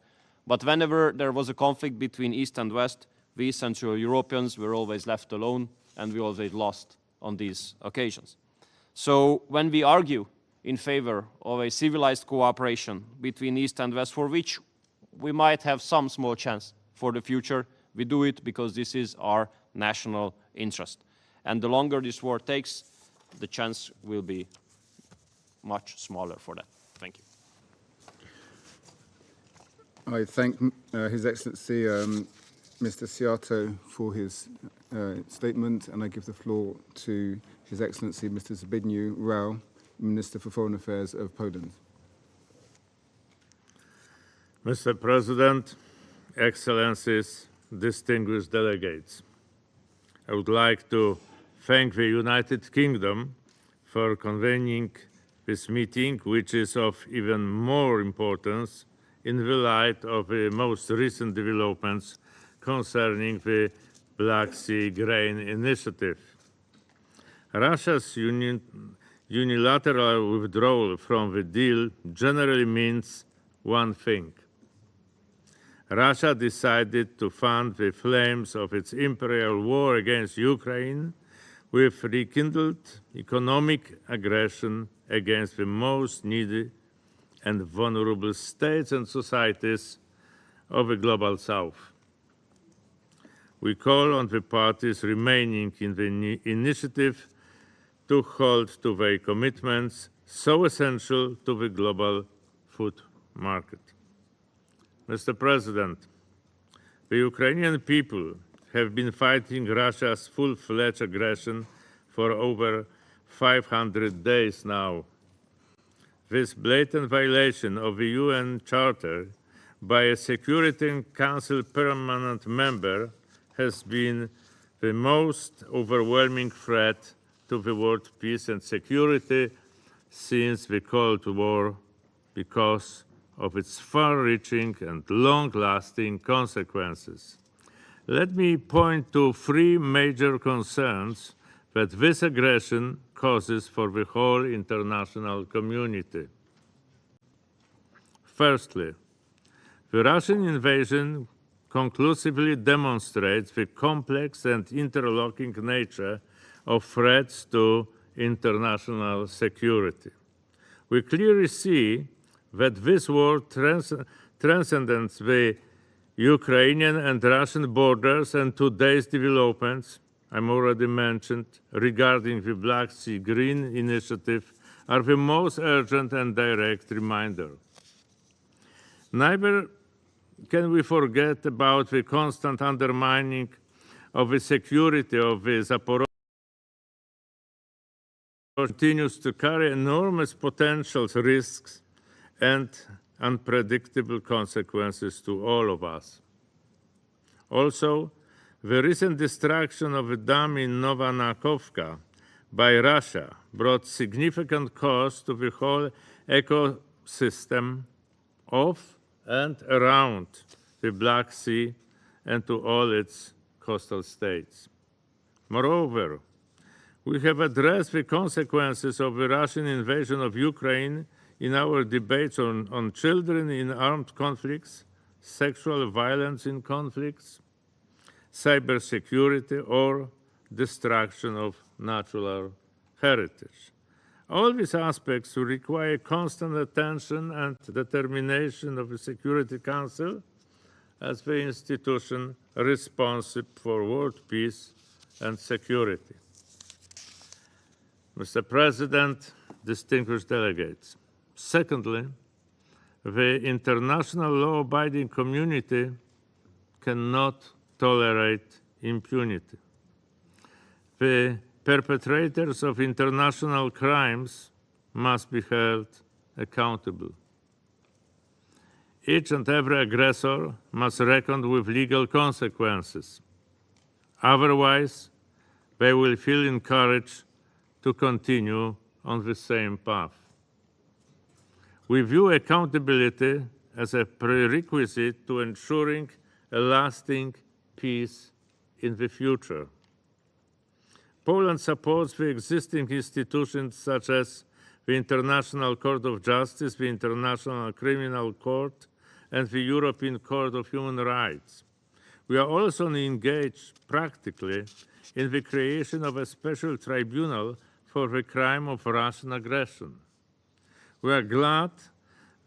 But whenever there was a conflict between East and West, we Central Europeans were always left alone, and we always lost on these occasions. So when we argue in favor of a civilized cooperation between East and West, for which we might have some small chance for the future, we do it because this is our national interest. And the longer this war takes, the chance will be much smaller for that. Thank you. I thank His Excellency Mr. Siato for his statement, and I give the floor to His Excellency Mr. Zbigniew Rau, Minister for Foreign Affairs of Poland. Mr. President, Excellencies, distinguished delegates, I would like to thank the United Kingdom for convening this meeting, which is of even more importance in the light of the most recent developments concerning the Black Sea Grain Initiative. Russia's unilateral withdrawal from the deal generally means one thing. Russia decided to fan the flames of its imperial war against Ukraine with rekindled economic aggression against the most needy and vulnerable states and societies of the Global South. We call on the parties remaining in the initiative to hold to their commitments so essential to the global food market. Mr. President, the Ukrainian people have been fighting Russia's full-fledged aggression for over 500 days now. This blatant violation of the UN Charter by a Security Council permanent member has been the most overwhelming threat to the world peace and security since the Cold War, because of its far-reaching and long-lasting consequences. Let me point to three major concerns that this aggression causes for the whole international community. Firstly, the Russian invasion conclusively demonstrates the complex and interlocking nature of threats to international security. We clearly see that this war transcends the Ukrainian and Russian borders, and today's developments, I'm already mentioned, regarding the Black Sea Green Initiative are the most urgent and direct reminder. Neither can we forget about the constant undermining of the security of the Zaporozhye continues to carry enormous potential risks and unpredictable consequences to all of us. Also, the recent destruction of a dam in Novanakovka by Russia brought significant cost to the whole ecosystem of and around the Black Sea and to all its coastal states. Moreover, we have addressed the consequences of the Russian invasion of Ukraine in our debates on children in armed conflicts, sexual violence in conflicts, cybersecurity, or destruction of natural heritage. All these aspects require constant attention and determination of the Security Council as the institution responsible for world peace and security. Mr. President, distinguished delegates, secondly, the international law-abiding community cannot tolerate impunity. The perpetrators of international crimes must be held accountable. Each and every aggressor must reckon with legal consequences. Otherwise, they will feel encouraged to continue on the same path. We view accountability as a prerequisite to ensuring a lasting peace in the future. Poland supports the existing institutions such as the International Court of Justice, the International Criminal Court, and the European Court of Human Rights. We are also engaged practically in the creation of a special tribunal for the crime of Russian aggression. We are glad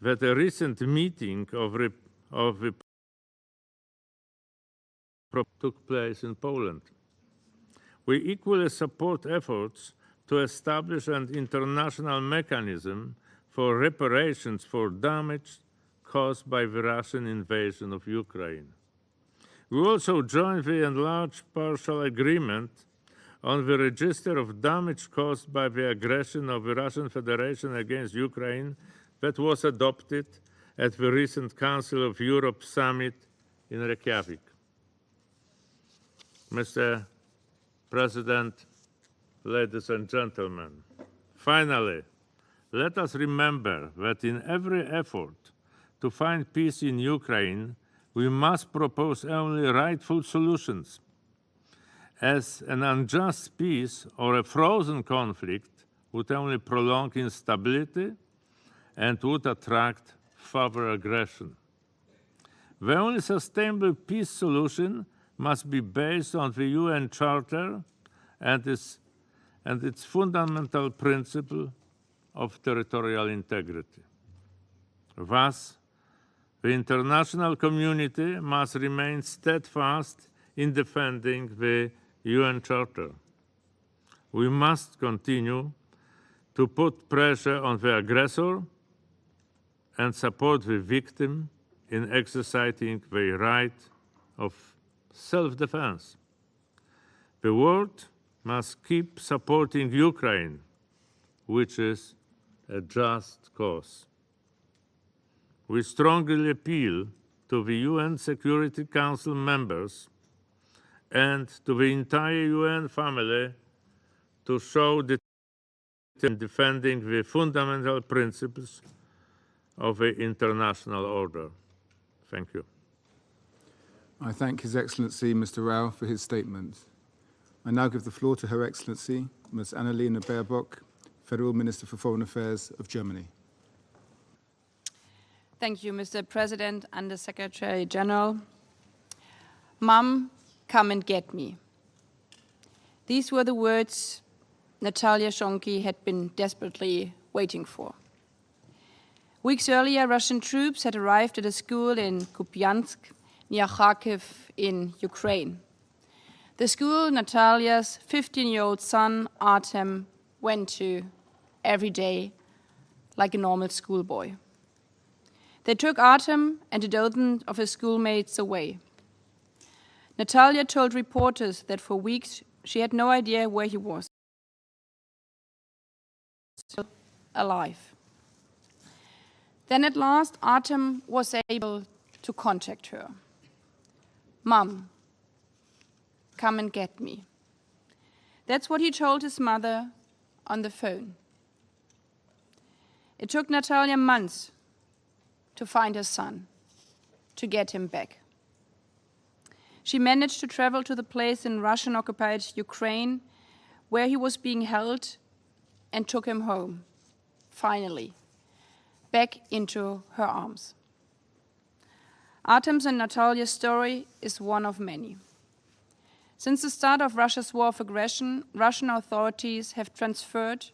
that a recent meeting of the took place in Poland. We equally support efforts to establish an international mechanism for reparations for damage caused by the Russian invasion of Ukraine. We also join the enlarged partial agreement on the register of damage caused by the aggression of the Russian Federation against Ukraine that was adopted at the recent Council of Europe summit in Reykjavik. Mr. President, ladies and gentlemen, finally, let us remember that in every effort to find peace in Ukraine, we must propose only rightful solutions, as an unjust peace or a frozen conflict would only prolong instability and would attract further aggression. The only sustainable peace solution must be based on the UN Charter and its fundamental principle of territorial integrity. Thus, the international community must remain steadfast in defending the UN Charter. We must continue to put pressure on the aggressor and support the victim in exercising the right of self-defense. The world must keep supporting Ukraine, which is a just cause. We strongly appeal to the UN Security Council members and to the entire UN family to show determination in defending the fundamental principles of the international order. Thank you. I thank His Excellency Mr. Rao for his statement. I now give the floor to Her Excellency Ms. Annalena Baerbock, Federal Minister for Foreign Affairs of Germany. Thank you, Mr. President and the Secretary General. Mom, come and get me. These were the words Natalia Shonki had been desperately waiting for. Weeks earlier, Russian troops had arrived at a school in Kupiansk, near Kharkiv in Ukraine. The school Natalia's 15-year-old son, Artem, went to every day like a normal schoolboy. They took Artem and a dozen of his schoolmates away. Natalia told reporters that for weeks she had no idea where he was. Still alive. Then at last, Artem was able to contact her. Mom, come and get me. That's what he told his mother on the phone. It took Natalia months to find her son, to get him back. She managed to travel to the place in Russian-occupied Ukraine where he was being held and took him home, finally, back into her arms. Artem's and Natalia's story is one of many. Since the start of Russia's war of aggression, Russian authorities have transferred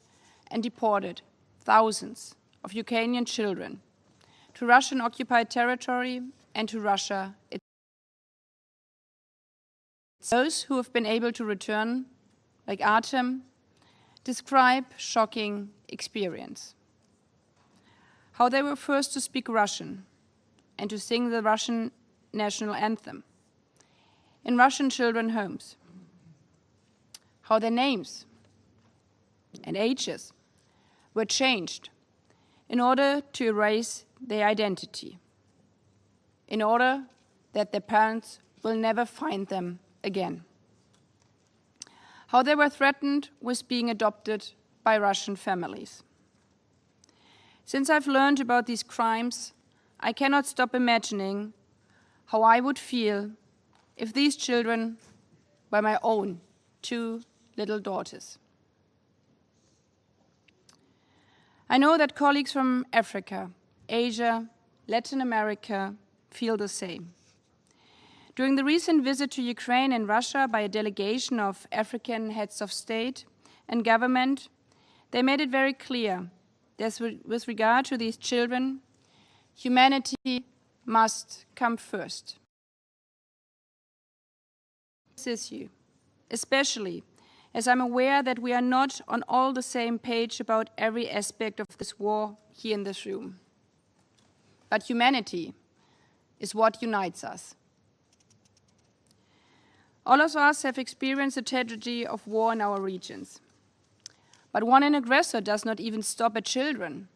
and deported thousands of Ukrainian children to Russian-occupied territory and to Russia itself. Those who have been able to return, like Artem, describe shocking experience. How they were first to speak Russian and to sing the Russian national anthem in Russian children's homes. How their names and ages were changed in order to erase their identity, in order that their parents will never find them again. How they were threatened with being adopted by Russian families. Since I've learned about these crimes, I cannot stop imagining how I would feel if these children by my own 2 little daughters. I know that colleagues from Africa, Asia, Latin America feel the same. During the recent visit to Ukraine and Russia by a delegation of African heads of state and government, they made it very clear that with regard to these children, humanity must come first. This issue, especially as I'm aware that we are not on all the same page about every aspect of this war here in this room. But humanity is what unites us. All of us have experienced the tragedy of war in our regions. But one aggressor does not even stop at children.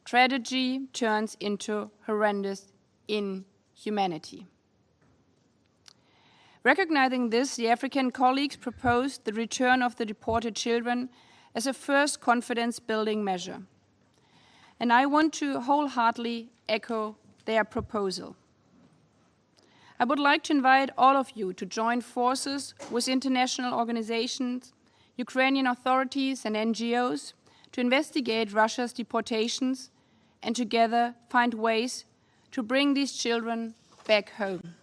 Tragedy turns into horrendous inhumanity. Recognizing this, the African colleagues proposed the return of the deported children as a first confidence-building measure. And I want to wholeheartedly echo their proposal. I would like to invite all of you to join forces with international organizations, Ukrainian authorities and NGOs to investigate Russia's deportations and together find ways to bring these children back home.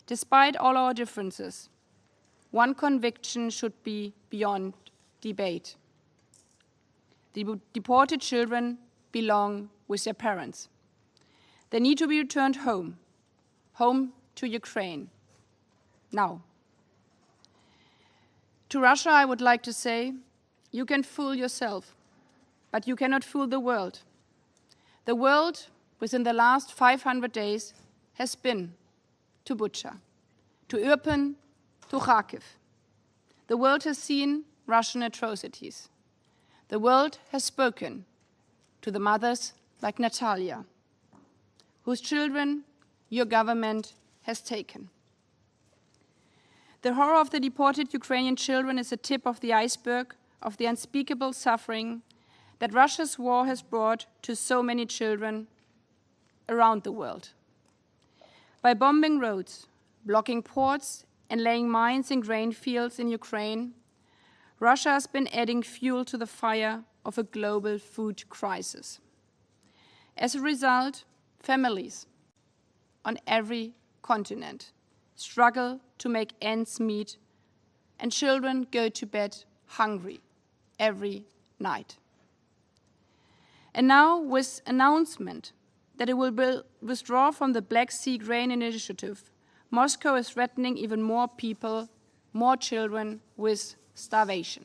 Despite all our differences, one conviction should be beyond debate. The deported children belong with their parents. They need to be returned home, home to Ukraine, now. To Russia, I would like to say, you can fool yourself, but you cannot fool the world. The world, within the last 500 days, has been to Bucha, to Irpin, to Kharkiv. The world has seen Russian atrocities. The world has spoken to the mothers like Natalia, whose children your government has taken. The horror of the deported Ukrainian children is the tip of the iceberg of the unspeakable suffering that Russia's war has brought to so many children around the world. By bombing roads, blocking ports, and laying mines in grain fields in Ukraine, Russia has been adding fuel to the fire of a global food crisis. As a result, families on every continent struggle to make ends meet, and children go to bed hungry every night. And now, with announcement that it will withdraw from the Black Sea Grain Initiative, Moscow is threatening even more people, more children, with starvation.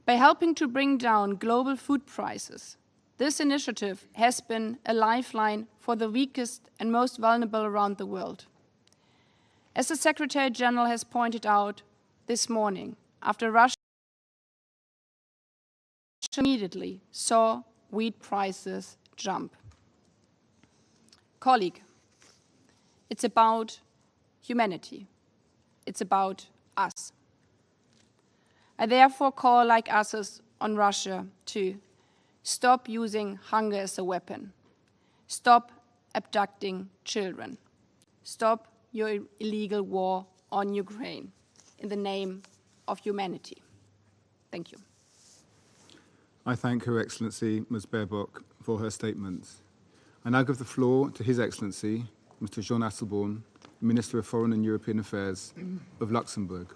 By helping to bring down global food prices, this initiative has been a lifeline for the weakest and most vulnerable around the world. As the Secretary General has pointed out this morning, after Russia immediately saw wheat prices jump. Colleague, it's about humanity. It's about us. I therefore call like us on Russia to stop using hunger as a weapon. Stop abducting children. Stop your illegal war on Ukraine in the name of humanity. Thank you. I thank Her Excellency Ms. Baerbock for her statements. I now give the floor to His Excellency Mr. Jean Asselborn, Minister of Foreign and European Affairs of Luxembourg.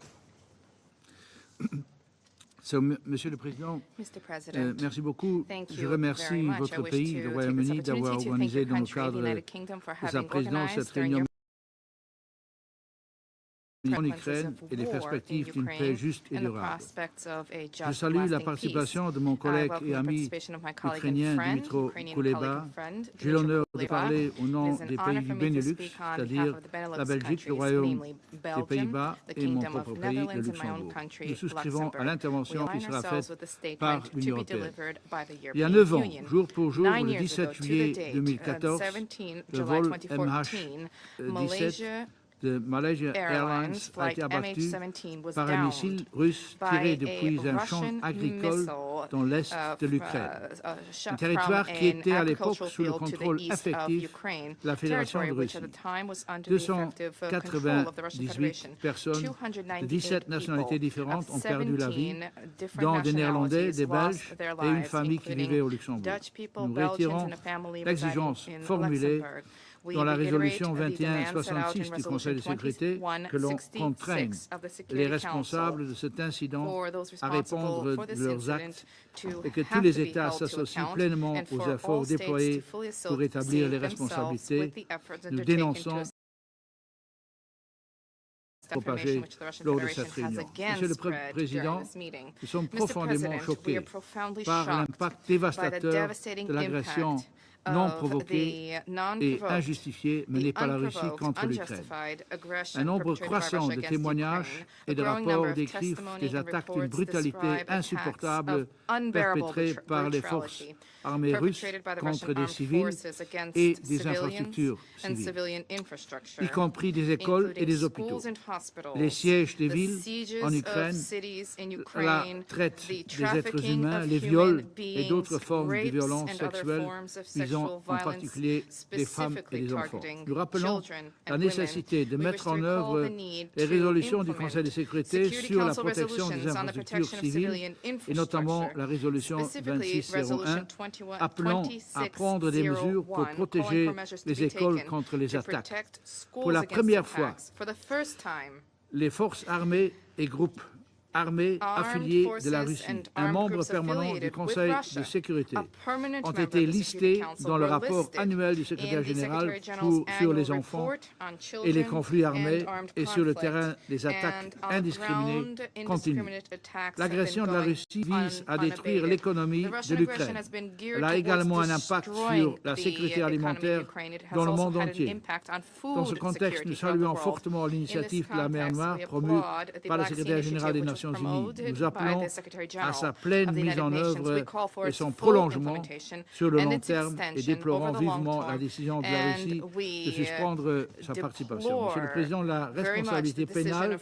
So, Monsieur le Président, merci beaucoup. Je remercie votre pays, le Royaume-Uni, d'avoir organisé dans le cadre de sa présidence cette réunion en Ukraine et les perspectives d'une paix juste et durable. Je salue la participation de mon collègue et ami ukrainien Dmytro Kuleba. J'ai l'honneur de parler au nom des pays du Benelux, c'est-à-dire la Belgique, le Royaume des Pays-Bas et mon propre pays, le Luxembourg. Nous souscrivons à l'intervention qui sera faite par l'Union européenne. Il y a 9 ans, jour pour jour, le 17 juillet 2014, le vol MH17 de Malaysia Airlines a été abattu par un missile russe tiré depuis un champ agricole dans l'est de l'Ukraine, un territoire qui était à l'époque sous le contrôle effectif de la Fédération de Russie. 298 personnes de 17 nationalités différentes ont perdu la vie, dont des Néerlandais, des Belges et une famille qui vivait au Luxembourg. Nous retirons l'exigence formulée dans la résolution 2166 du Conseil de sécurité que l'on contraigne les responsables de cet incident à répondre de leurs actes et que tous les États s'associent pleinement aux efforts déployés pour établir les responsabilités. Nous dénonçons propagé lors de cette réunion. Monsieur le Président, nous sommes profondément choqués par l'impact dévastateur de l'agression non provoquée et injustifiée menée par la Russie contre l'Ukraine. Un nombre croissant de témoignages et de rapports décrivent des attaques d'une brutalité insupportable perpétrées par les forces armées russes contre des civils et des infrastructures civiles, y compris des écoles et des hôpitaux. Les sièges des villes en Ukraine, la traite des êtres humains, les viols et d'autres formes de violences sexuelles visant en particulier des femmes et des enfants. Nous rappelons la nécessité de mettre en œuvre les résolutions du Conseil de sécurité sur la protection des infrastructures civiles et notamment la résolution 2601 appelant à prendre des mesures pour protéger les écoles contre les attaques. Pour la première fois, les forces armées et groupes armés affiliés de la Russie, un membre permanent du Conseil de sécurité, ont été listés dans le rapport annuel du secrétaire général sur les enfants et les conflits armés et sur le terrain des attaques indiscriminées continuent. L'agression de la Russie vise à détruire l'économie de l'Ukraine. Elle a également un impact sur la sécurité alimentaire dans le monde entier. Dans ce contexte, nous saluons fortement l'initiative de la mer Noire promue par le secrétaire général des Nations Unies. Nous appelons à sa pleine mise en œuvre et son prolongement sur le long terme et déplorons vivement la décision de la Russie de suspendre sa participation. Monsieur le Président, la responsabilité pénale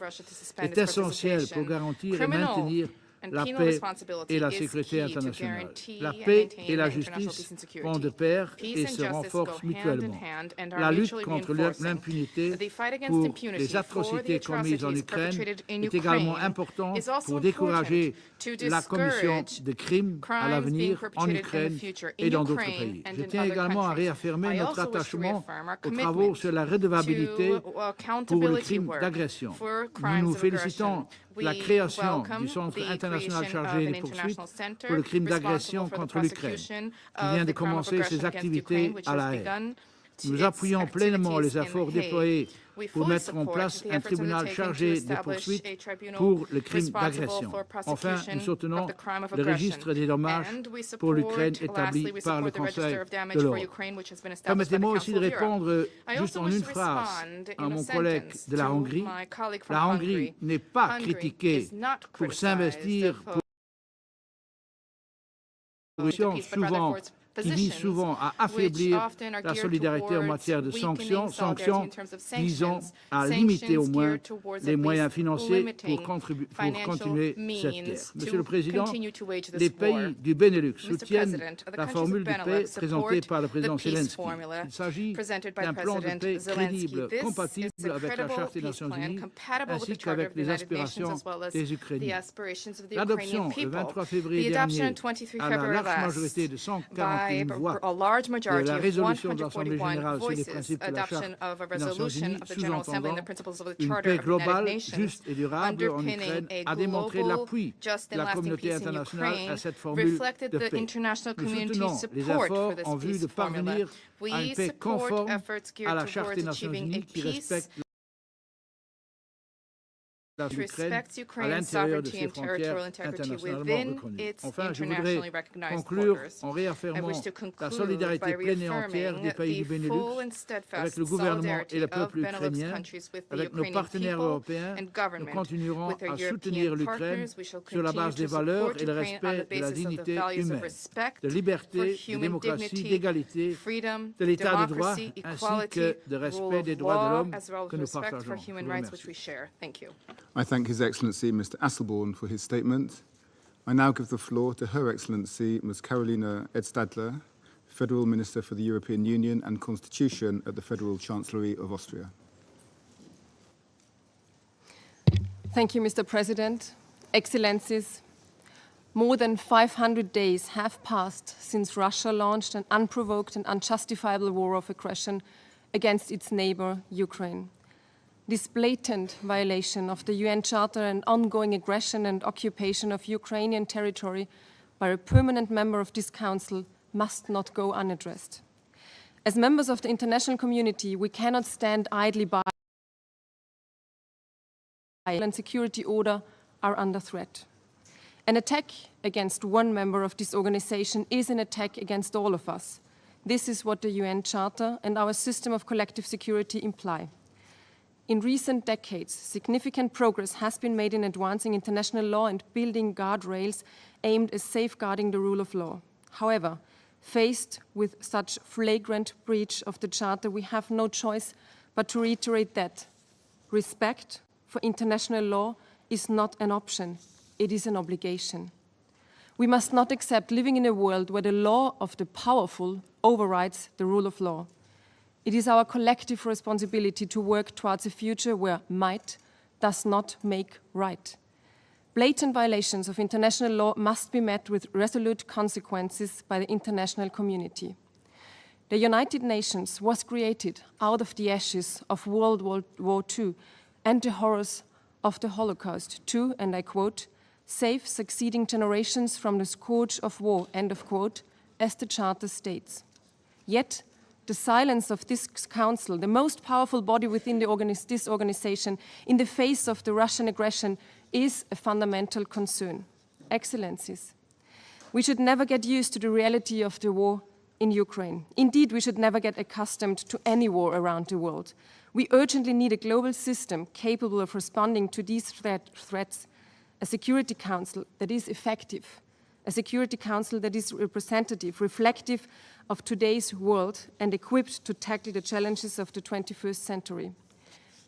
est essentielle pour garantir et maintenir la paix et la sécurité internationale. La paix et la justice vont de pair et se renforcent mutuellement. La lutte contre l'impunité pour les atrocités commises en Ukraine est également importante pour décourager la commission de crimes à l'avenir en Ukraine et dans d'autres pays. Je tiens également à réaffirmer notre attachement aux travaux sur la redevabilité pour le crime d'agression. Nous nous félicitons de la création du Centre international chargé des poursuites pour le crime d'agression contre l'Ukraine, qui vient de commencer ses activités à La Haye. Nous appuyons pleinement les efforts déployés pour mettre en place un tribunal chargé des poursuites pour le crime d'agression. Enfin, nous soutenons le registre des dommages pour l'Ukraine établi par le Conseil de l'Europe. Permettez-moi aussi de répondre juste en une phrase à mon collègue de la Hongrie. La Hongrie n'est pas critiquée pour s'investir qui vise souvent à affaiblir la solidarité en matière de sanctions visant à limiter au moins les moyens financiers pour continuer cette guerre. Monsieur le Président, les pays du Benelux soutiennent la formule de paix présentée par le président Zelensky. Il s'agit d'un plan de paix crédible, compatible avec la Charte des Nations Unies, ainsi qu'avec les aspirations des Ukrainiens. L'adoption le 23 février dernier à la large majorité de 140 voix de la résolution de l'Assemblée générale sur les principes de la Charte des Nations Unies, sous-entendant une paix globale, juste et durable en Ukraine, a démontré l'appui de la communauté internationale à cette formule de paix. Nous soutenons les efforts en vue de parvenir à une paix conforme à la Charte des Nations Unies qui respecte respects Ukraine's sovereignty and territorial integrity within its internationally recognized borders. I wish to conclude by reaffirming the full and steadfast solidarity of Benelux countries with the Ukrainian people and government. With our European partners, we shall continue to support Ukraine on the basis of the values of respect for human dignity, freedom, democracy, equality, rule of law, as well as respect for human rights, which we share. Thank you. I thank His Excellency Mr. Asselborn for his statement. I now give the floor to Her Excellency Ms. Carolina Edstadler, Federal Minister for the European Union and Constitution at the Federal Chancellery of Austria. Thank you, Mr. President. Excellencies, more than 500 days have passed since Russia launched an unprovoked and unjustifiable war of aggression against its neighbor, Ukraine. This blatant violation of the UN Charter and ongoing aggression and occupation of Ukrainian territory by a permanent member of this Council must not go unaddressed. As members of the international community, we cannot stand idly by and security order are under threat. An attack against one member of this organization is an attack against all of us. This is what the UN Charter and our system of collective security imply. In recent decades, significant progress has been made in advancing international law and building guardrails aimed at safeguarding the rule of law. However, faced with such flagrant breach of the Charter, we have no choice but to reiterate that respect for international law is not an option, it is an obligation. We must not accept living in a world where the law of the powerful overrides the rule of law. It is our collective responsibility to work towards a future where might does not make right. Blatant violations of international law must be met with resolute consequences by the international community. The United Nations was created out of the ashes of World War II and the horrors of the Holocaust to, and I quote, save succeeding generations from the scourge of war, end of quote, as the Charter states. Yet, the silence of this Council, the most powerful body within this organization, in the face of the Russian aggression, is a fundamental concern. Excellencies, we should never get used to the reality of the war in Ukraine. Indeed, we should never get accustomed to any war around the world. We urgently need a global system capable of responding to these threats, a Security Council that is effective, a Security Council that is representative, reflective of today's world and equipped to tackle the challenges of the 21st century.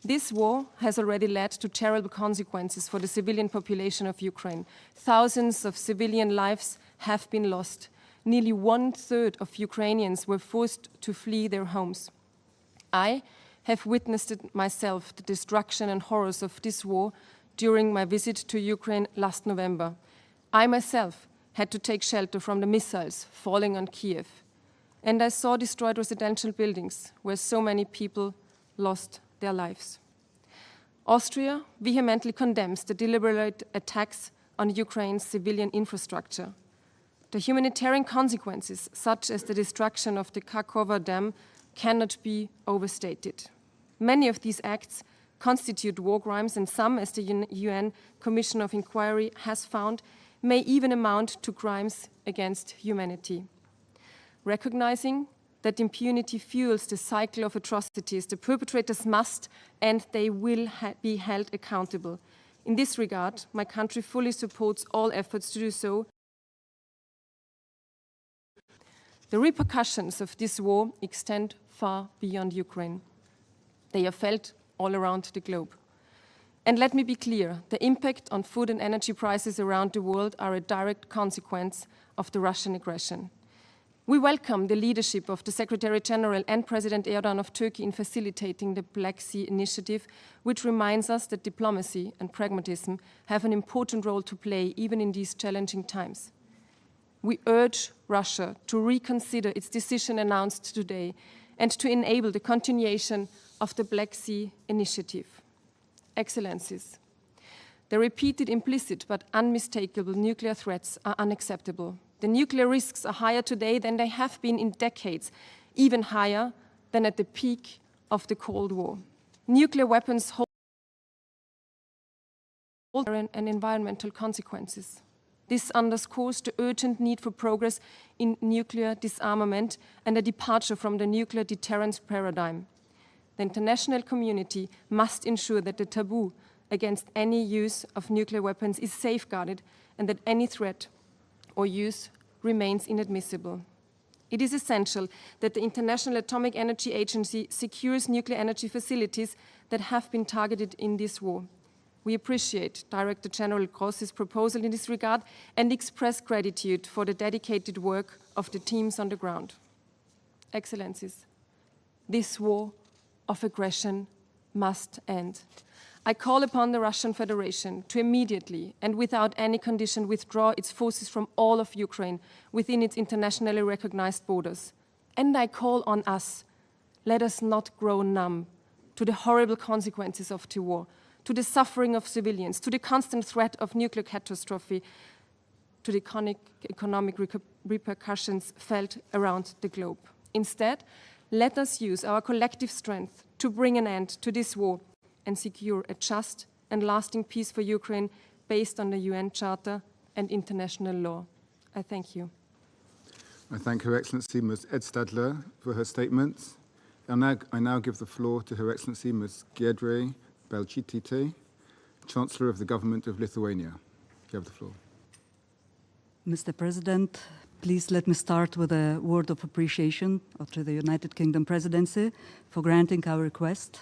This war has already led to terrible consequences for the civilian population of Ukraine. Thousands of civilian lives have been lost. Nearly 1/3 of Ukrainians were forced to flee their homes. I have witnessed it myself, the destruction and horrors of this war during my visit to Ukraine last November. I myself had to take shelter from the missiles falling on Kiev. And I saw destroyed residential buildings where so many people lost their lives. Austria vehemently condemns the deliberate attacks on Ukraine's civilian infrastructure. The humanitarian consequences, such as the destruction of the Kakhovka Dam, cannot be overstated. Many of these acts constitute war crimes, and some, as the UN Commission of Inquiry has found, may even amount to crimes against humanity. Recognizing that impunity fuels the cycle of atrocities, the perpetrators must and they will be held accountable. In this regard, my country fully supports all efforts to do so. The repercussions of this war extend far beyond Ukraine. They are felt all around the globe. And let me be clear, the impact on food and energy prices around the world are a direct consequence of the Russian aggression. We welcome the leadership of the Secretary-General and President Erdogan of Turkey in facilitating the Black Sea Initiative, which reminds us that diplomacy and pragmatism have an important role to play even in these challenging times. We urge Russia to reconsider its decision announced today and to enable the continuation of the Black Sea Initiative. Excellencies, the repeated implicit but unmistakable nuclear threats are unacceptable. The nuclear risks are higher today than they have been in decades, even higher than at the peak of the Cold War. Nuclear weapons hold and environmental consequences. This underscores the urgent need for progress in nuclear disarmament and a departure from the nuclear deterrence paradigm. The international community must ensure that the taboo against any use of nuclear weapons is safeguarded and that any threat or use remains inadmissible. It is essential that the International Atomic Energy Agency secures nuclear energy facilities that have been targeted in this war. We appreciate Director General Gross's proposal in this regard and express gratitude for the dedicated work of the teams on the ground. Excellencies, this war of aggression must end. I call upon the Russian Federation to immediately and without any condition withdraw its forces from all of Ukraine within its internationally recognized borders. And I call on us, let us not grow numb to the horrible consequences of the war, to the suffering of civilians, to the constant threat of nuclear catastrophe, to the economic repercussions felt around the globe. Instead, let us use our collective strength to bring an end to this war and secure a just and lasting peace for Ukraine based on the UN Charter and international law. I thank you. I thank Her Excellency Ms. Edstadler for her statements. I now give the floor to Her Excellency Ms. Giedrė Balčytytė, Chancellor of the Government of Lithuania. You have the floor. Mr. President, please let me start with a word of appreciation to the United Kingdom Presidency for granting our request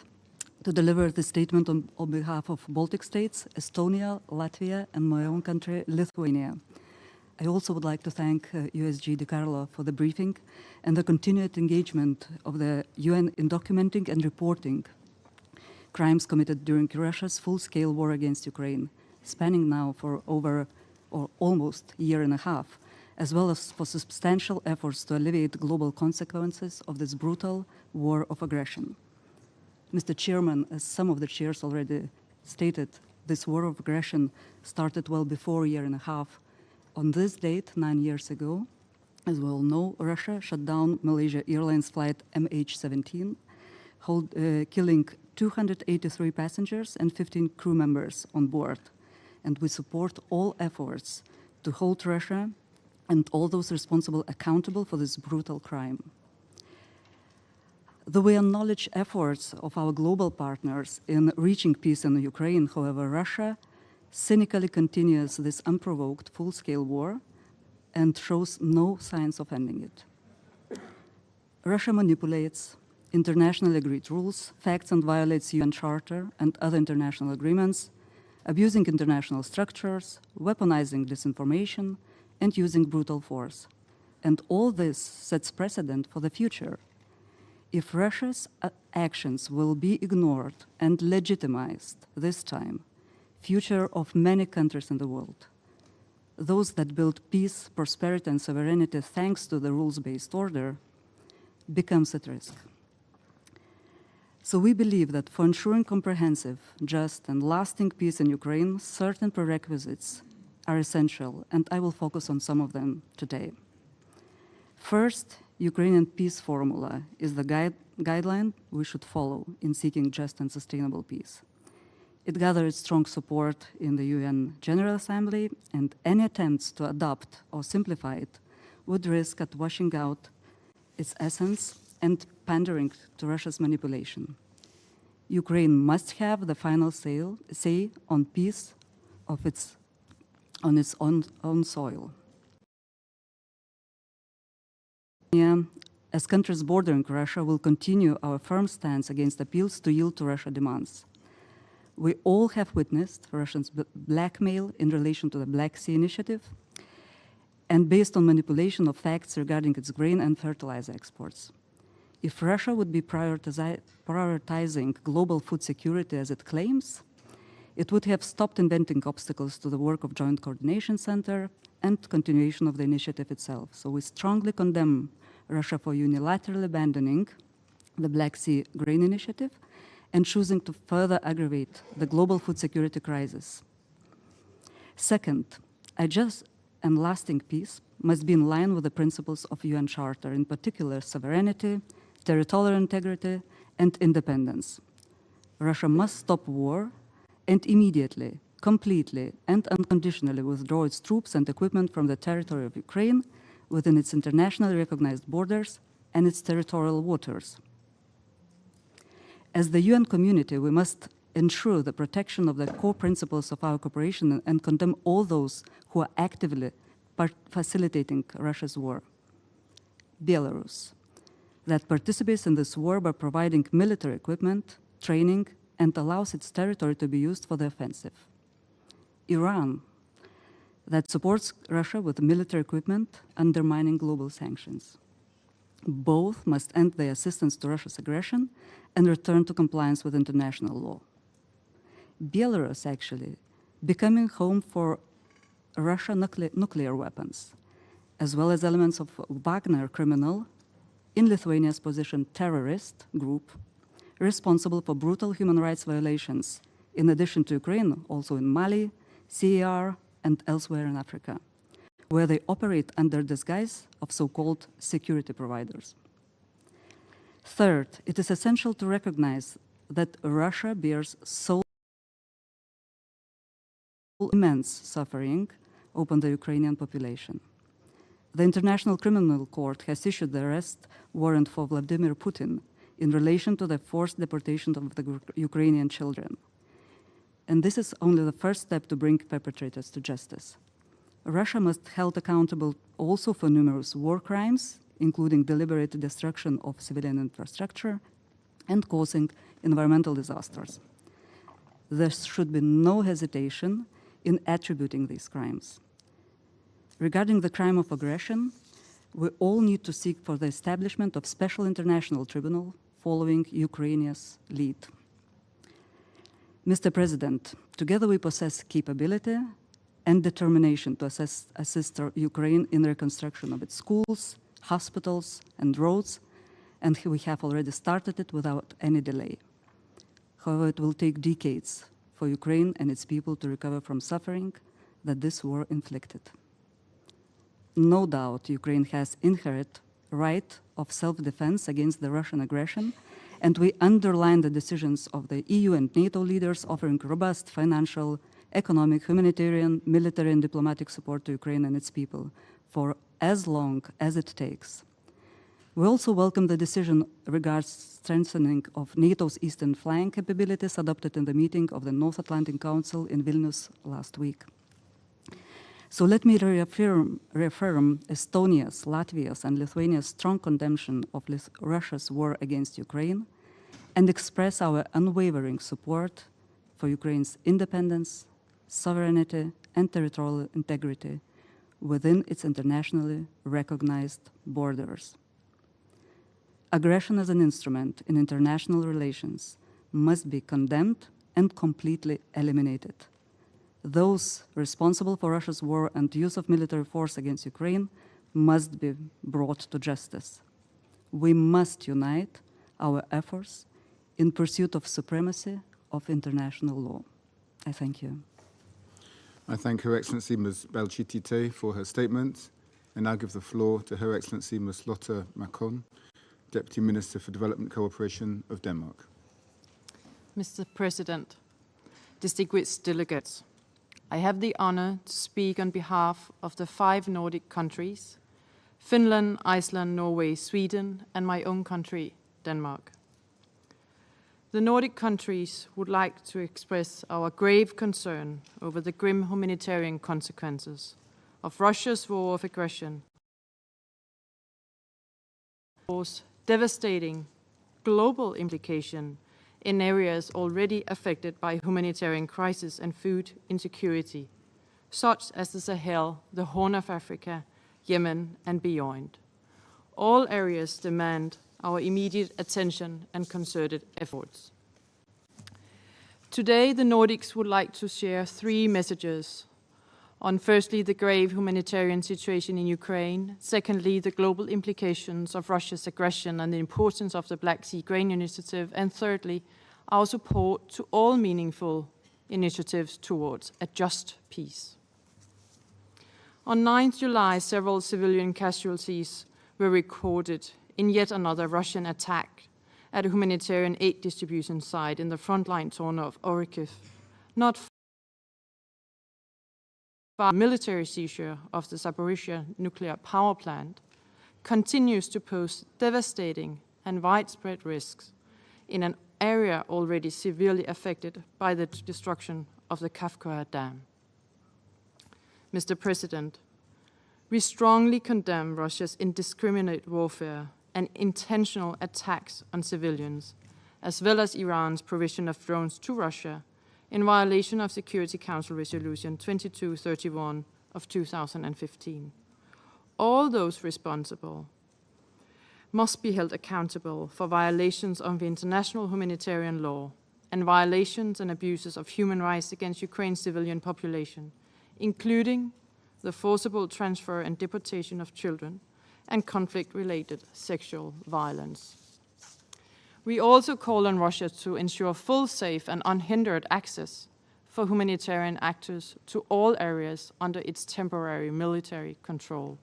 to deliver the statement on behalf of Baltic states, Estonia, Latvia, and my own country, Lithuania. I also would like to thank USG DiCarlo for the briefing and the continued engagement of the UN in documenting and reporting crimes committed during Russia's full-scale war against Ukraine, spanning now for over or almost a year and a half, as well as for substantial efforts to alleviate global consequences of this brutal war of aggression. Mr. Chairman, as some of the chairs already stated, this war of aggression started well before a year and a half. On this date, 9 years ago, as we all know, Russia shut down Malaysia Airlines flight MH17, killing 283 passengers and 15 crew members on board. And we support all efforts to hold Russia and all those responsible accountable for this brutal crime. Though we acknowledge efforts of our global partners in reaching peace in Ukraine, however, Russia cynically continues this unprovoked full-scale war and shows no signs of ending it. Russia manipulates internationally agreed rules, facts, and violates UN Charter and other international agreements, abusing international structures, weaponizing disinformation, and using brutal force. And all this sets precedent for the future. If Russia's actions will be ignored and legitimized this time, future of many countries in the world, those that build peace, prosperity, and sovereignty thanks to the rules-based order, becomes at risk. So we believe that for ensuring comprehensive, just, and lasting peace in Ukraine, certain prerequisites are essential, and I will focus on some of them today. First, Ukrainian peace formula is the guideline we should follow in seeking just and sustainable peace. It gathered strong support in the UN General Assembly, and any attempts to adopt or simplify it would risk at washing out its essence and pandering to Russia's manipulation. Ukraine must have the final say on peace on its own soil. As countries bordering Russia, will continue our firm stance against appeals to yield to Russia's demands. We all have witnessed Russians' blackmail in relation to the Black Sea Initiative and based on manipulation of facts regarding its grain and fertilizer exports. If Russia would be prioritizing global food security as it claims, it would have stopped inventing obstacles to the work of Joint Coordination Center and continuation of the initiative itself. So we strongly condemn Russia for unilaterally abandoning the Black Sea Grain Initiative and choosing to further aggravate the global food security crisis. Second, a just and lasting peace must be in line with the principles of UN Charter, in particular sovereignty, territorial integrity, and independence. Russia must stop war and immediately completely and unconditionally withdraw its troops and equipment from the territory of Ukraine within its internationally recognized borders and its territorial waters. As the UN community, we must ensure the protection of the core principles of our cooperation and condemn all those who are actively facilitating Russia's war. Belarus, that participates in this war by providing military equipment, training, and allows its territory to be used for the offensive. Iran, that supports Russia with military equipment, undermining global sanctions. Both must end their assistance to Russia's aggression and return to compliance with international law. Belarus, actually, becoming home for Russian nuclear weapons, as well as elements of Wagner criminal, in Lithuania's position terrorist group, responsible for brutal human rights violations, in addition to Ukraine, also in Mali, CAR, and elsewhere in Africa, where they operate under disguise of so-called security providers. Third, it is essential to recognize that Russia bears so immense suffering upon the Ukrainian population. The International Criminal Court has issued the arrest warrant for Vladimir Putin in relation to the forced deportation of the Ukrainian children. And this is only the first step to bring perpetrators to justice. Russia must be held accountable also for numerous war crimes, including deliberate destruction of civilian infrastructure and causing environmental disasters. There should be no hesitation in attributing these crimes. Regarding the crime of aggression, we all need to seek for the establishment of special international tribunal following Ukraine's lead. Mr. President, together we possess capability and determination to assist Ukraine in the reconstruction of its schools, hospitals, and roads, and we have already started it without any delay. However, it will take decades for Ukraine and its people to recover from suffering that this war inflicted. No doubt Ukraine has inherent right of self-defense against the Russian aggression, and we underline the decisions of the EU and NATO leaders offering robust financial, economic, humanitarian, military, and diplomatic support to Ukraine and its people for as long as it takes. We also welcome the decision regarding strengthening of NATO's eastern flank capabilities adopted in the meeting of the North Atlantic Council in Vilnius last week. So let me reaffirm Estonia's, Latvia's, and Lithuania's strong condemnation of Russia's war against Ukraine and express our unwavering support for Ukraine's independence, sovereignty, and territorial integrity within its internationally recognized borders. Aggression as an instrument in international relations must be condemned and completely eliminated. Those responsible for Russia's war and use of military force against Ukraine must be brought to justice. We must unite our efforts in pursuit of supremacy of international law. I thank you. I thank Her Excellency Ms. Balchitite for her statement, and now give the floor to Her Excellency Ms. Lotte Macon, Deputy Minister for Development Cooperation of Denmark. Mr. President, distinguished delegates, I have the honor to speak on behalf of the 5 Nordic countries, Finland, Iceland, Norway, Sweden, and my own country, Denmark. The Nordic countries would like to express our grave concern over the grim humanitarian consequences of Russia's war of aggression, devastating global implication in areas already affected by humanitarian crisis and food insecurity, such as the Sahel, the Horn of Africa, Yemen, and beyond. All areas demand our immediate attention and concerted efforts. Today, the Nordics would like to share 3 messages on, firstly, the grave humanitarian situation in Ukraine, secondly, the global implications of Russia's aggression and the importance of the Black Sea Grain Initiative, and thirdly, our support to all meaningful initiatives towards a just peace. On 9th July, several civilian casualties were recorded in yet another Russian attack at a humanitarian aid distribution site in the frontline zone of Orikhiv, not military seizure of the Zaporizhzhia nuclear power plant continues to pose devastating and widespread risks in an area already severely affected by the destruction of the Kafkaya Dam. Mr. President, we strongly condemn Russia's indiscriminate warfare and intentional attacks on civilians, as well as Iran's provision of drones to Russia in violation of Security Council Resolution 2231 of 2015. All those responsible must be held accountable for violations of international humanitarian law and violations and abuses of human rights against Ukraine's civilian population, including the forcible transfer and deportation of children and conflict-related sexual violence. We also call on Russia to ensure full, safe, and unhindered access for humanitarian actors to all areas under its temporary military control,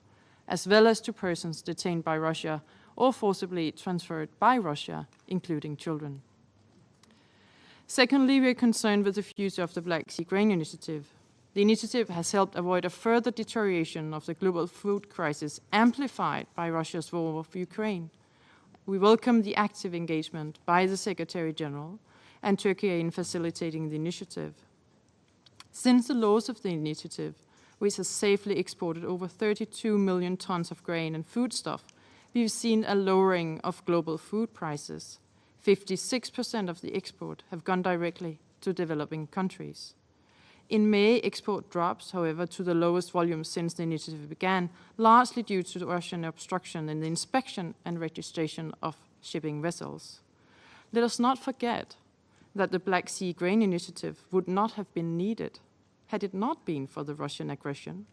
as well as to persons detained by Russia or forcibly transferred by Russia, including children. Secondly, we are concerned with the future of the Black Sea Grain Initiative. The initiative has helped avoid a further deterioration of the global food crisis amplified by Russia's war of Ukraine. We welcome the active engagement by the Secretary General and Turkey in facilitating the initiative. Since the launch of the initiative, which has safely exported over 32 million tons of grain and foodstuff, we've seen a lowering of global food prices. 56% of the export have gone directly to developing countries. In May, export drops, however, to the lowest volume since the initiative began, largely due to the Russian obstruction in the inspection and registration of shipping vessels. Let us not forget that the Black Sea Grain Initiative would not have been needed had it not been for the Russian aggression,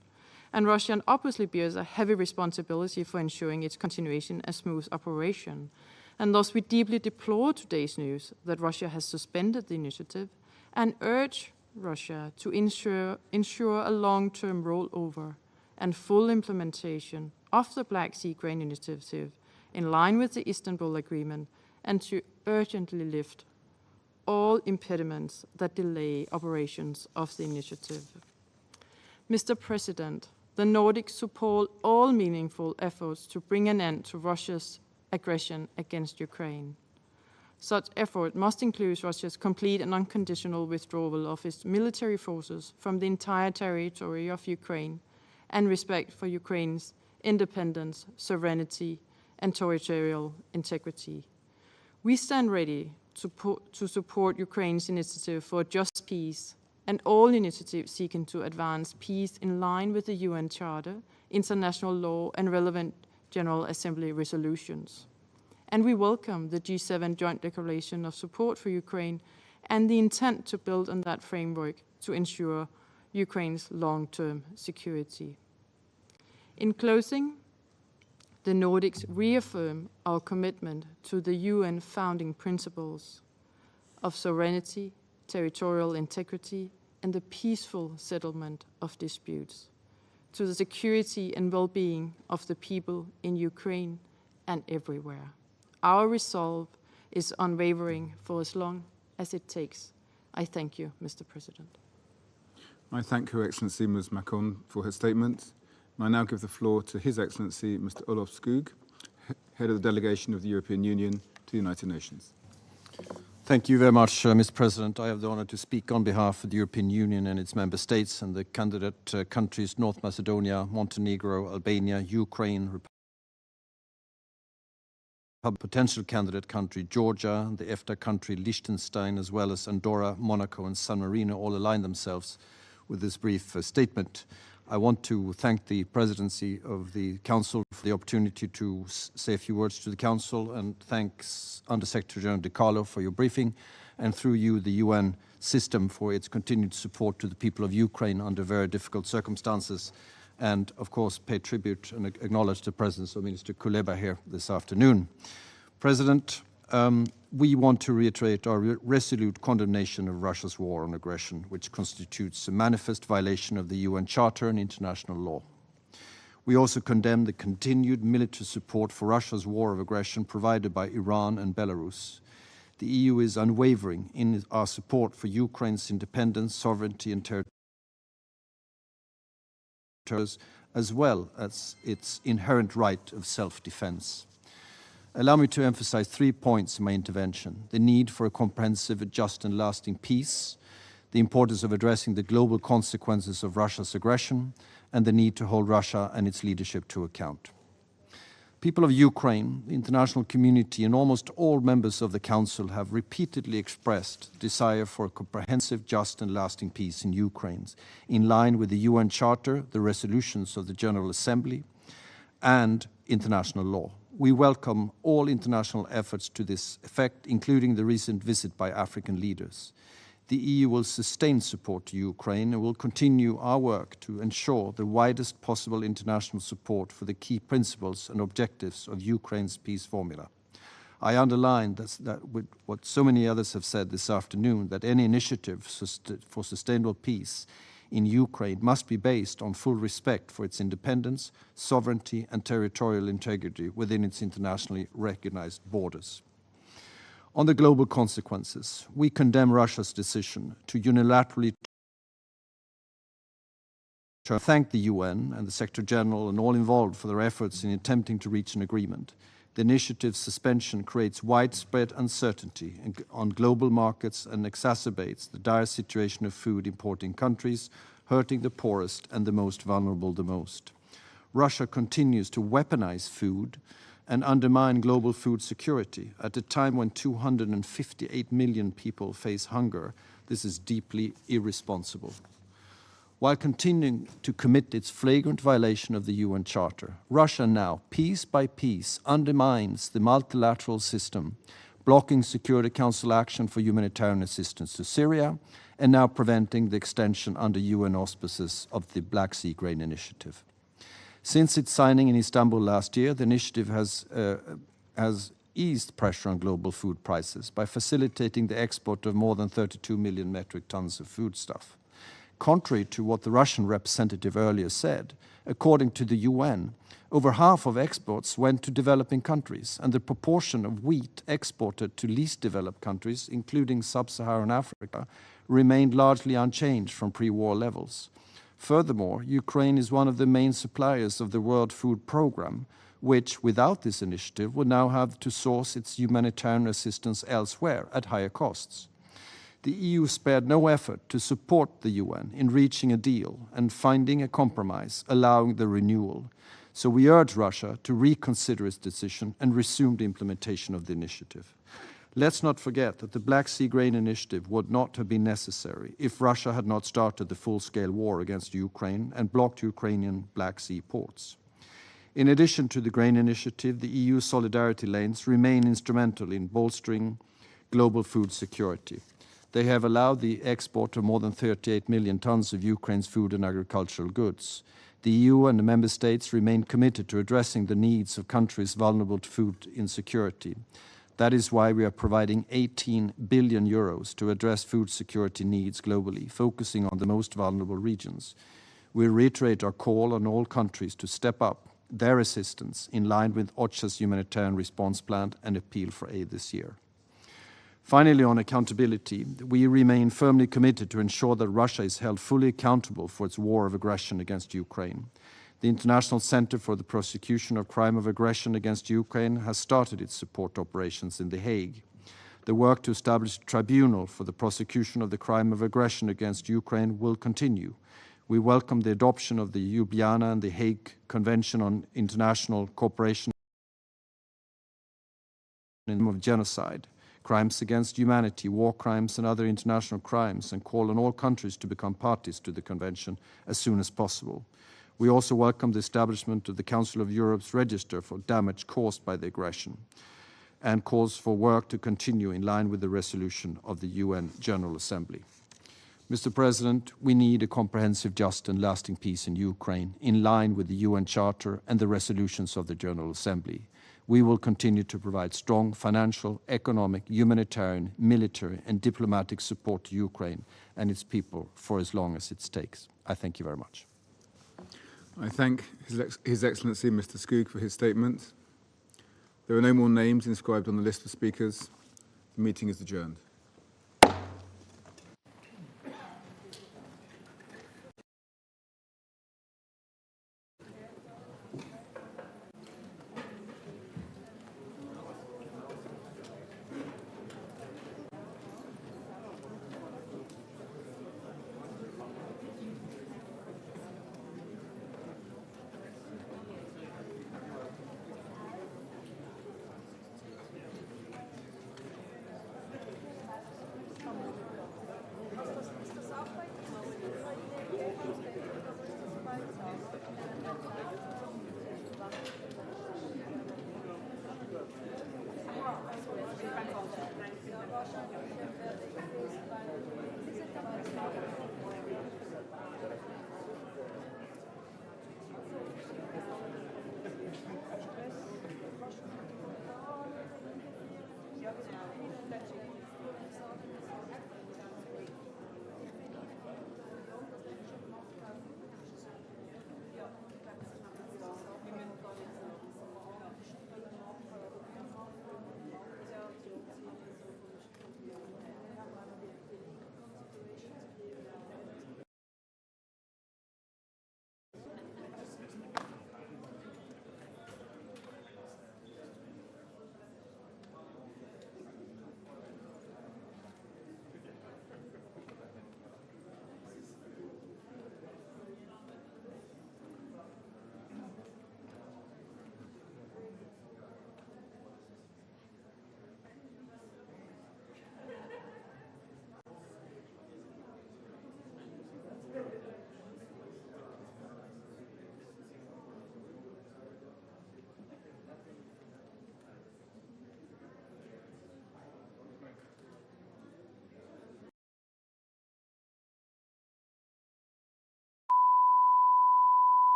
and Russia obviously bears a heavy responsibility for ensuring its continuation a smooth operation. And thus we deeply deplore today's news that Russia has suspended the initiative and urge Russia to ensure a long-term rollover and full implementation of the Black Sea Grain Initiative in line with the Istanbul Agreement, and to urgently lift all impediments that delay operations of the initiative. Mr. President, the Nordics support all meaningful efforts to bring an end to Russia's aggression against Ukraine. Such effort must include Russia's complete and unconditional withdrawal of its military forces from the entire territory of Ukraine and respect for Ukraine's independence, sovereignty, and territorial integrity. We stand ready to support Ukraine's initiative for a just peace and all initiatives seeking to advance peace in line with the UN Charter, international law, and relevant General Assembly resolutions. And we welcome the G7 Joint Declaration of Support for Ukraine and the intent to build on that framework to ensure Ukraine's long-term security. In closing, the Nordics reaffirm our commitment to the UN founding principles of sovereignty, territorial integrity, and the peaceful settlement of disputes, to the security and well-being of the people in Ukraine and everywhere. Our resolve is unwavering for as long as it takes. I thank you, Mr. President. I thank Her Excellency Ms. Macron for her statement. I now give the floor to His Excellency Mr. Olof Skog, Head of the Delegation of the European Union to the United Nations. Thank you very much, Mr. President. I have the honor to speak on behalf of the European Union and its member states and the candidate countries North Macedonia, Montenegro, Albania, Ukraine, potential candidate country Georgia, the EFTA country Liechtenstein, as well as Andorra, Monaco, and San Marino all align themselves with this brief statement. I want to thank the Presidency of the Council for the opportunity to say a few words to the Council, and thanks Under-Secretary General De Carlo for your briefing, and through you the UN system for its continued support to the people of Ukraine under very difficult circumstances, and of course pay tribute and acknowledge the presence of Minister Kuleba here this afternoon. President, we want to reiterate our resolute condemnation of Russia's war on aggression, which constitutes a manifest violation of the UN Charter and international law. We also condemn the continued military support for Russia's war of aggression provided by Iran and Belarus. The EU is unwavering in our support for Ukraine's independence, sovereignty, and territorial terrorists, as well as its inherent right of self-defense. Allow me to emphasize 3 points in my intervention: the need for a comprehensive, just and lasting peace, the importance of addressing the global consequences of Russia's aggression, and the need to hold Russia and its leadership to account. People of Ukraine, the international community, and almost all members of the Council have repeatedly expressed desire for a comprehensive, just and lasting peace in Ukraine, in line with the UN Charter, the resolutions of the General Assembly, and international law. We welcome all international efforts to this effect, including the recent visit by African leaders. The EU will sustain support to Ukraine and will continue our work to ensure the widest possible international support for the key principles and objectives of Ukraine's peace formula. I underline that with what so many others have said this afternoon, that any initiative for sustainable peace in Ukraine must be based on full respect for its independence, sovereignty, and territorial integrity within its internationally recognized borders. On the global consequences, we condemn Russia's decision to unilaterally thank the UN and the Secretary General and all involved for their efforts in attempting to reach an agreement. The initiative's suspension creates widespread uncertainty on global markets and exacerbates the dire situation of food importing countries, hurting the poorest and the most vulnerable the most. Russia continues to weaponize food and undermine global food security. At a time when 258 million people face hunger, this is deeply irresponsible. While continuing to commit its flagrant violation of the UN Charter, Russia now, piece by piece, undermines the multilateral system, blocking Security Council action for humanitarian assistance to Syria, and now preventing the extension under UN auspices of the Black Sea Grain Initiative. Since its signing in Istanbul last year, the initiative has eased pressure on global food prices by facilitating the export of more than 32 million metric tons of foodstuff. Contrary to what the Russian representative earlier said, according to the UN, over half of exports went to developing countries, and the proportion of wheat exported to least developed countries, including sub-Saharan Africa, remained largely unchanged from pre-war levels. Furthermore, Ukraine is one of the main suppliers of the World Food Programme, which, without this initiative, would now have to source its humanitarian assistance elsewhere at higher costs. The EU spared no effort to support the UN in reaching a deal and finding a compromise allowing the renewal. So we urge Russia to reconsider its decision and resume the implementation of the initiative. Let's not forget that the Black Sea Grain Initiative would not have been necessary if Russia had not started the full-scale war against Ukraine and blocked Ukrainian Black Sea ports. In addition to the Grain Initiative, the EU solidarity lanes remain instrumental in bolstering global food security. They have allowed the export of more than 38 million tons of Ukraine's food and agricultural goods. The EU and the member states remain committed to addressing the needs of countries vulnerable to food insecurity. That is why we are providing 18 billion euros to address food security needs globally, focusing on the most vulnerable regions. We reiterate our call on all countries to step up their assistance in line with OCHA's humanitarian response plan and appeal for aid this year. Finally, on accountability, we remain firmly committed to ensure that Russia is held fully accountable for its war of aggression against Ukraine. The International Center for the Prosecution of Crime of Aggression against Ukraine has started its support operations in The Hague. The work to establish a tribunal for the prosecution of the crime of aggression against Ukraine will continue. We welcome the adoption of the Ljubljana and The Hague Convention on International Cooperation of Genocide, crimes against humanity, war crimes and other international crimes, and call on all countries to become parties to the convention as soon as possible. We also welcome the establishment of the Council of Europe's Register for damage caused by the aggression and calls for work to continue in line with the resolution of the UN General Assembly. Mr. President, we need a comprehensive, just and lasting peace in Ukraine in line with the UN Charter and the resolutions of the General Assembly. We will continue to provide strong financial, economic, humanitarian, military and diplomatic support to Ukraine and its people for as long as it takes. I thank you very much. I thank His Excellency Mr. Skoog for his statement. There are no more names inscribed on the list of speakers. The meeting is adjourned.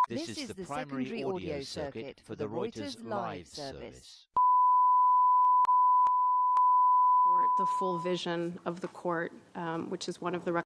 This is the primary audio circuit for the Reuters live service. The full vision of the court, which is one of the